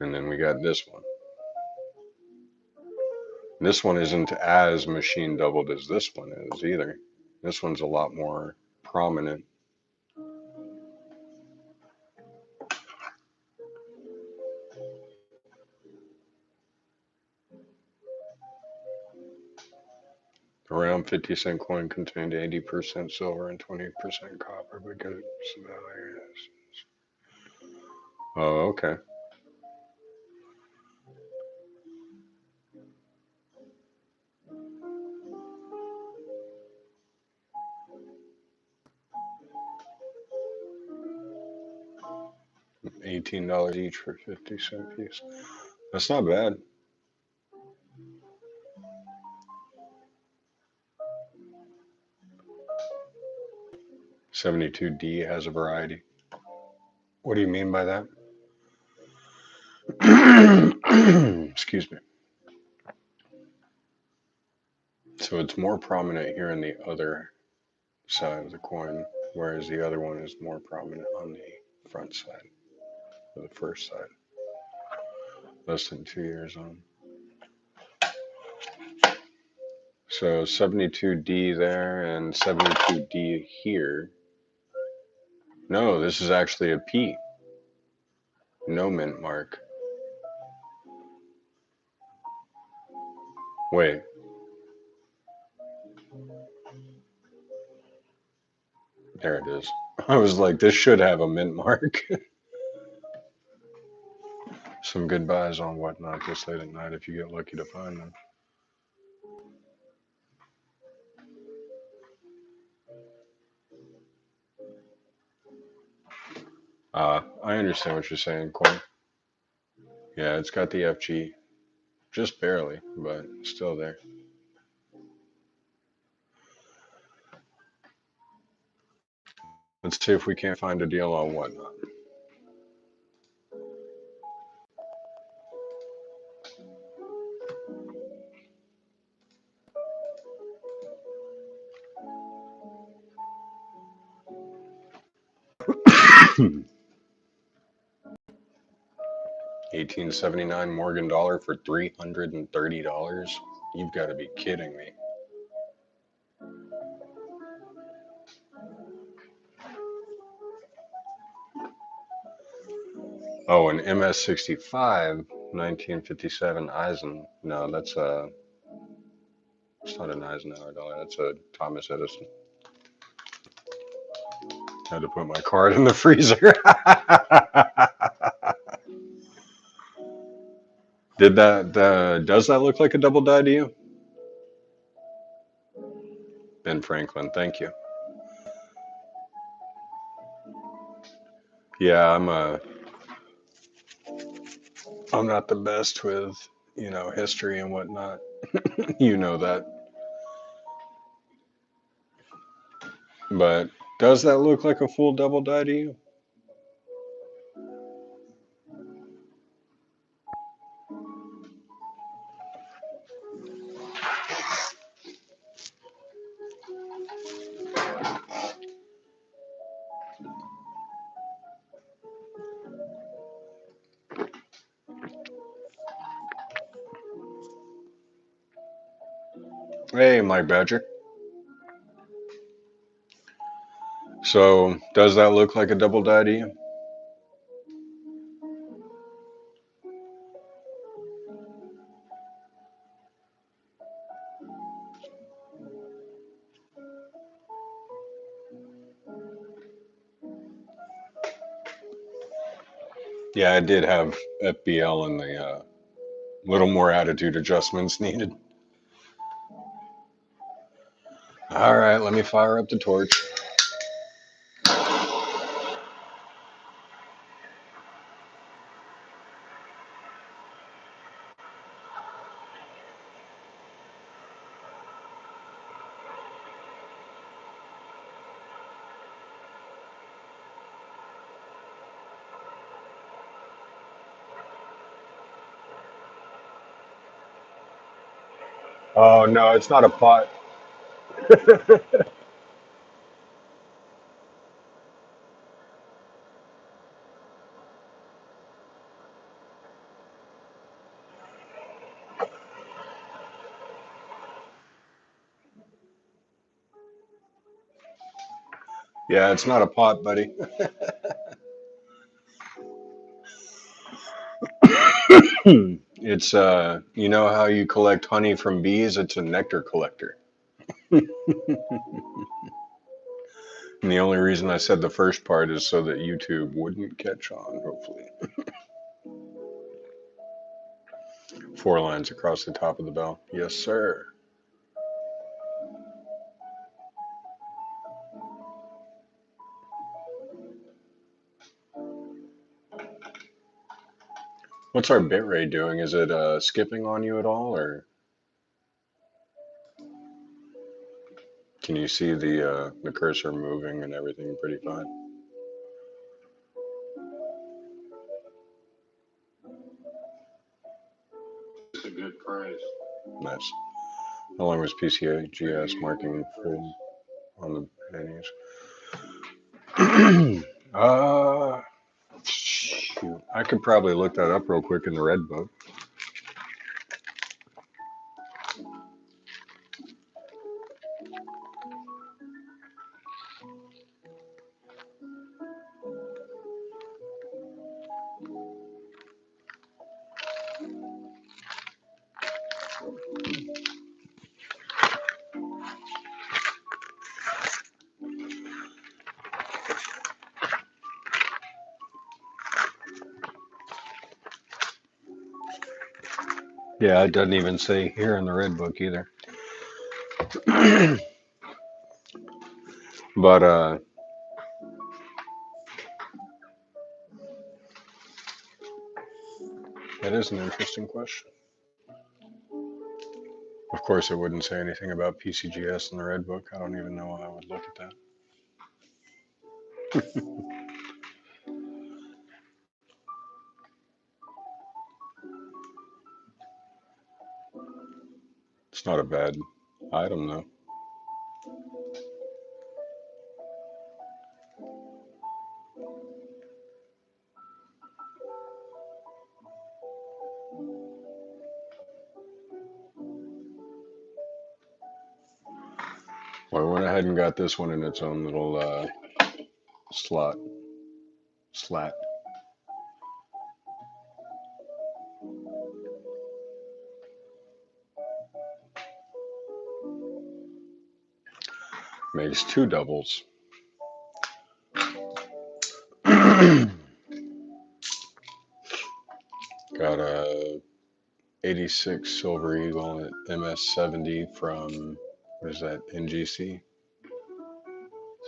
and then we got this one. This one isn't as machine doubled as this one is either. This one's a lot more prominent. Around 50-cent coin contained 80% silver and 20% copper because oh, okay. $18 each for 50-cent piece. That's not bad. 72D has a variety. What do you mean by that? Excuse me. So it's more prominent here on the other side of the coin, whereas the other one is more prominent on the front side, or the first side. Less than 2 years on. So 72D there and 72D here. No, this is actually a P. No mint mark. Wait. There it is. I was like, this should have a mint mark. Some good buys on whatnot this late at night if you get lucky to find them. I understand what you're saying, Corn. Yeah, it's got the FG, just barely, but still there. Let's see if we can't find a deal on Whatnot. $18.79 Morgan dollar for $330. You've got to be kidding me. Oh, an MS-65 1957 Eisen. No, that's a. It's not an Eisenhower dollar. That's a Thomas Edison. Had to put my card in the freezer. Does that look like a double die to you? Ben Franklin, thank you. Yeah, I'm not the best with, history and whatnot. You know that. But does that look like a full double die to you? Hey, Mike Badger. So, does that look like a double die to you? Yeah, I did have FBL and the little more attitude adjustments needed. All right, let me fire up the torch. Oh no, it's not a pot. Yeah, it's not a pot, buddy. It's you know how you collect honey from bees? It's a nectar collector. And the only reason I said the first part is so that YouTube wouldn't catch on, hopefully. 4 lines across the top of the bell. Yes, sir. What's our bitrate doing? Is it skipping on you at all, or can you see the cursor moving and everything pretty fine? It's a good price. Nice. How long was PCGS marking full on the pennies? Shoot. I could probably look that up real quick in the red book. Yeah, it doesn't even say here in the red book either. But That is an interesting question. Of course, it wouldn't say anything about PCGS in the Red Book. I don't even know why I would look at that. It's not a bad item, though. Well, I went ahead and got this one in its own little slat. Makes two doubles. Got a 86 Silver Eagle at MS70 from, what is that, NGC? I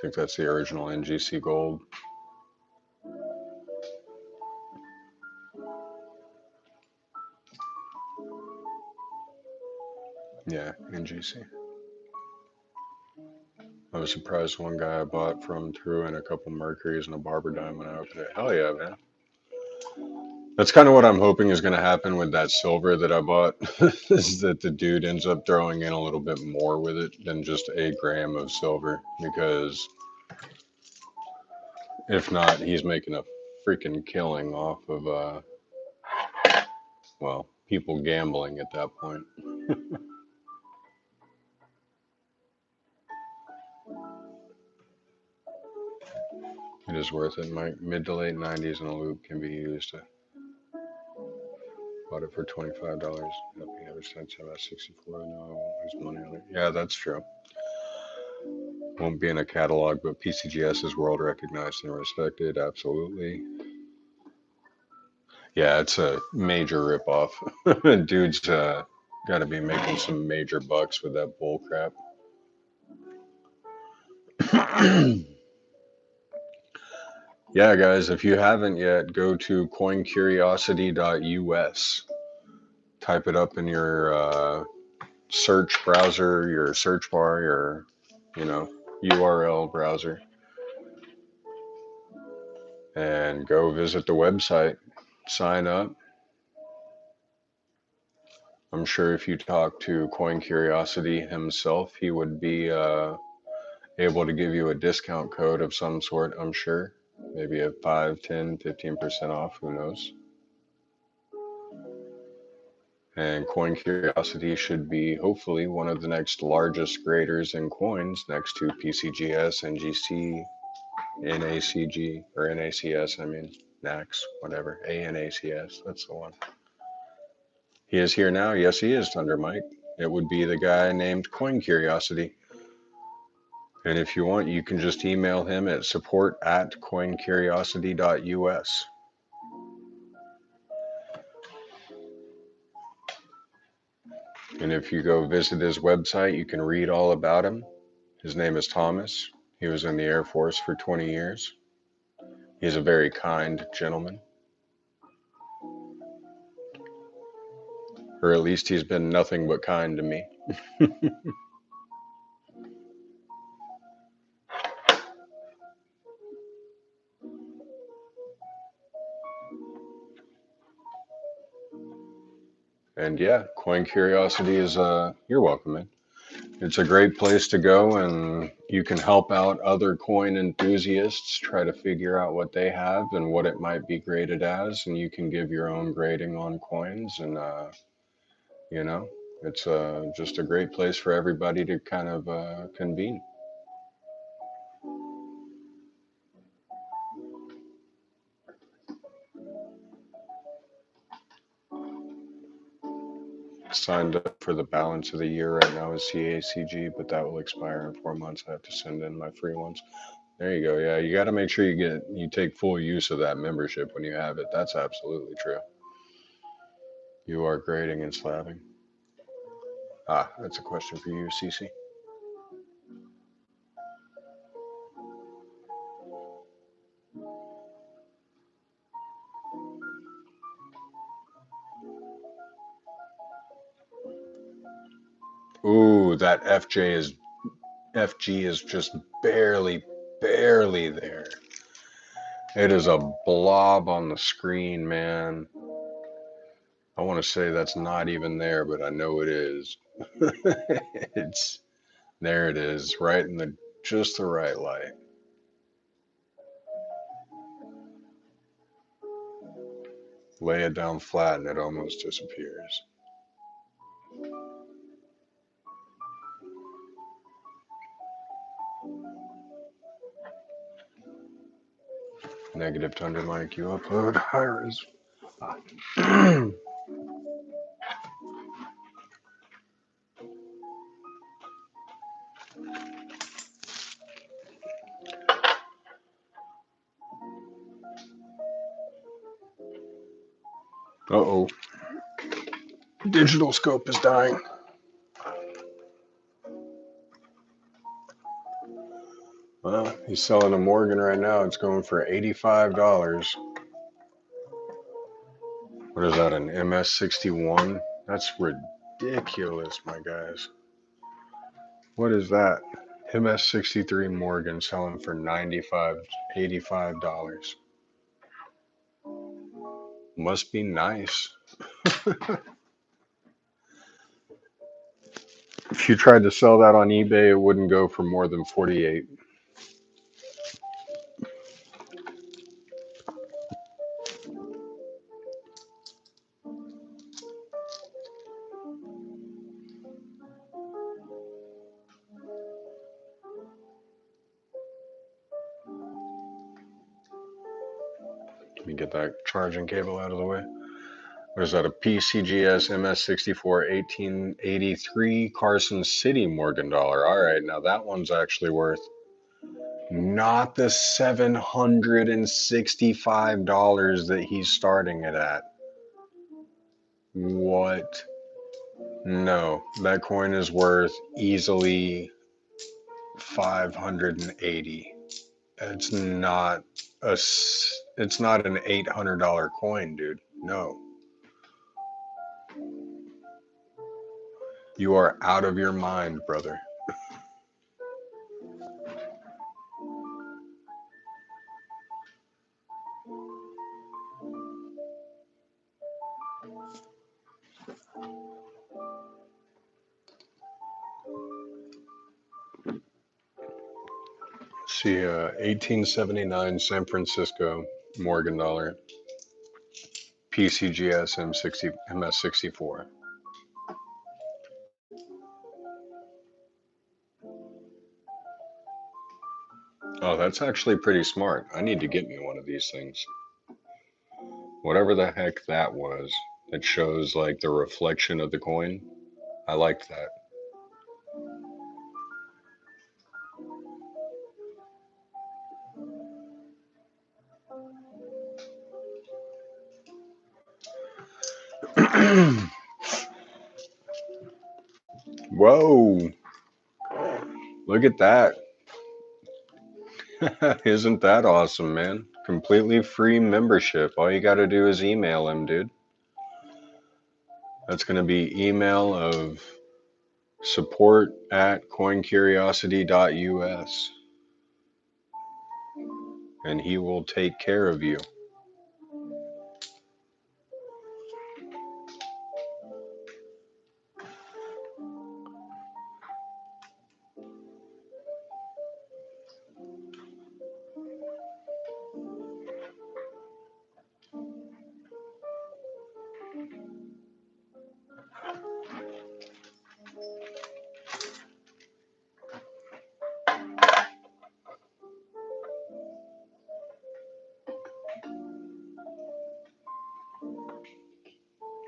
think that's the original NGC Gold. Yeah, NGC. I was surprised one guy I bought from threw in a couple Mercuries and a Barber Diamond. I opened it. Hell yeah, man. That's kind of what I'm hoping is going to happen with that silver that I bought, is that the dude ends up throwing in a little bit more with it than just a gram of silver, because if not, he's making a freaking killing off of, well, people gambling at that point. It is worth it. My mid to late 90s in a loop can be used. Bought it for $25. Nothing ever since MS 64. No, I won't lose money on it. Yeah, that's true. Won't be in a catalog, but PCGS is world recognized and respected. Absolutely. Yeah, it's a major ripoff. Dude's got to be making some major bucks with that bull crap. Yeah, guys, if you haven't yet, go to coincuriosity.us. Type it up in your search browser, your search bar, your, URL browser, and go visit the website. Sign up. I'm sure if you talk to Coin Curiosity himself, he would be able to give you a discount code of some sort, I'm sure. Maybe a 5, 10, 15% off, who knows. And Coin Curiosity should be hopefully one of the next largest graders in coins next to PCGS, NGC, NACG, or NACS, I mean, NACS, whatever, ANACS, that's the one. He is here now. Yes, he is, Thunder Mike. It would be the guy named Coin Curiosity. And if you want, you can just email him at support@coincuriosity.us. And if you go visit his website, you can read all about him. His name is Thomas. He was in the Air Force for 20 years. He's a very kind gentleman. Or at least he's been nothing but kind to me. And yeah, Coin Curiosity is, you're welcome, man. It's a great place to go, and you can help out other coin enthusiasts try to figure out what they have and what it might be graded as, and you can give your own grading on coins. And it's just a great place for everybody to kind of convene. Signed up for the balance of the year right now is CACG, but that will expire in 4 months. I have to send in my free ones. There you go. Yeah, you got to make sure you take full use of that membership when you have it. That's absolutely true. You are grading and slabbing. Ah, that's a question for you, Cece. Ooh, that FG is just barely, barely there. It is a blob on the screen, man. I want to say that's not even there, but I know it is. It's there. It is right in the just the right light. Lay it down flat and it almost disappears. Negative Thunder Mike, you upload high res. Uh-oh. Digital scope is dying. Well, he's selling a Morgan right now. It's going for $85. What is that, an MS61? That's ridiculous, my guys. What is that? MS63 Morgan selling for $85. Must be nice. If you tried to sell that on eBay, it wouldn't go for more than 48. Let me get that charging cable out of the way. What is that? A PCGS MS64 1883 Carson City Morgan dollar. All right, now that one's actually worth not the $765 that he's starting it at. What? No, that coin is worth easily 580. It's not it's not an $800 coin, dude. No. You are out of your mind, brother. See, 1879 San Francisco Morgan dollar, PCGS M60 MS64. Oh, that's actually pretty smart. I need to get me one of these things. Whatever the heck that was, that shows like the reflection of the coin. I liked that. Whoa, look at that. Isn't that awesome, man? Completely free membership. All you got to do is email him, dude. That's going to be email of support@coincuriosity.us, and he will take care of you.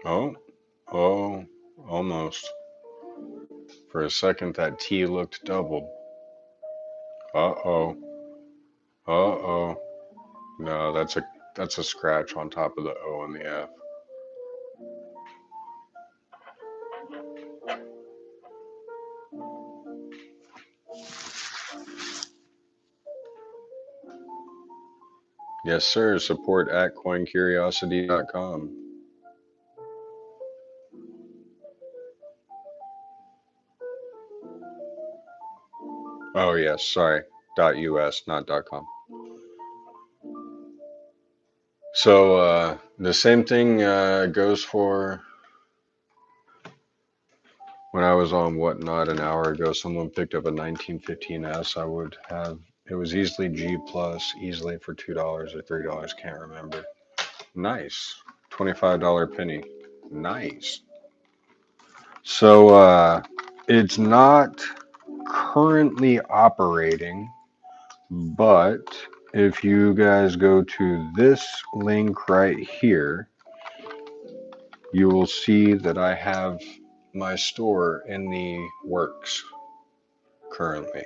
Oh, oh, almost. For a second, that T looked doubled. Uh-oh. Uh-oh. No, that's a scratch on top of the O and the F. Yes, sir. Support@coincuriosity.com. Oh yes, sorry. .us, not .com. So the same thing goes for when I was on Whatnot an hour ago. Someone picked up a 1915S. I would have it was easily G plus, easily for $2 or $3. Can't remember. Nice, $25 penny. Nice. So it's not currently operating, but if you guys go to this link right here, you will see that I have my store in the works currently.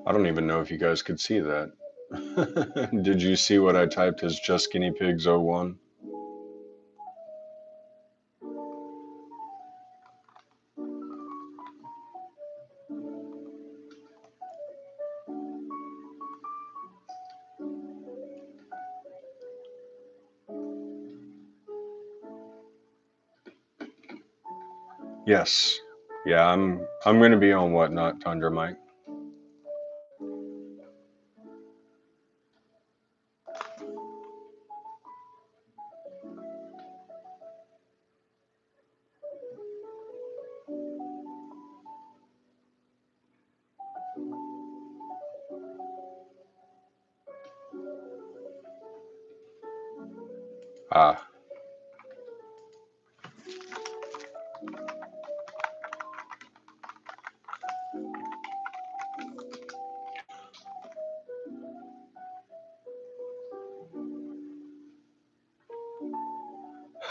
I don't even know if you guys could see that. Did you see what I typed as just guinea pigs 01? Yes. Yeah, I'm gonna be on Whatnot, Tundra Mike. Ah.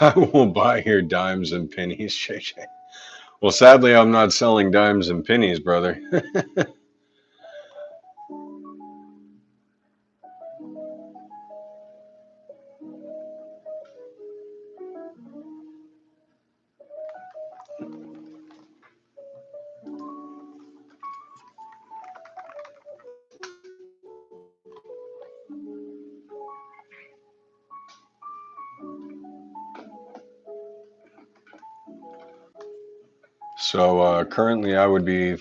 I will buy your dimes and pennies, JJ. Well, sadly, I'm not selling dimes and pennies, brother. So currently, I would be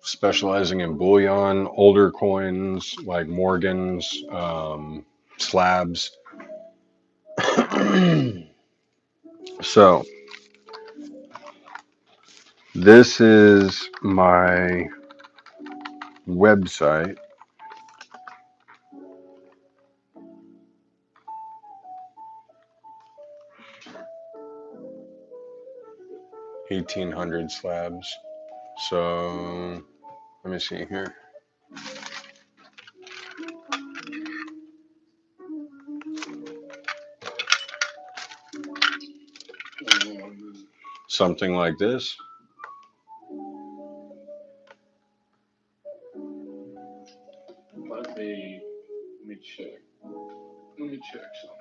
specializing in bullion, older coins like Morgans, slabs. So this is my website. $1,800 slabs. So let me see here. Something like this. Let me check. Let me check something.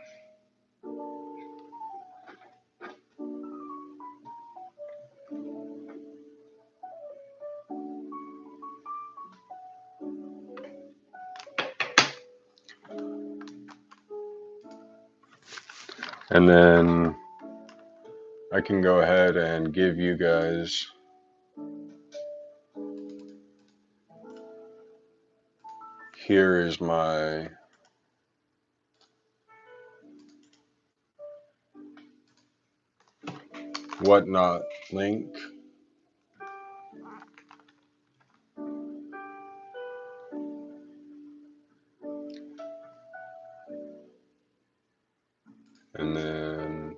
And then I can go ahead and give you guys here is my Whatnot link. And then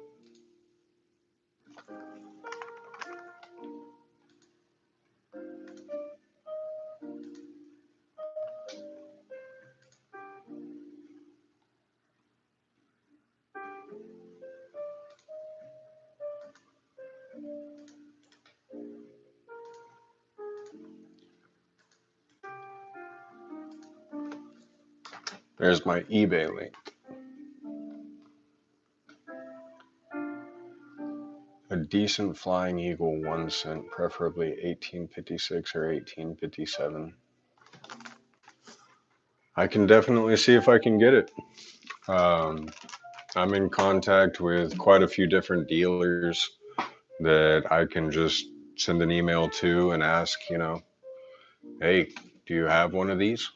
there's my eBay link. A decent Flying Eagle 1 cent, preferably 1856 or 1857. I can definitely see if I can get it. Um, I'm in contact with quite a few different dealers that I can just send an email to and ask, hey, do you have one of these?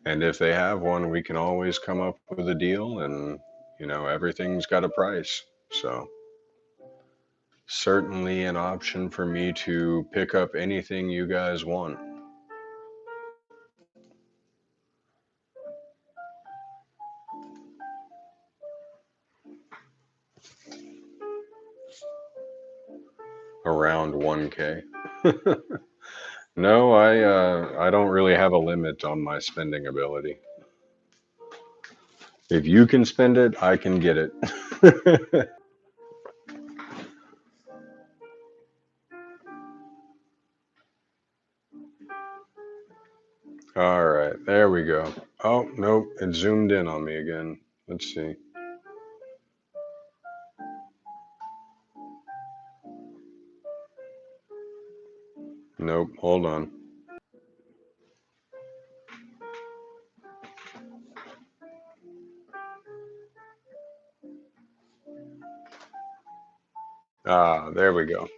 And if they have one, we can always come up with a deal, and everything's got a price. So certainly an option for me to pick up anything you guys want. Around 1K. No, I don't really have a limit on my spending ability. If you can spend it, I can get it. All right, there we go. Oh, nope, it zoomed in on me again. Let's see. Nope, hold on. Ah, there we go.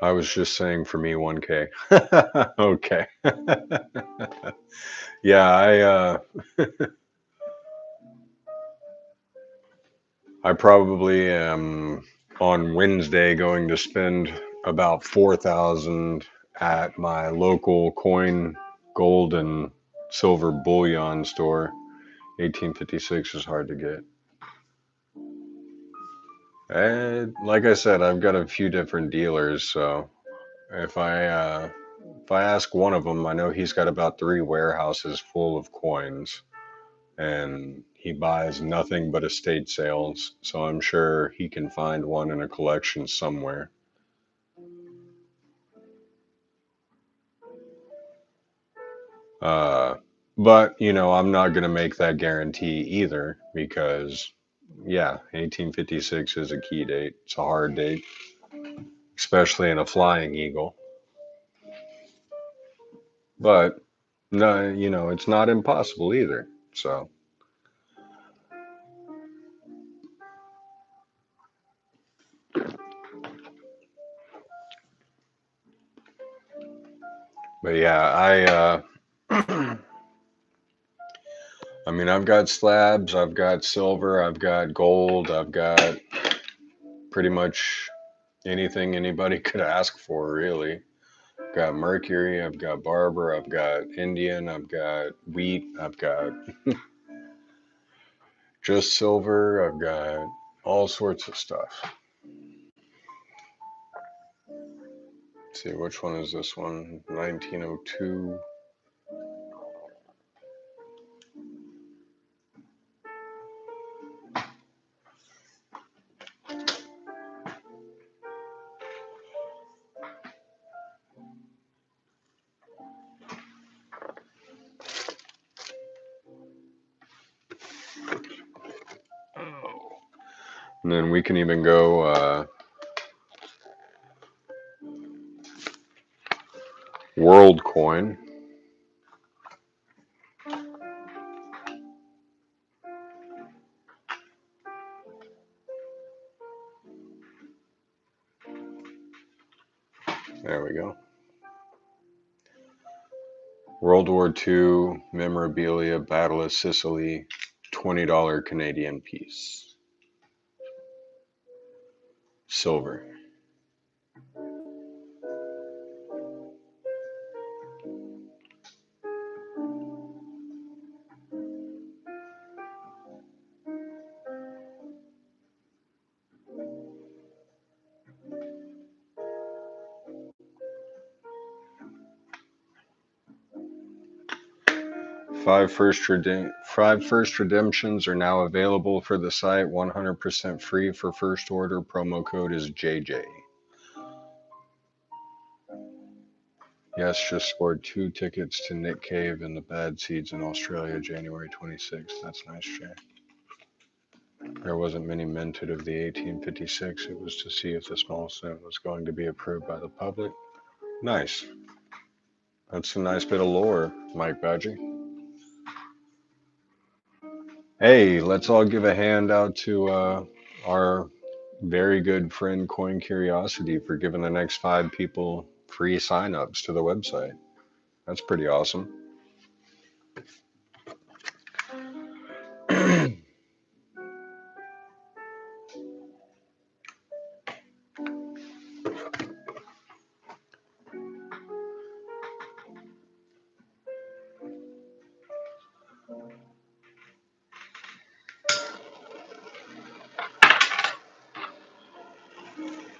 I was just saying for me 1K. Okay. Yeah, I probably am on Wednesday going to spend about 4,000 at my local coin, gold, and silver bullion store. 1856 is hard to get. And like I said, I've got a few different dealers, so if I ask one of them, I know he's got about 3 warehouses full of coins, and he buys nothing but estate sales, so I'm sure he can find one in a collection somewhere. Uh, but I'm not going to make that guarantee either because, yeah, 1856 is a key date. It's a hard date, especially in a flying eagle. But no, it's not impossible either. So, but yeah, I mean, I've got slabs, I've got silver, I've got gold, I've got pretty much anything anybody could ask for, really. I've got mercury, I've got barber, I've got Indian, I've got wheat, I've got just silver, I've got all sorts of stuff. Let's see, which one is this one? 1902. And then we can even go world coin. There we go. World War II memorabilia, Battle of Sicily, $20 Canadian piece. Silver. Five first redemptions are now available for the site, 100% free for first order. Promo code is JJ. Yes, just scored 2 tickets to Nick Cave and the Bad Seeds in Australia, January 26th. That's nice, Jay. There wasn't many minted of the 1856. It was to see if the small set was going to be approved by the public. Nice. That's a nice bit of lore, Mike Badger. Hey, let's all give a hand out to our very good friend Coin Curiosity for giving the next 5 people free signups to the website. That's pretty awesome.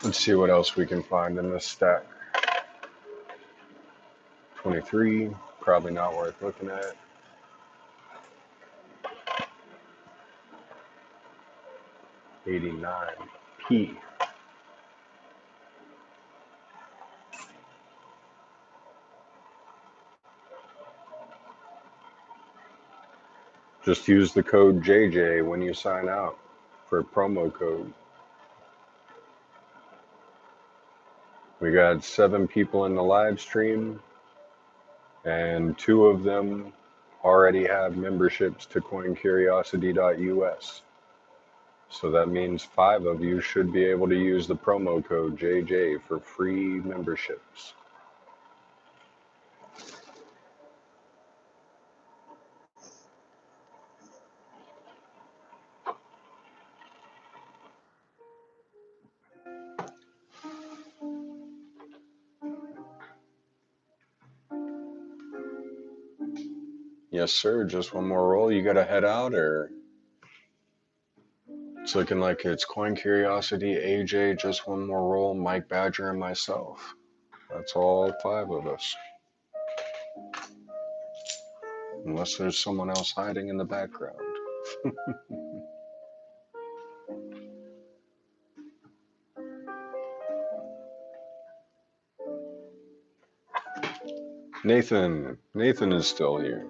Let's see what else we can find in this stack. 23, probably not worth looking at. 89P. Just use the code JJ when you sign out for a promo code. We got 7 people in the live stream, and 2 of them already have memberships to coincuriosity.us. So that means 5 of you should be able to use the promo code JJ for free memberships. Yes, sir. Just one more roll. You got to head out, or it's looking like it's Coin Curiosity, AJ, just one more roll, Mike Badger, and myself. That's all 5 of us. Unless there's someone else hiding in the background. Nathan is still here.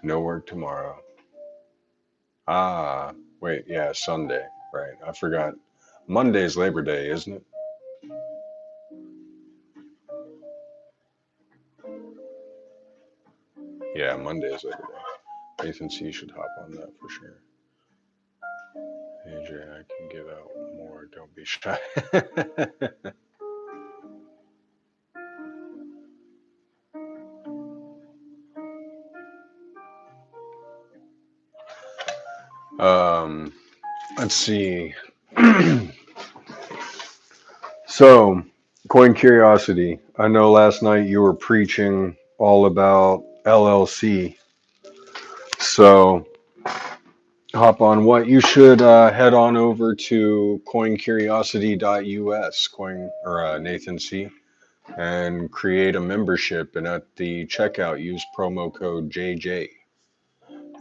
No work tomorrow. Ah, wait, yeah, Sunday. Right, I forgot. Monday's Labor Day, isn't it? Yeah, Monday's Labor Day. Nathan C should hop on that for sure. AJ, I can give out more. Don't be shy. Let's see. So, Coin Curiosity. I know last night you were preaching all about LLC. So, hop on what? You should head on over to coincuriosity.us, Nathan C, and create a membership. And at the checkout, use promo code JJ,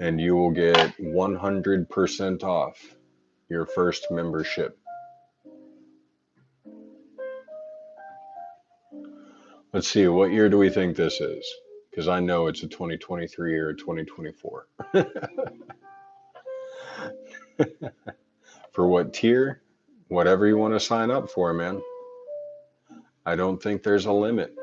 and you will get 100% off your first membership. Let's see, what year do we think this is? Because I know it's a 2023 or a 2024. For what tier? Whatever you want to sign up for, man. I don't think there's a limit.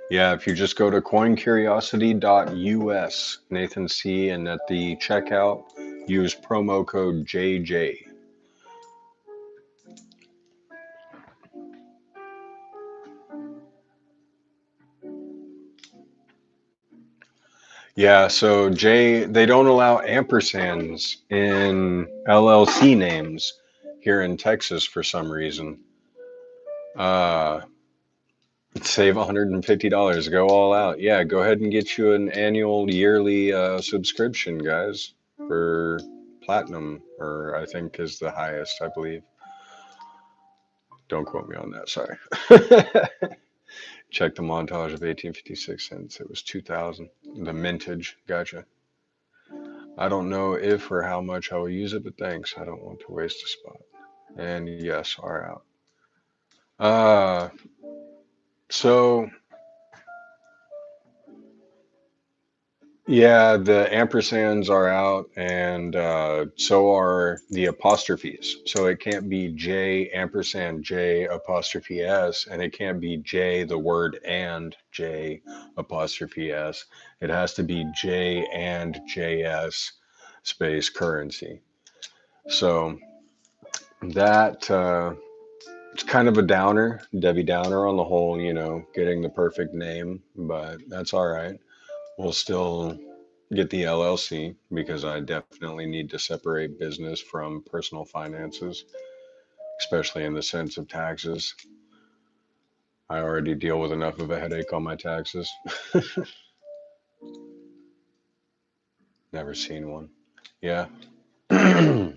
Yeah, if you just go to coincuriosity.us, Nathan C, and at the checkout, use promo code JJ. Yeah, so they don't allow ampersands in LLC names here in Texas for some reason. Save $150. Go all out. Yeah, go ahead and get you an annual, yearly subscription, guys, for platinum, or I think is the highest, I believe. Don't quote me on that. Sorry. Check the montage of 1856 cents. It was 2000. The mintage. Gotcha. I don't know if or how much I will use it, but thanks. I don't want to waste a spot. And yes, are out. Uh, so yeah, the ampersands are out, and so are the apostrophes. So it can't be J ampersand J apostrophe S, and it can't be J the word and J apostrophe S. It has to be J and JS space currency. So that it's kind of a downer, Debbie Downer on the whole, getting the perfect name, but that's all right. We'll still get the LLC because I definitely need to separate business from personal finances, especially in the sense of taxes. I already deal with enough of a headache on my taxes. Never seen one. Yeah. Hmm.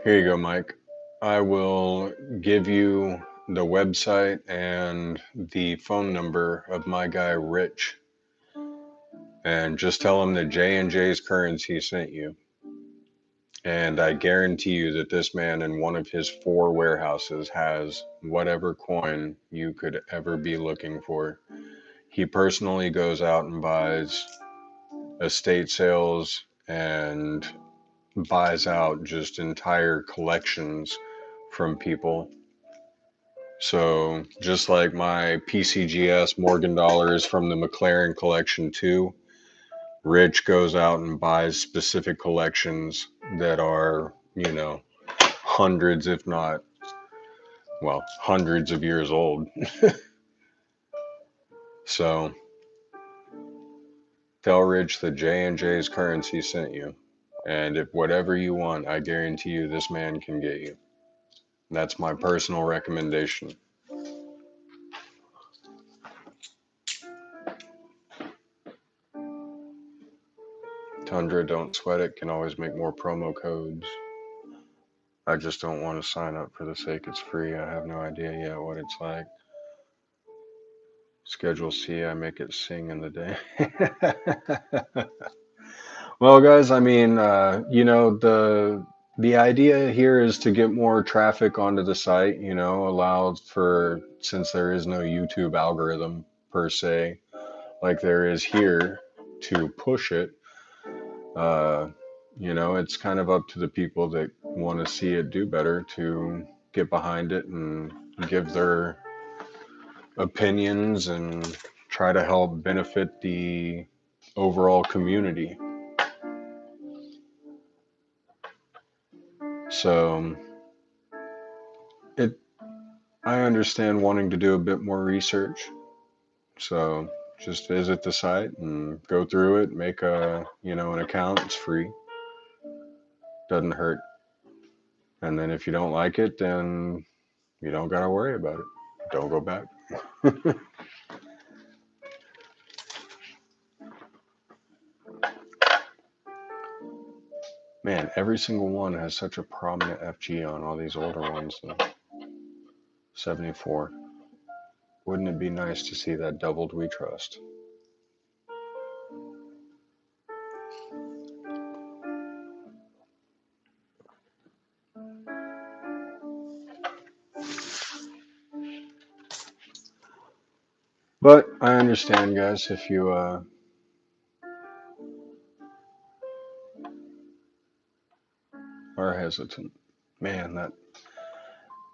Here you go, Mike. I will give you the website and the phone number of my guy Rich, and just tell him that J and J's Currency sent you. And I guarantee you that this man in one of his 4 warehouses has whatever coin you could ever be looking for. He personally goes out and buys estate sales and buys out just entire collections from people. So just like my PCGS Morgan dollars from the McLaren collection too, Rich goes out and buys specific collections that are, hundreds, if not, well, hundreds of years old. So tell Rich that J and J's Currency sent you. And if whatever you want, I guarantee you this man can get you. That's my personal recommendation. Tundra, don't sweat it, can always make more promo codes. I just don't want to sign up for the sake it's free. I have no idea yet what it's like. Schedule C, I make it sing in the day. Well, guys, I mean, the idea here is to get more traffic onto the site, allow for, since there is no YouTube algorithm per se, like there is here, to push it. Uh, it's kind of up to the people that want to see it do better to get behind it and give their opinions and try to help benefit the overall community. So it I understand wanting to do a bit more research. So just visit the site and go through it, make an account. It's free. Doesn't hurt. And then if you don't like it, then you don't got to worry about it. Don't go back. Man, every single one has such a prominent FG on all these older ones though. 74. Wouldn't it be nice to see that doubled we trust? But I understand, guys, if you are hesitant. Man, that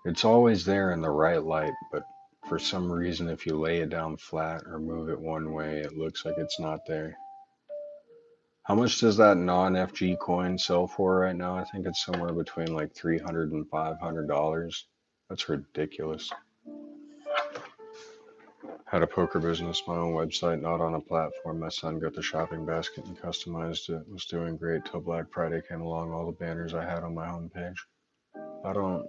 it's always there in the right light, but for some reason, if you lay it down flat or move it one way, it looks like it's not there. How much does that non-FG coin sell for right now? I think it's somewhere between like $300 and $500. That's ridiculous. Had a poker business, my own website, not on a platform. My son got the shopping basket and customized it. Was doing great till Black Friday came along. All the banners I had on my homepage. I don't.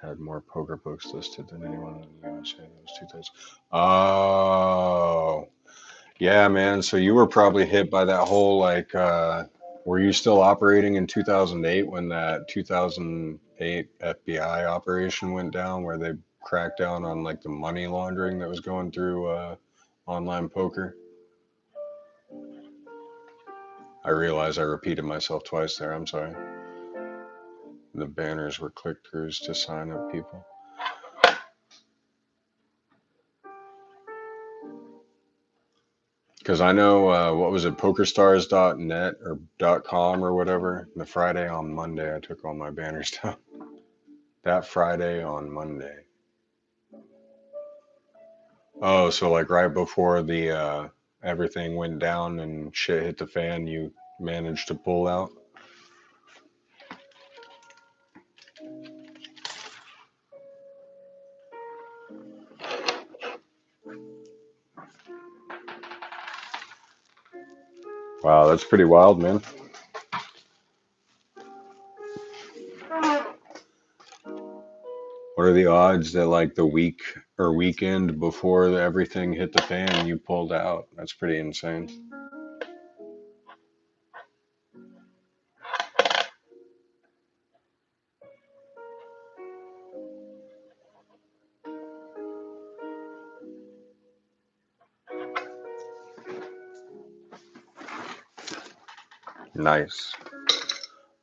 Had more poker books listed than anyone in the USA. That was 2000. Oh, yeah, man. So you were probably hit by that whole like. Were you still operating in 2008 when that 2008 FBI operation went down, where they cracked down on like the money laundering that was going through online poker? I realize I repeated myself twice there. I'm sorry. The banners were click-throughs to sign up people. Because I know, what was it, PokerStars.net or .com or whatever. The Friday on Monday, I took all my banners down. That Friday on Monday. Oh, so like right before the everything went down and shit hit the fan, you managed to pull out. Wow, that's pretty wild, man. What are the odds that like the week or weekend before everything hit the fan, you pulled out? That's pretty insane. Nice.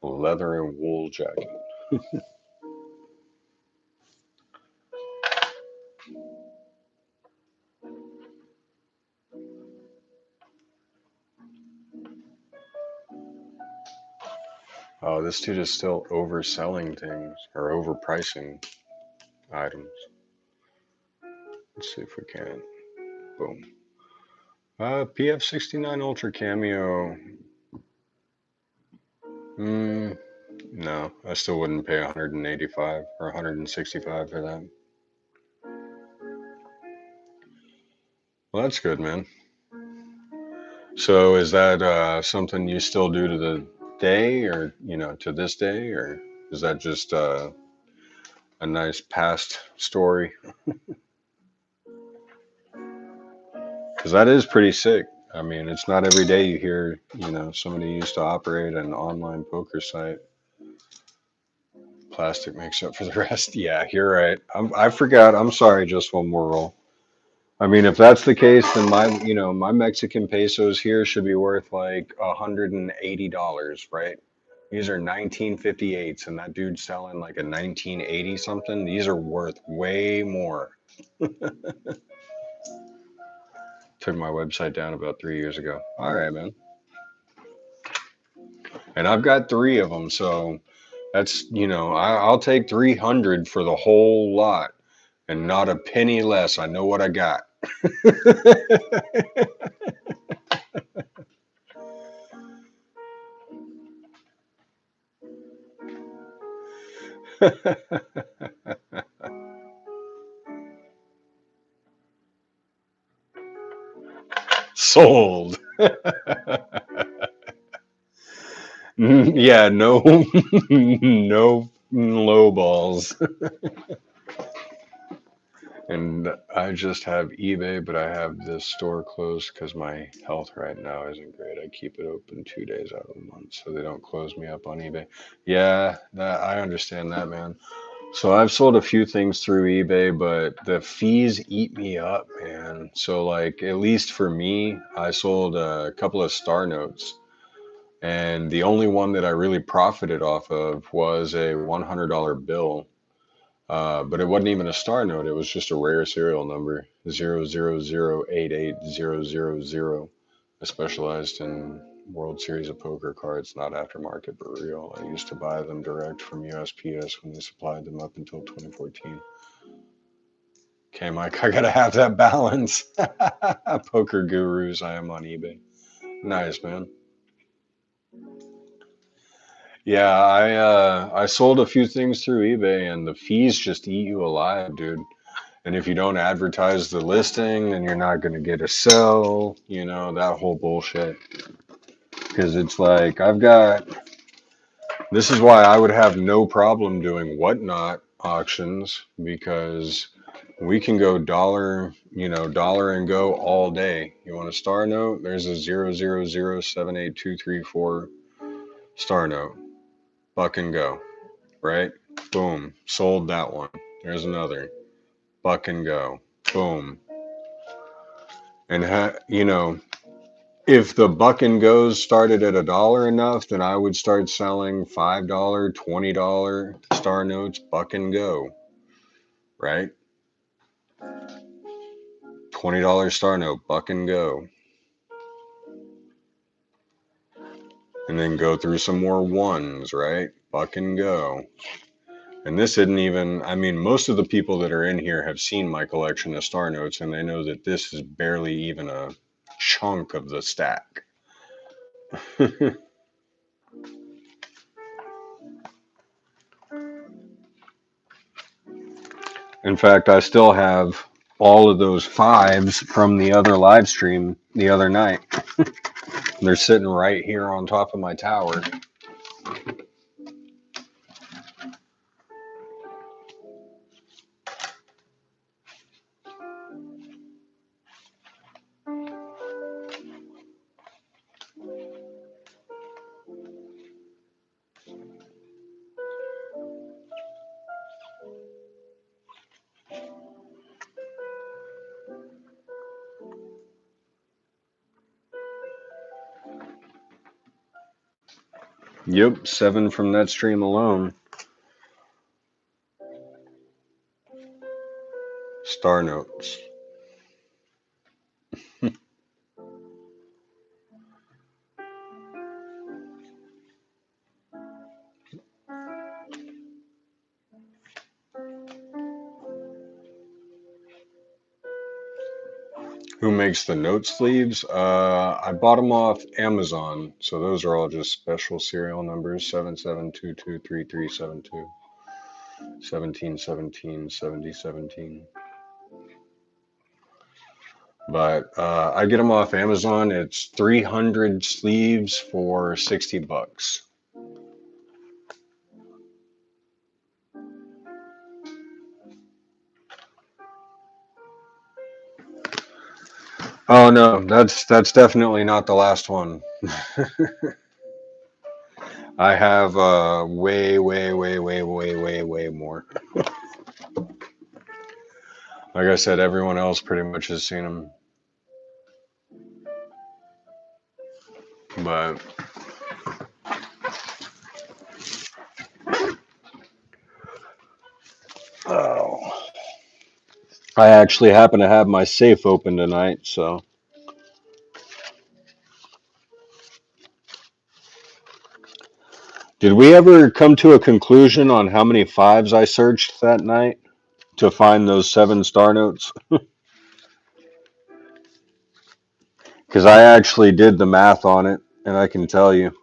Leather and wool jacket. Oh, this dude is still overselling things or overpricing items. Let's see if we can. Boom. PF69 Ultra Cameo. No, I still wouldn't pay 185 or 165 for that. Well, that's good, man. So is that something you still do to the day, or to this day, or is that just a nice past story? Because that is pretty sick. I mean, it's not every day you hear, somebody used to operate an online poker site. Plastic makes up for the rest. Yeah, you're right. I forgot. I'm sorry. Just one more roll. I mean, if that's the case, then my Mexican pesos here should be worth like $180, right? These are 1958s, and that dude's selling like a 1980 something. These are worth way more. Took my website down about 3 years ago. All right, man. And I've got three of them, so that's I'll take 300 for the whole lot, and not a penny less. I know what I got. Sold. Yeah, no, no low balls. And I just have eBay, but I have this store closed because my health right now isn't great. I keep it open 2 days out of the month so they don't close me up on eBay. Yeah, I understand that, man. So I've sold a few things through eBay, but the fees eat me up, man. So like, at least for me, I sold a couple of Star Notes, and the only one that I really profited off of was a $100 bill. But it wasn't even a star note. It was just a rare serial number, 000888000. I specialized in World Series of Poker cards, not aftermarket, but real. I used to buy them direct from USPS when they supplied them up until 2014. Okay, Mike, I gotta have that balance. Poker gurus, I am on eBay. Nice, man. Yeah, I sold a few things through eBay, and the fees just eat you alive, dude. And if you don't advertise the listing, then you're not going to get a sell, that whole bullshit. Because it's like, this is why I would have no problem doing whatnot auctions, because we can go dollar and go all day. You want a star note? There's a 000782234 star note. Buck and go, right? Boom. Sold that one. There's another. Buck and go. Boom. And If the buck and goes started at $1 enough, then I would start selling $5, $20 star notes, buck and go, right? $20 star note, buck and go. And then go through some more ones, right? Buck and go. And this isn't even, I mean, most of the people that are in here have seen my collection of star notes, and they know that this is barely even a chunk of the stack. In fact, I still have all of those fives from the other live stream the other night. They're sitting right here on top of my tower. Yep, 7 from that stream alone. Star notes. Who makes the note sleeves? I bought them off Amazon, so those are all just special serial numbers: 77223372, 1717, 7017. But I get them off Amazon. It's 300 sleeves for $60. Oh no, that's definitely not the last one. I have way more. Like I said, everyone else pretty much has seen them. But oh, I actually happen to have my safe open tonight, so. Did we ever come to a conclusion on how many fives I searched that night to find those 7 star notes? Because I actually did the math on it, and I can tell you.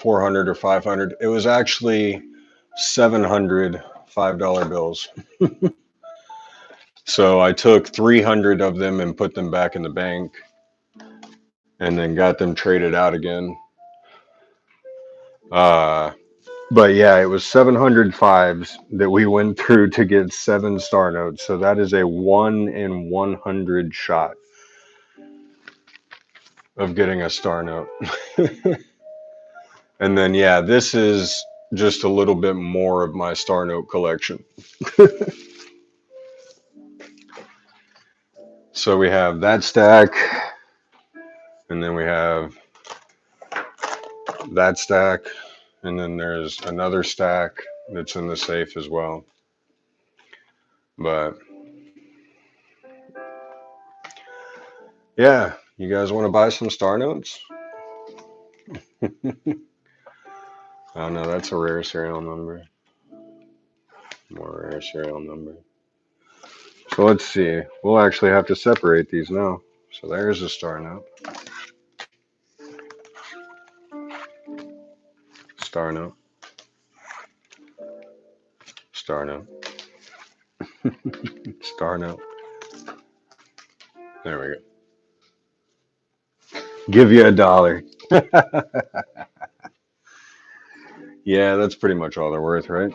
$400 or $500. It was actually 700 $5 bills. So I took 300 of them and put them back in the bank, and then got them traded out again. But yeah, it was 700 fives that we went through to get 7 star notes. So that is a 1 in 100 shot of getting a star note. And then, yeah, this is just a little bit more of my star note collection. So we have that stack, and then we have that stack, and then there's another stack that's in the safe as well. But yeah, you guys want to buy some star notes? Oh no, that's a rare serial number. More rare serial number. So let's see. We'll actually have to separate these now. So there's a star note. Star note. Star note. Star note. There we go. Give you $1. Yeah, that's pretty much all they're worth, right?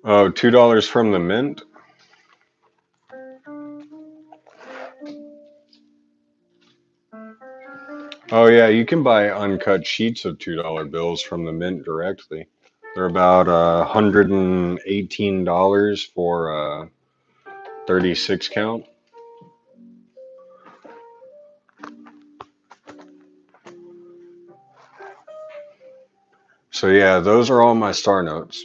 Oh, $2 from the mint. Oh yeah, you can buy uncut sheets of $2 bills from the mint directly. They're about $118 for a 36 count. So yeah, those are all my star notes.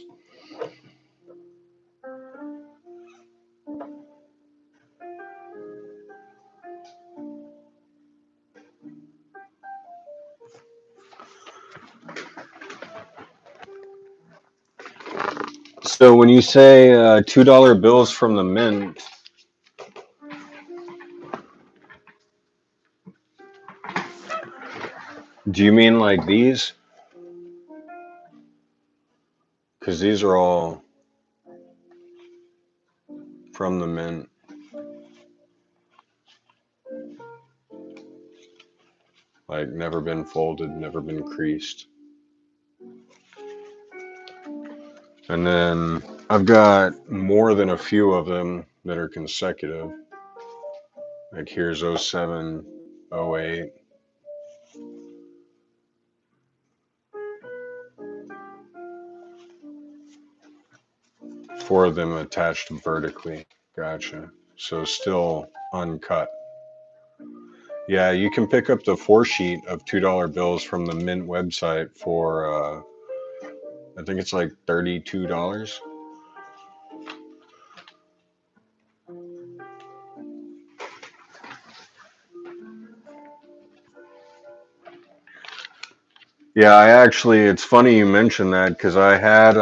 So when you say $2 bills from the mint, do you mean like these? Because these are all from the mint. Like never been folded, never been creased. And then I've got more than a few of them that are consecutive. Like here's 07, 08. Four of them attached vertically. Gotcha. So still uncut. Yeah, you can pick up the 4 sheet of $2 bills from the Mint website for I think it's like $32. Yeah, it's funny you mentioned that because I had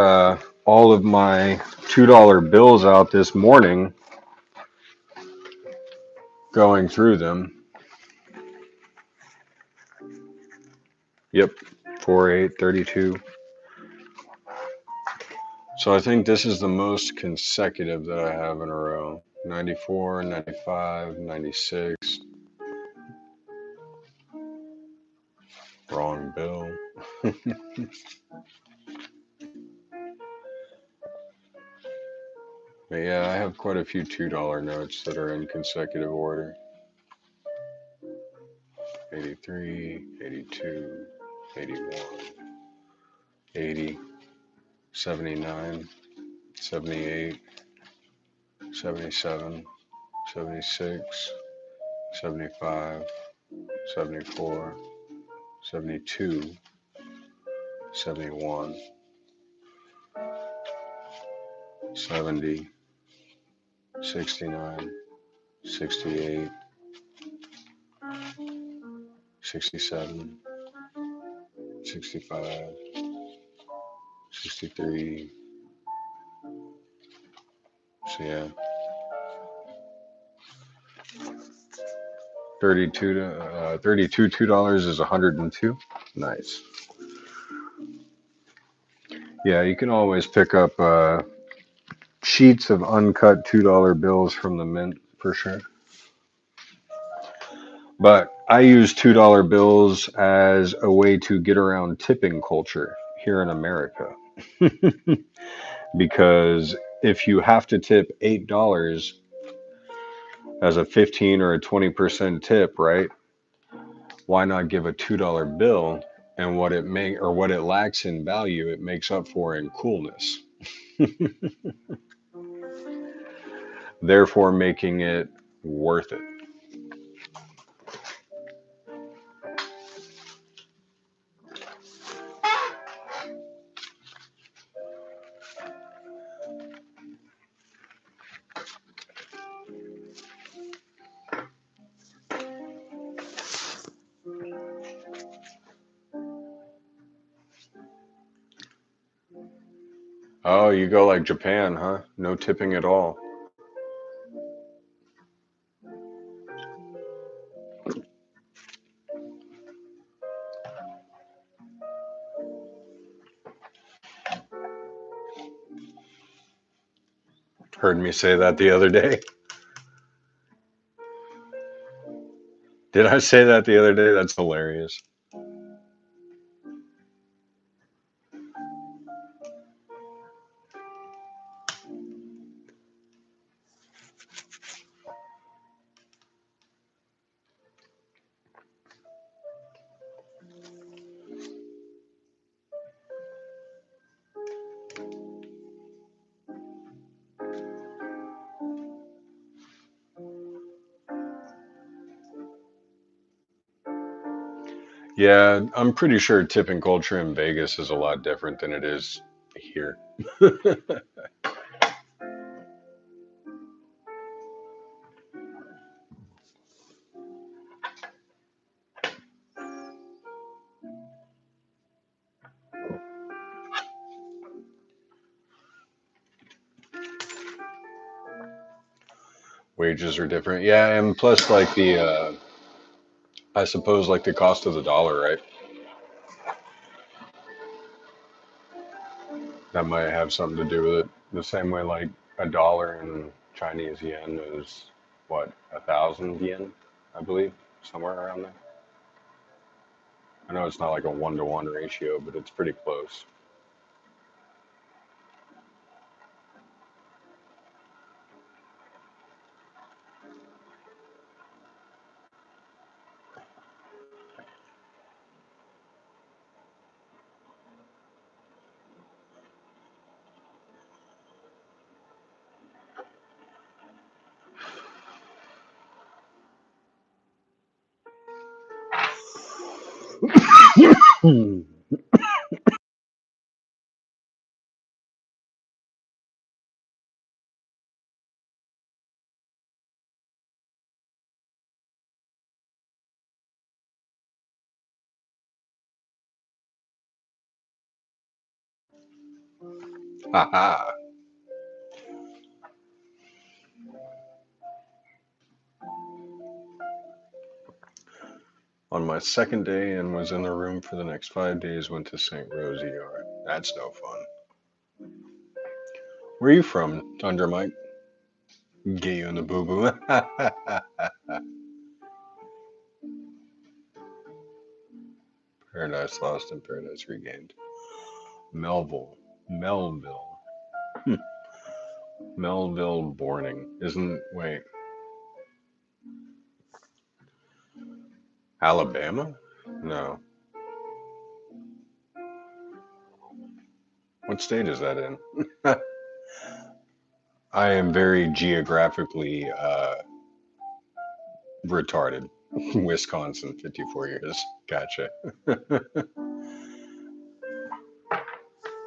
all of my $2 bills out this morning going through them. Yep, 4, 8, 32. So I think this is the most consecutive that I have in a row. 94, 95, 96. Wrong bill. But yeah, I have quite a few $2 notes that are in consecutive order. 83, 82, 81, 80, 79, 78, 77, 76, 75, 74, 72, 71, 70, 69, 68, 67, 65, 63. So yeah, 32 $2 is 102. Nice. Yeah, you can always pick up sheets of uncut $2 bills from the mint for sure. But I use $2 bills as a way to get around tipping culture here in America. Because if you have to tip $8 as a 15 or a 20% tip, right? Why not give a $2 bill, and what it lacks in value, it makes up for in coolness, therefore making it worth it. Oh, you go like Japan, huh? No tipping at all. Heard me say that the other day. Did I say that the other day? That's hilarious. Yeah, I'm pretty sure tipping culture in Vegas is a lot different than it is here. Wages are different. Yeah, and plus like I suppose like the cost of the dollar, right? That might have something to do with it. The same way like a dollar in Chinese yen is what, 1,000 yen, I believe, somewhere around there. I know it's not like a 1-to-1 ratio, but it's pretty close. Haha. On my second day and was in the room for the next 5 days, went to St. Rose ER. That's no fun. Where are you from, Thunder Mike? Get you in the boo boo. Paradise Lost and Paradise Regained. Melville. Melville. Melville Borning. Wait, Alabama? No. What state is that in? I am very geographically retarded. Wisconsin, 54 years. Gotcha.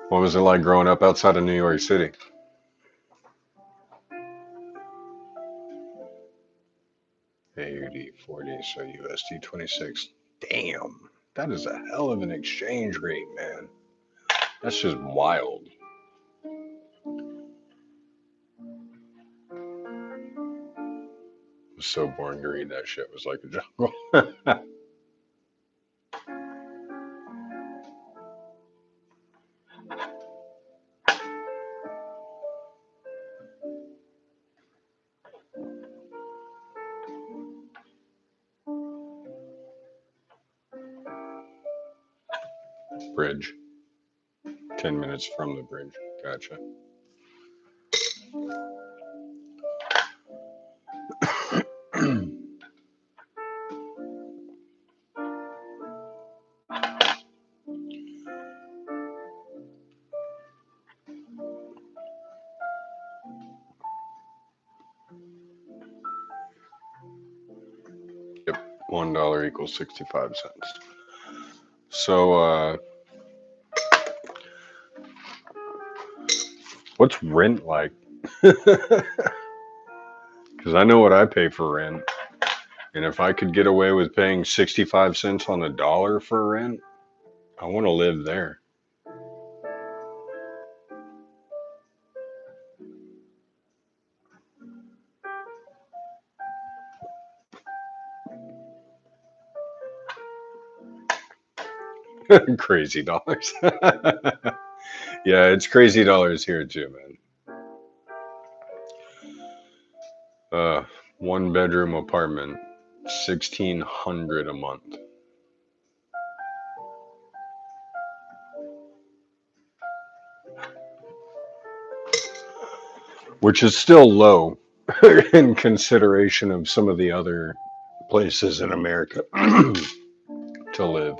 What was it like growing up outside of New York City? AUD 40, so USD 26. Damn, that is a hell of an exchange rate, man. That's just wild. It was so boring to read that shit. It was like a jungle. Bridge. 10 minutes from the bridge. Gotcha. Yep, $1 equals 65 cents. So, what's rent like? Because I know what I pay for rent. And if I could get away with paying 65 cents on the dollar for rent, I want to live there. Crazy dollars. Yeah, it's crazy dollars here too, man. 1 bedroom apartment, 1,600 a month. Which is still low in consideration of some of the other places in America to live.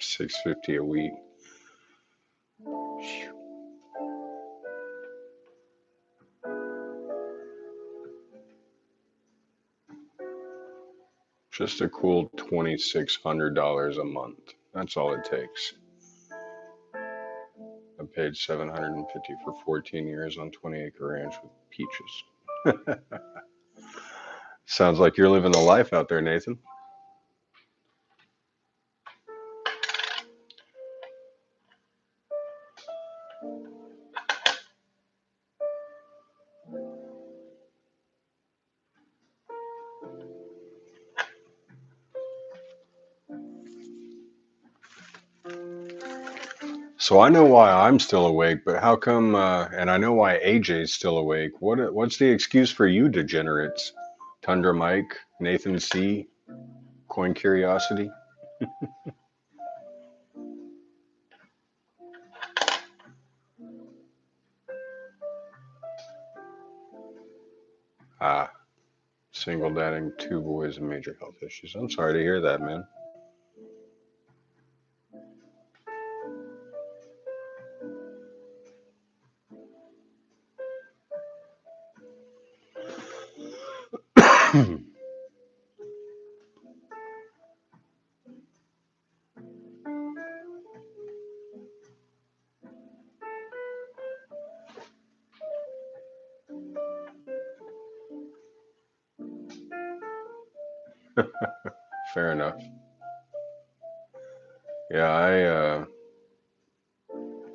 $650 a week. Just a cool $2,600 a month. That's all it takes. I paid $750 for 14 years on 20-acre ranch with peaches. Sounds like you're living the life out there, Nathan. So I know why I'm still awake, but how come? And I know why AJ's still awake. What's the excuse for you degenerates? Tundra Mike, Nathan C, Coin Curiosity. Ah, single dad and 2 boys and major health issues. I'm sorry to hear that, man. Fair enough. Yeah,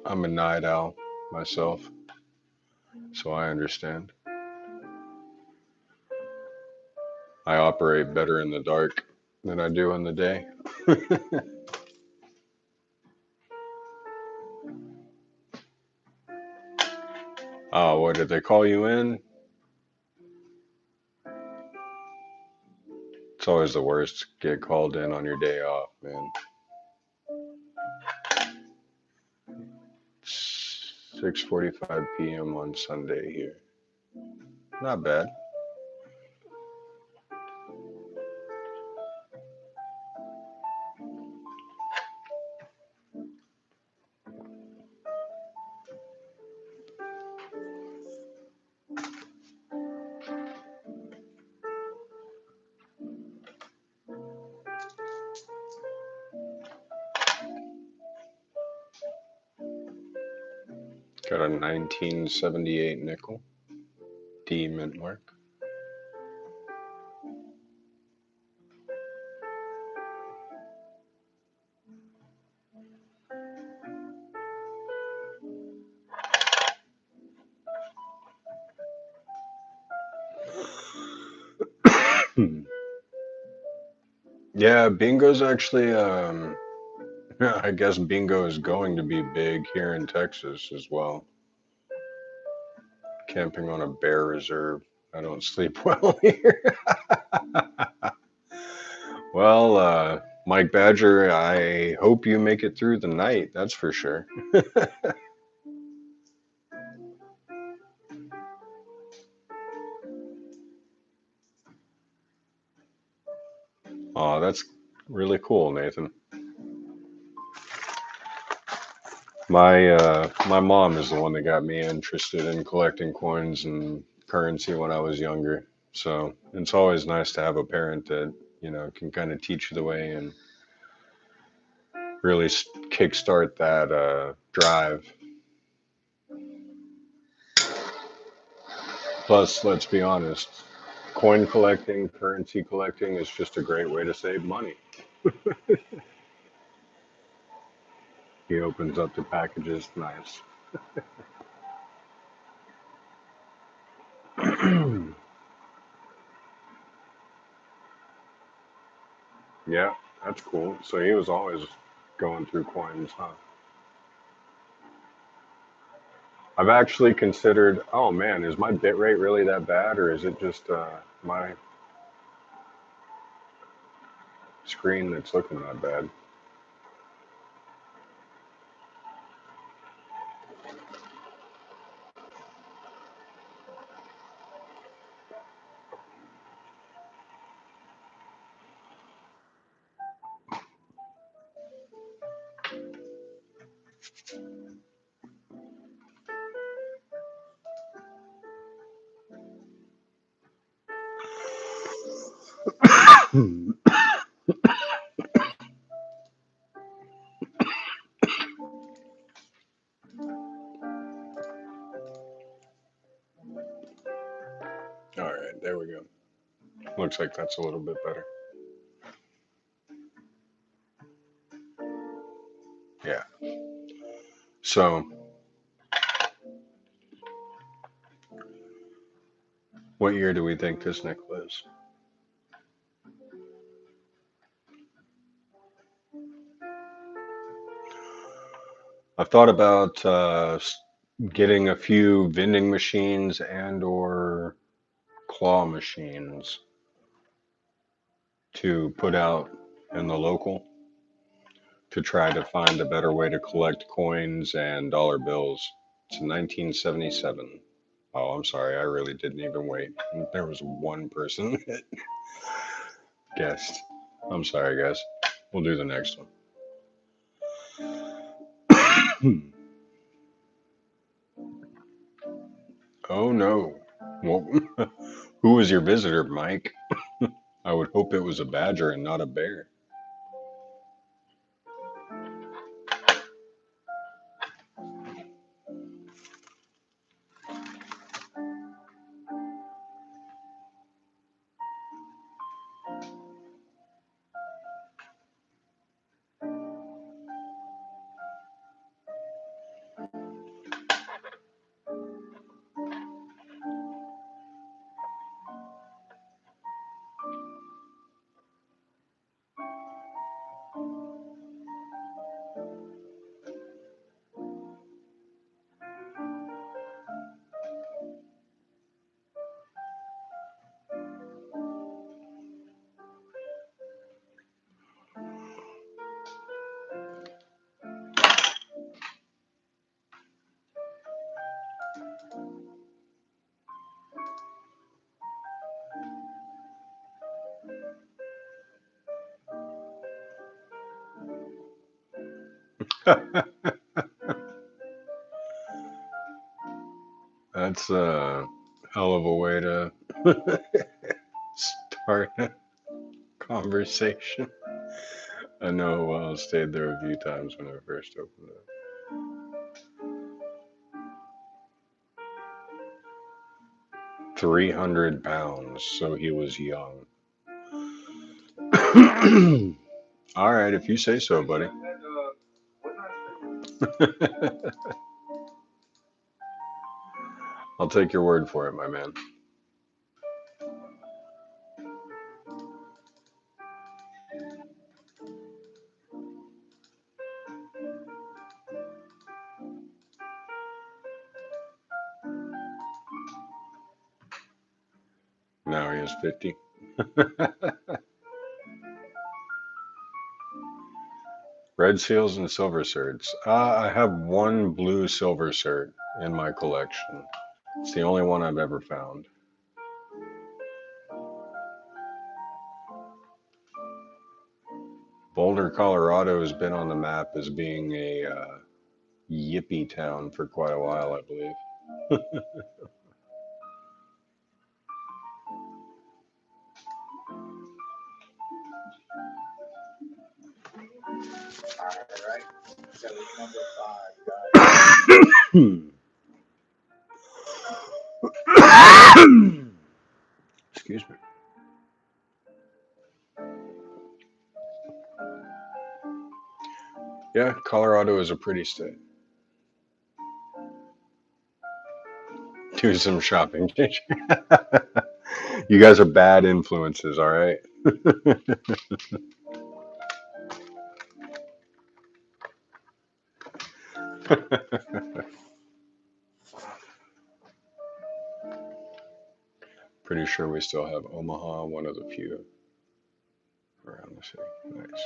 I'm a night owl myself, so I understand. I operate better in the dark than I do in the day. Oh, what did they call you in? It's always the worst. Get called in on your day off, man. 6:45 p.m. on Sunday here. Not bad. Got a 1978 nickel. D mint mark. Yeah, bingo's actually, I guess bingo is going to be big here in Texas as well. Camping on a bear reserve. I don't sleep well here. Well, Mike Badger, I hope you make it through the night. That's for sure. Oh, that's really cool, Nathan. My mom is the one that got me interested in collecting coins and currency when I was younger. So it's always nice to have a parent that, can kind of teach you the way and really kickstart that drive. Plus, let's be honest, coin collecting, currency collecting is just a great way to save money. He opens up the packages, nice. Yeah, that's cool. So he was always going through coins, huh? I've actually considered, oh man, is my bit rate really that bad, or is it just my screen that's looking that bad? All right, there we go. Looks like that's a little bit better. Yeah. So, what year do we think this nickel is? I've thought about getting a few vending machines and or claw machines to put out in the local to try to find a better way to collect coins and dollar bills. It's 1977. Oh, I'm sorry. I really didn't even wait. There was one person that guessed. I'm sorry, guys. We'll do the next one. Oh, no. Well, who was your visitor, Mike? I would hope it was a badger and not a bear. That's a hell of a way to start a conversation. I know I stayed there a few times when I first opened it. 300 pounds, so he was young. All right, if you say so, buddy. I'll take your word for it, my man. as 50. Red seals and silver certs. I have one blue silver cert in my collection. It's the only one I've ever found. Boulder, Colorado has been on the map as being a yippie town for quite a while, I believe. Alright, so number 5, guys. Excuse me. Yeah, Colorado is a pretty state. Do some shopping. You guys are bad influences, all right? Pretty sure we still have Omaha, one of the few around the city. Nice.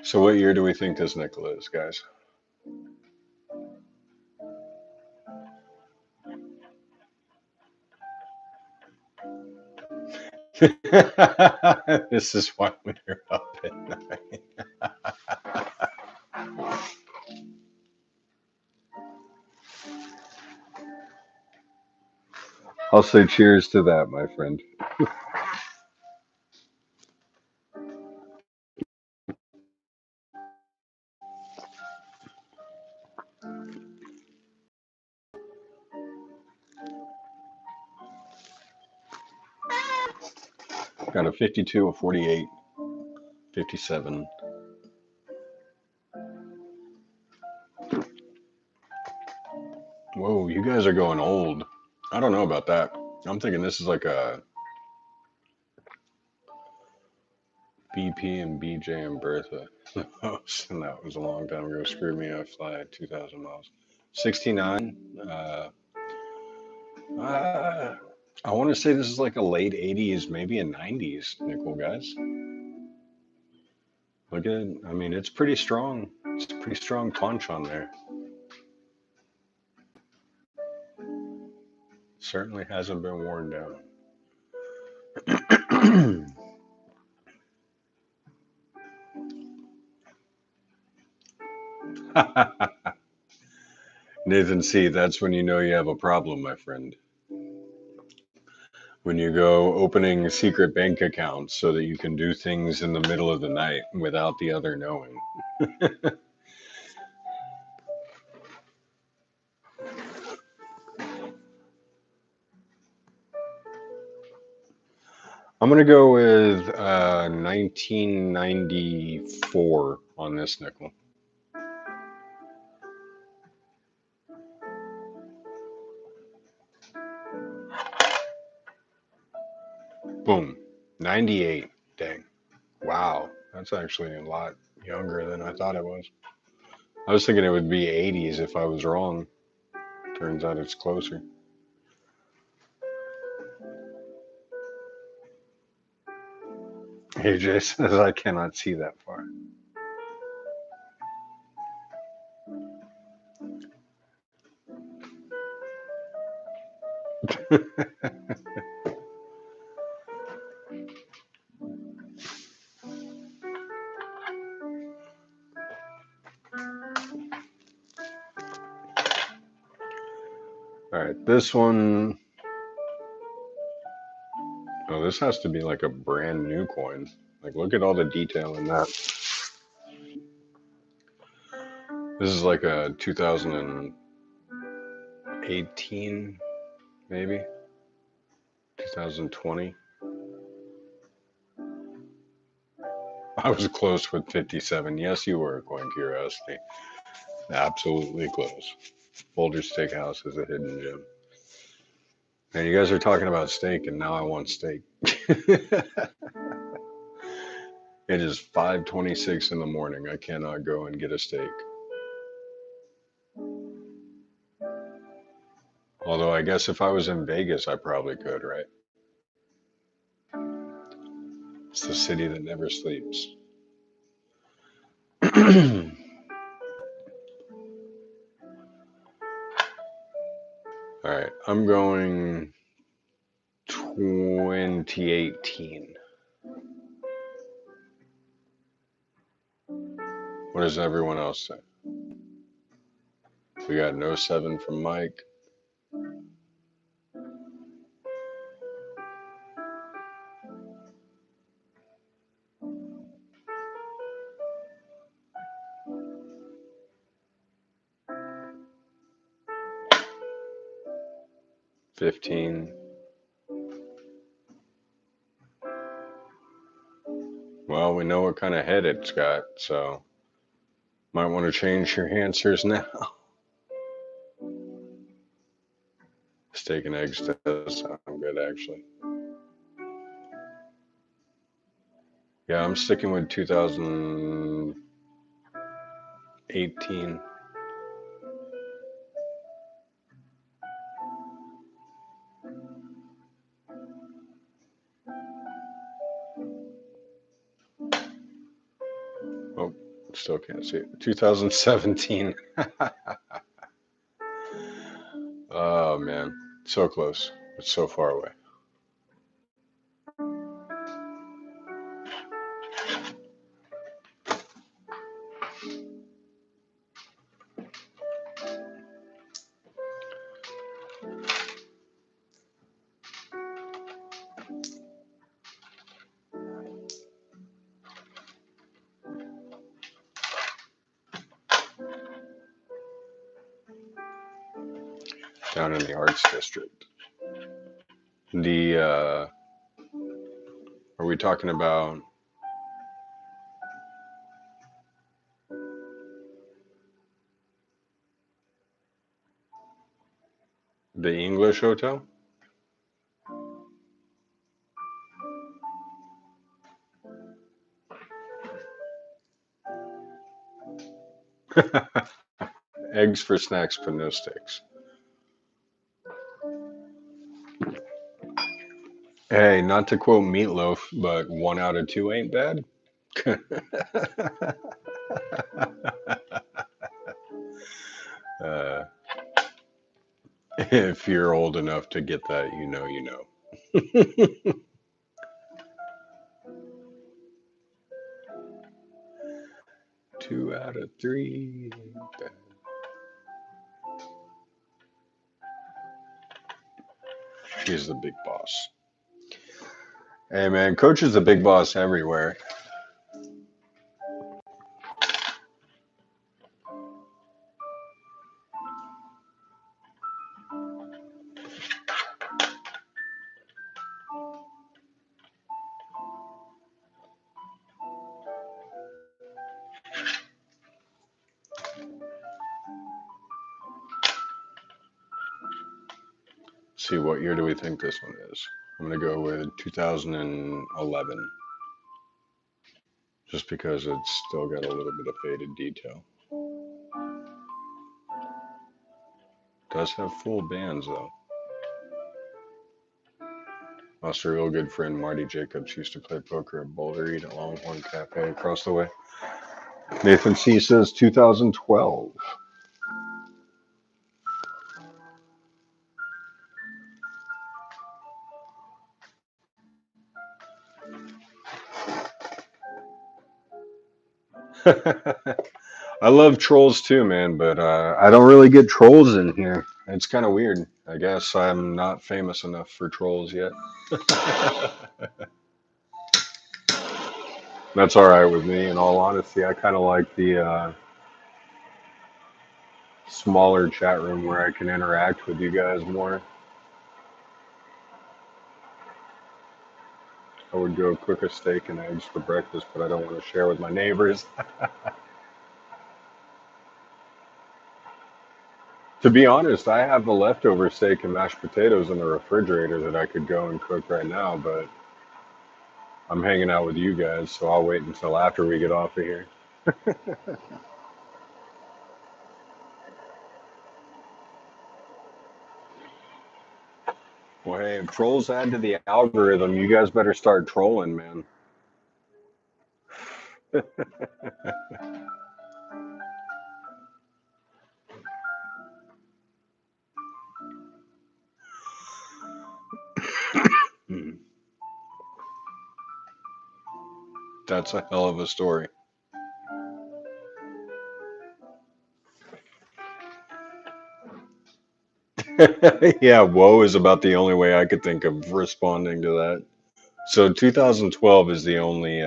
So what year do we think this nickel is, guys? This is why we're up at night. I'll say cheers to that, my friend. Got a 52, a 48, 57. Whoa, you guys are going old. I don't know about that. I'm thinking this is like a BP and BJ and Bertha. And that was a long time ago. Screwed me. I fly at 2,000 miles. 69. I want to say this is like a late 80s, maybe a 90s nickel, guys. Look at it. I mean, it's pretty strong. It's a pretty strong punch on there. Certainly hasn't been worn down. Nathan C., that's when you know you have a problem, my friend. When you go opening secret bank accounts so that you can do things in the middle of the night without the other knowing. I'm going to go with 1994 on this nickel. Boom. 98. Dang. Wow. That's actually a lot younger than I thought it was. I was thinking it would be 80s if I was wrong. Turns out it's closer. AJ says I cannot see that far. All right, this one. Oh, this has to be like a brand new coin. Like, look at all the detail in that. This is like a 2018, maybe 2020. I was close with 57. Yes, you were, Coin Curiosity. Absolutely close. Boulder Steakhouse is a hidden gem. And you guys are talking about steak, and now I want steak. It is 5:26 in the morning. I cannot go and get a steak. Although I guess if I was in Vegas, I probably could, right? It's the city that never sleeps. All right, I'm going 2018. What does everyone else say? We got no 7 from Mike. $15. Well, we know what kind of head it's got, so might want to change your answers now. Steak and eggs does sound good, actually. Yeah, I'm sticking with 2018. Oh, still can't see it. 2017. Oh, man. So close. It's so far away. Down in the Arts District. Are we talking about the English Hotel? Eggs for snacks, but no steaks. Hey, not to quote Meatloaf, but 1 out of 2 ain't bad. uh, if you're old enough to get that, you know, you know. 2 out of 3. He's the big boss. Hey man, coach is the big boss everywhere. Let's see, what year do we think this one is? I'm gonna go with 2011, just because it's still got a little bit of faded detail. Does have full bands though. Also, a real good friend Marty Jacobs used to play poker at Boulder, eat at Longhorn Cafe across the way. Nathan C says 2012. I love trolls too, man, but I don't really get trolls in here. It's kind of weird. I guess I'm not famous enough for trolls yet. That's all right with me. In all honesty, I kind of like the smaller chat room where I can interact with you guys more. I would go cook a steak and eggs for breakfast, but I don't want to share with my neighbors. To be honest, I have the leftover steak and mashed potatoes in the refrigerator that I could go and cook right now, but I'm hanging out with you guys, so I'll wait until after we get off of here. Well, hey, if trolls add to the algorithm, you guys better start trolling, man. Hmm. That's a hell of a story. Yeah, whoa is about the only way I could think of responding to that. So 2012 is the only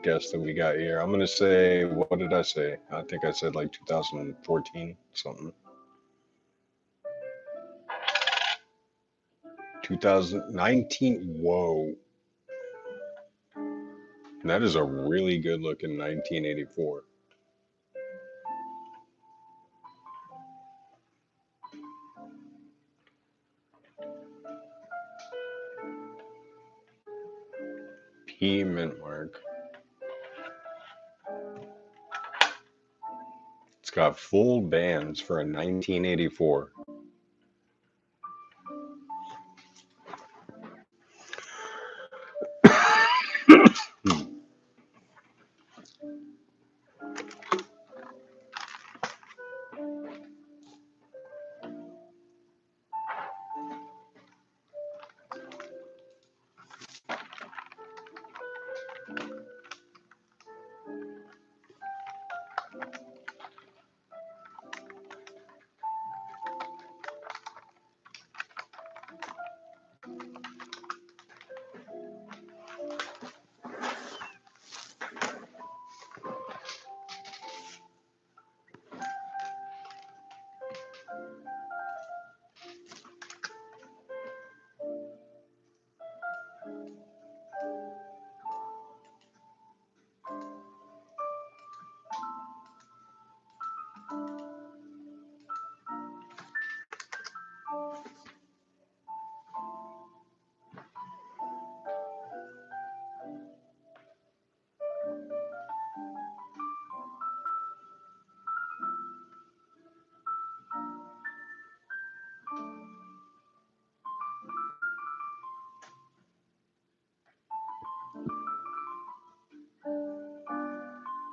guess that we got here. I'm gonna say, what did I say? I think I said like 2014 something. 2019. Whoa, that is a really good looking 1984. P mint mark. It's got full bands for a 1984.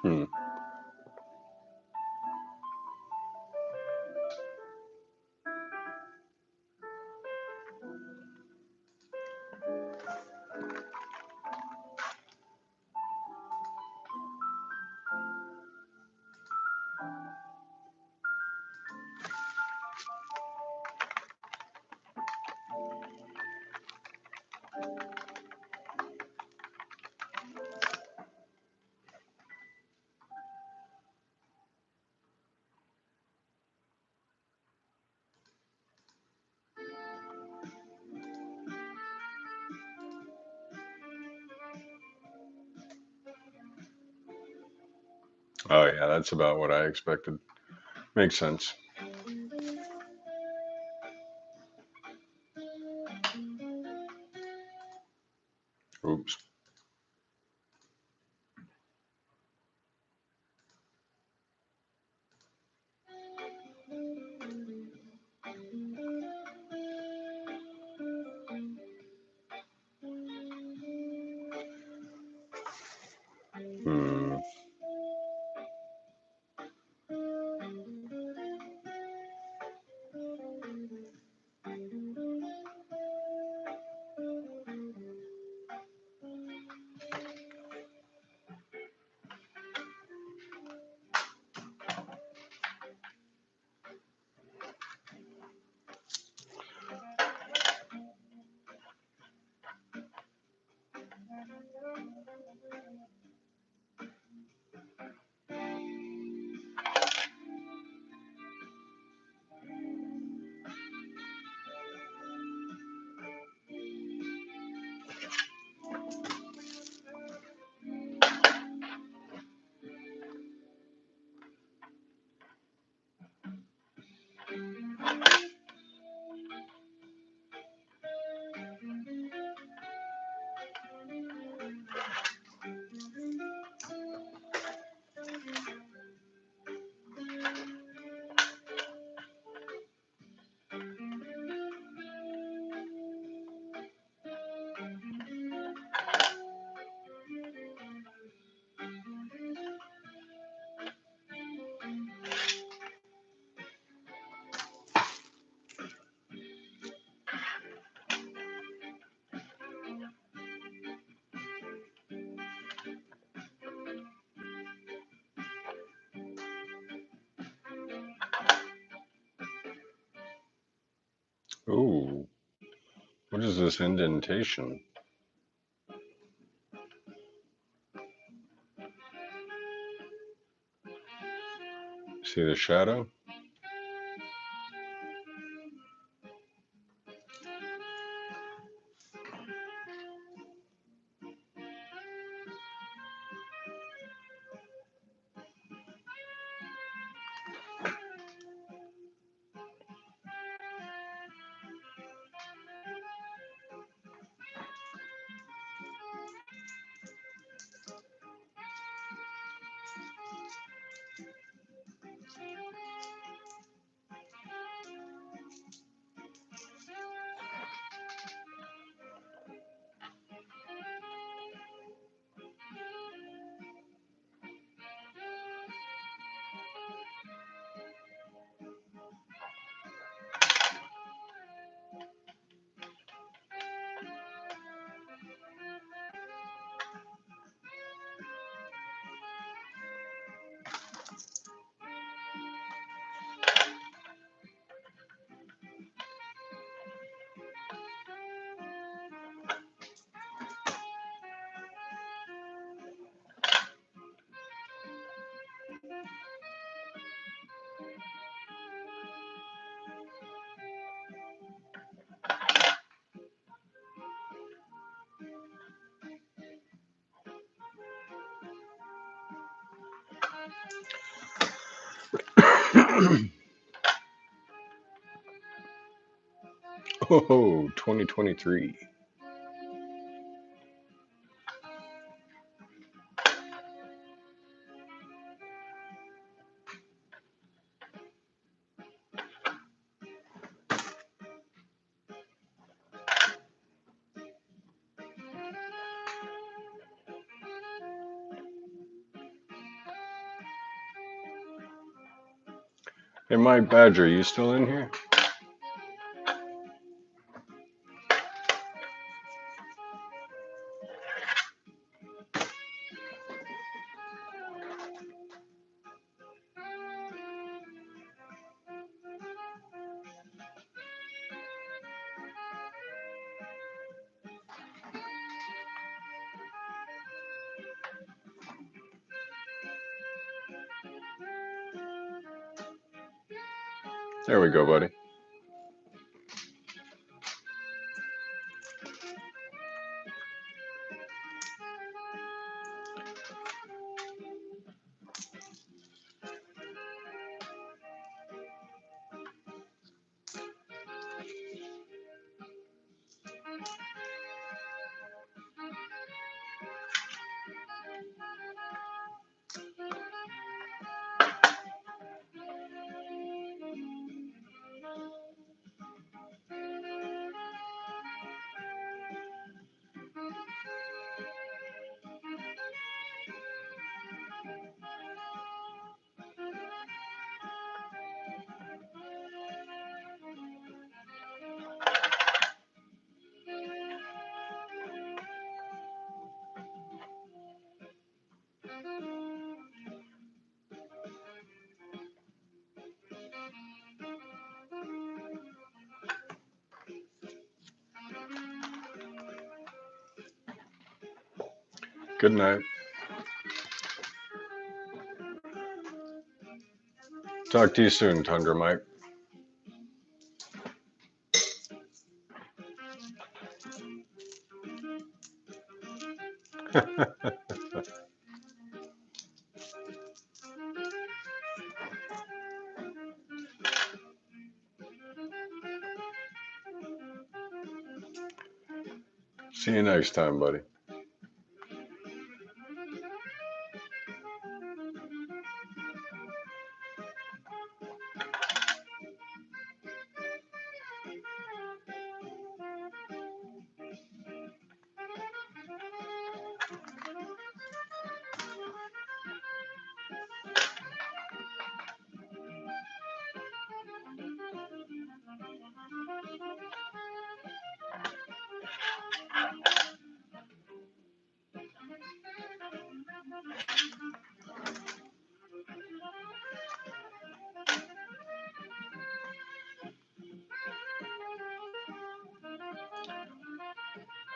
Hmm. Oh yeah, that's about what I expected. Makes sense. Oops. Hmm. Ooh, what is this indentation? See the shadow? Oh, 2023. Hey, Mike Badger, you still in here? There we go, buddy. Good night. Talk to you soon, Tundra Mike. See you next time, buddy.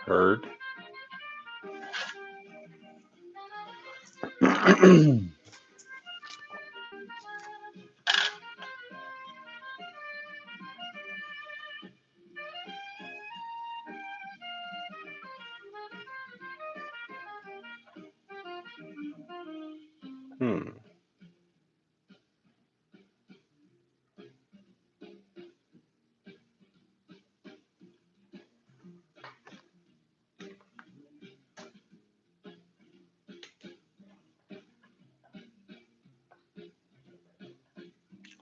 Heard. Hmm.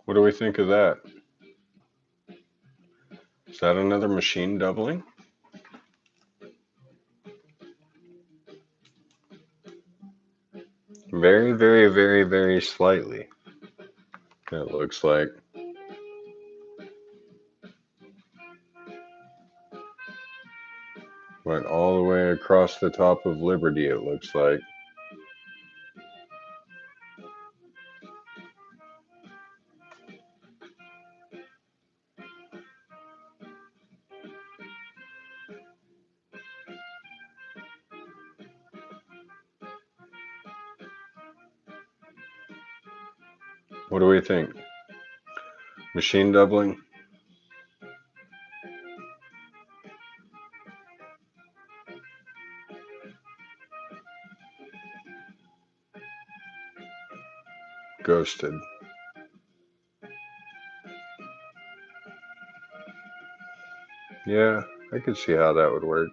What do we think of that? Is that another machine doubling? Very, very, very, very slightly. It looks like. Went all the way across the top of Liberty, it looks like. What do we think? Machine doubling? Ghosted. Yeah, I could see how that would work.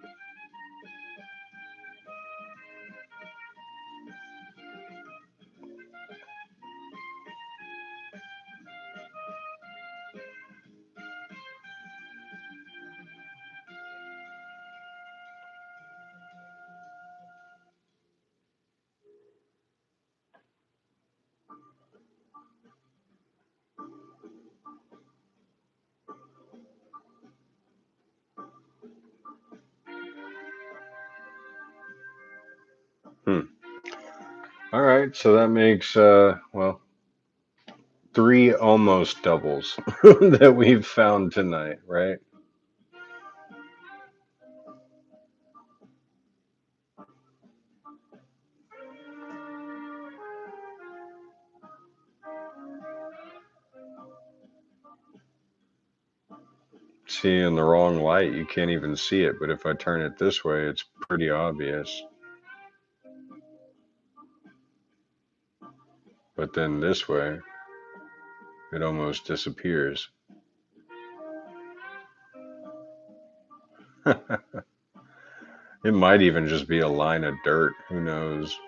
Hmm. All right, so that makes, well, 3 almost doubles that we've found tonight, right? See, in the wrong light, you can't even see it, but if I turn it this way, it's pretty obvious. But then this way, it almost disappears. It might even just be a line of dirt, who knows?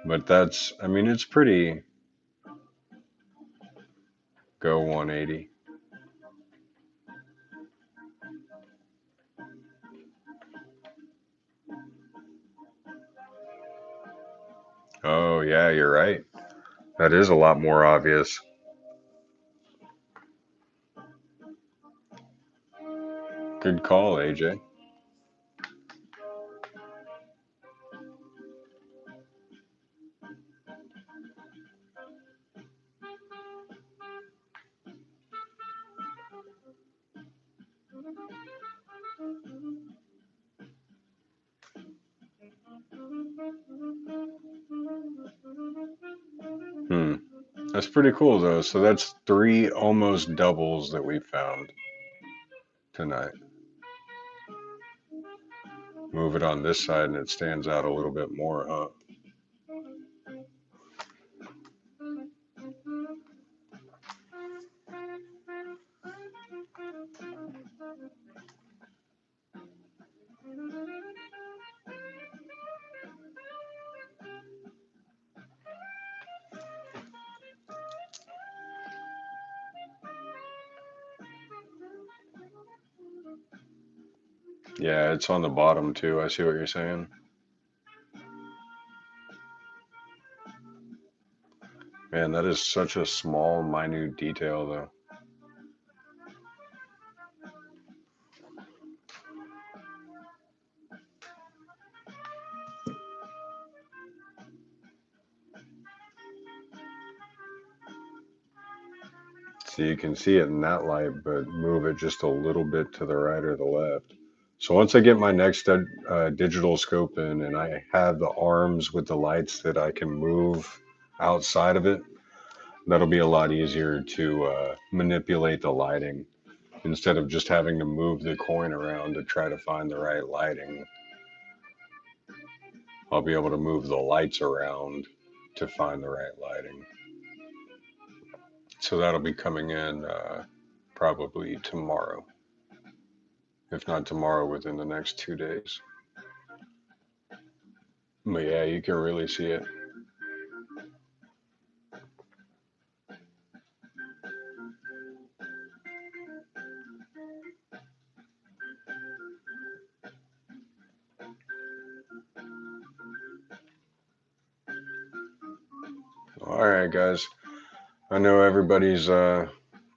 But that's, I mean, it's pretty go 180. Oh, yeah, you're right. That is a lot more obvious. Good call, AJ. Hmm. That's pretty cool, though. So that's 3 almost doubles that we found tonight. Move it on this side and it stands out a little bit more, huh? Yeah, it's on the bottom too. I see what you're saying. Man, that is such a small, minute detail, though. So you can see it in that light, but move it just a little bit to the right or the left. So once I get my next digital scope in and I have the arms with the lights that I can move outside of it, that'll be a lot easier to manipulate the lighting instead of just having to move the coin around to try to find the right lighting. I'll be able to move the lights around to find the right lighting. So that'll be coming in probably tomorrow. If not tomorrow, within the next 2 days. But yeah, you can really see it. All right, guys. I know everybody's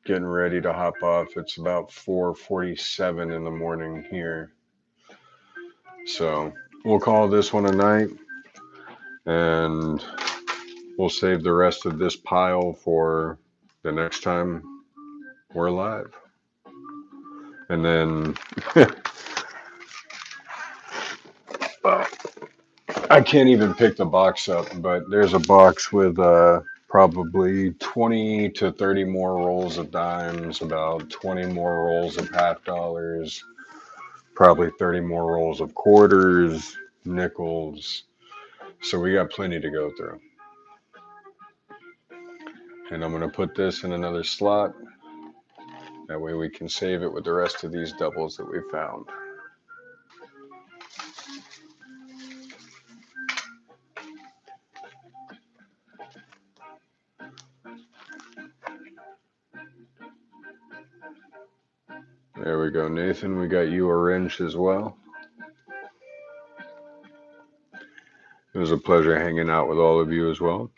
getting ready to hop off. It's about 4:47 in the morning here. So we'll call this one a night, and we'll save the rest of this pile for the next time we're live. And then I can't even pick the box up, but there's a box with probably 20 to 30 more rolls of dimes, about 20 more rolls of $50, probably 30 more rolls of quarters, nickels. So we got plenty to go through. And I'm going to put this in another slot. That way we can save it with the rest of these doubles that we found. There we go, Nathan. We got you a wrench as well. It was a pleasure hanging out with all of you as well.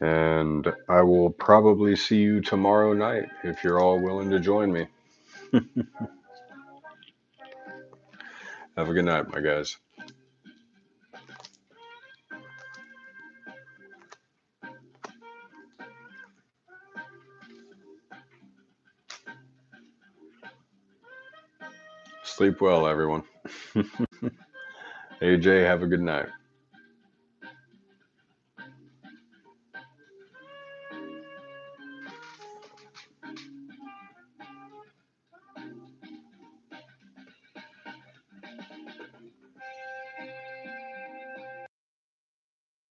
And I will probably see you tomorrow night if you're all willing to join me. Have a good night, my guys. Sleep well, everyone. AJ, have a good night.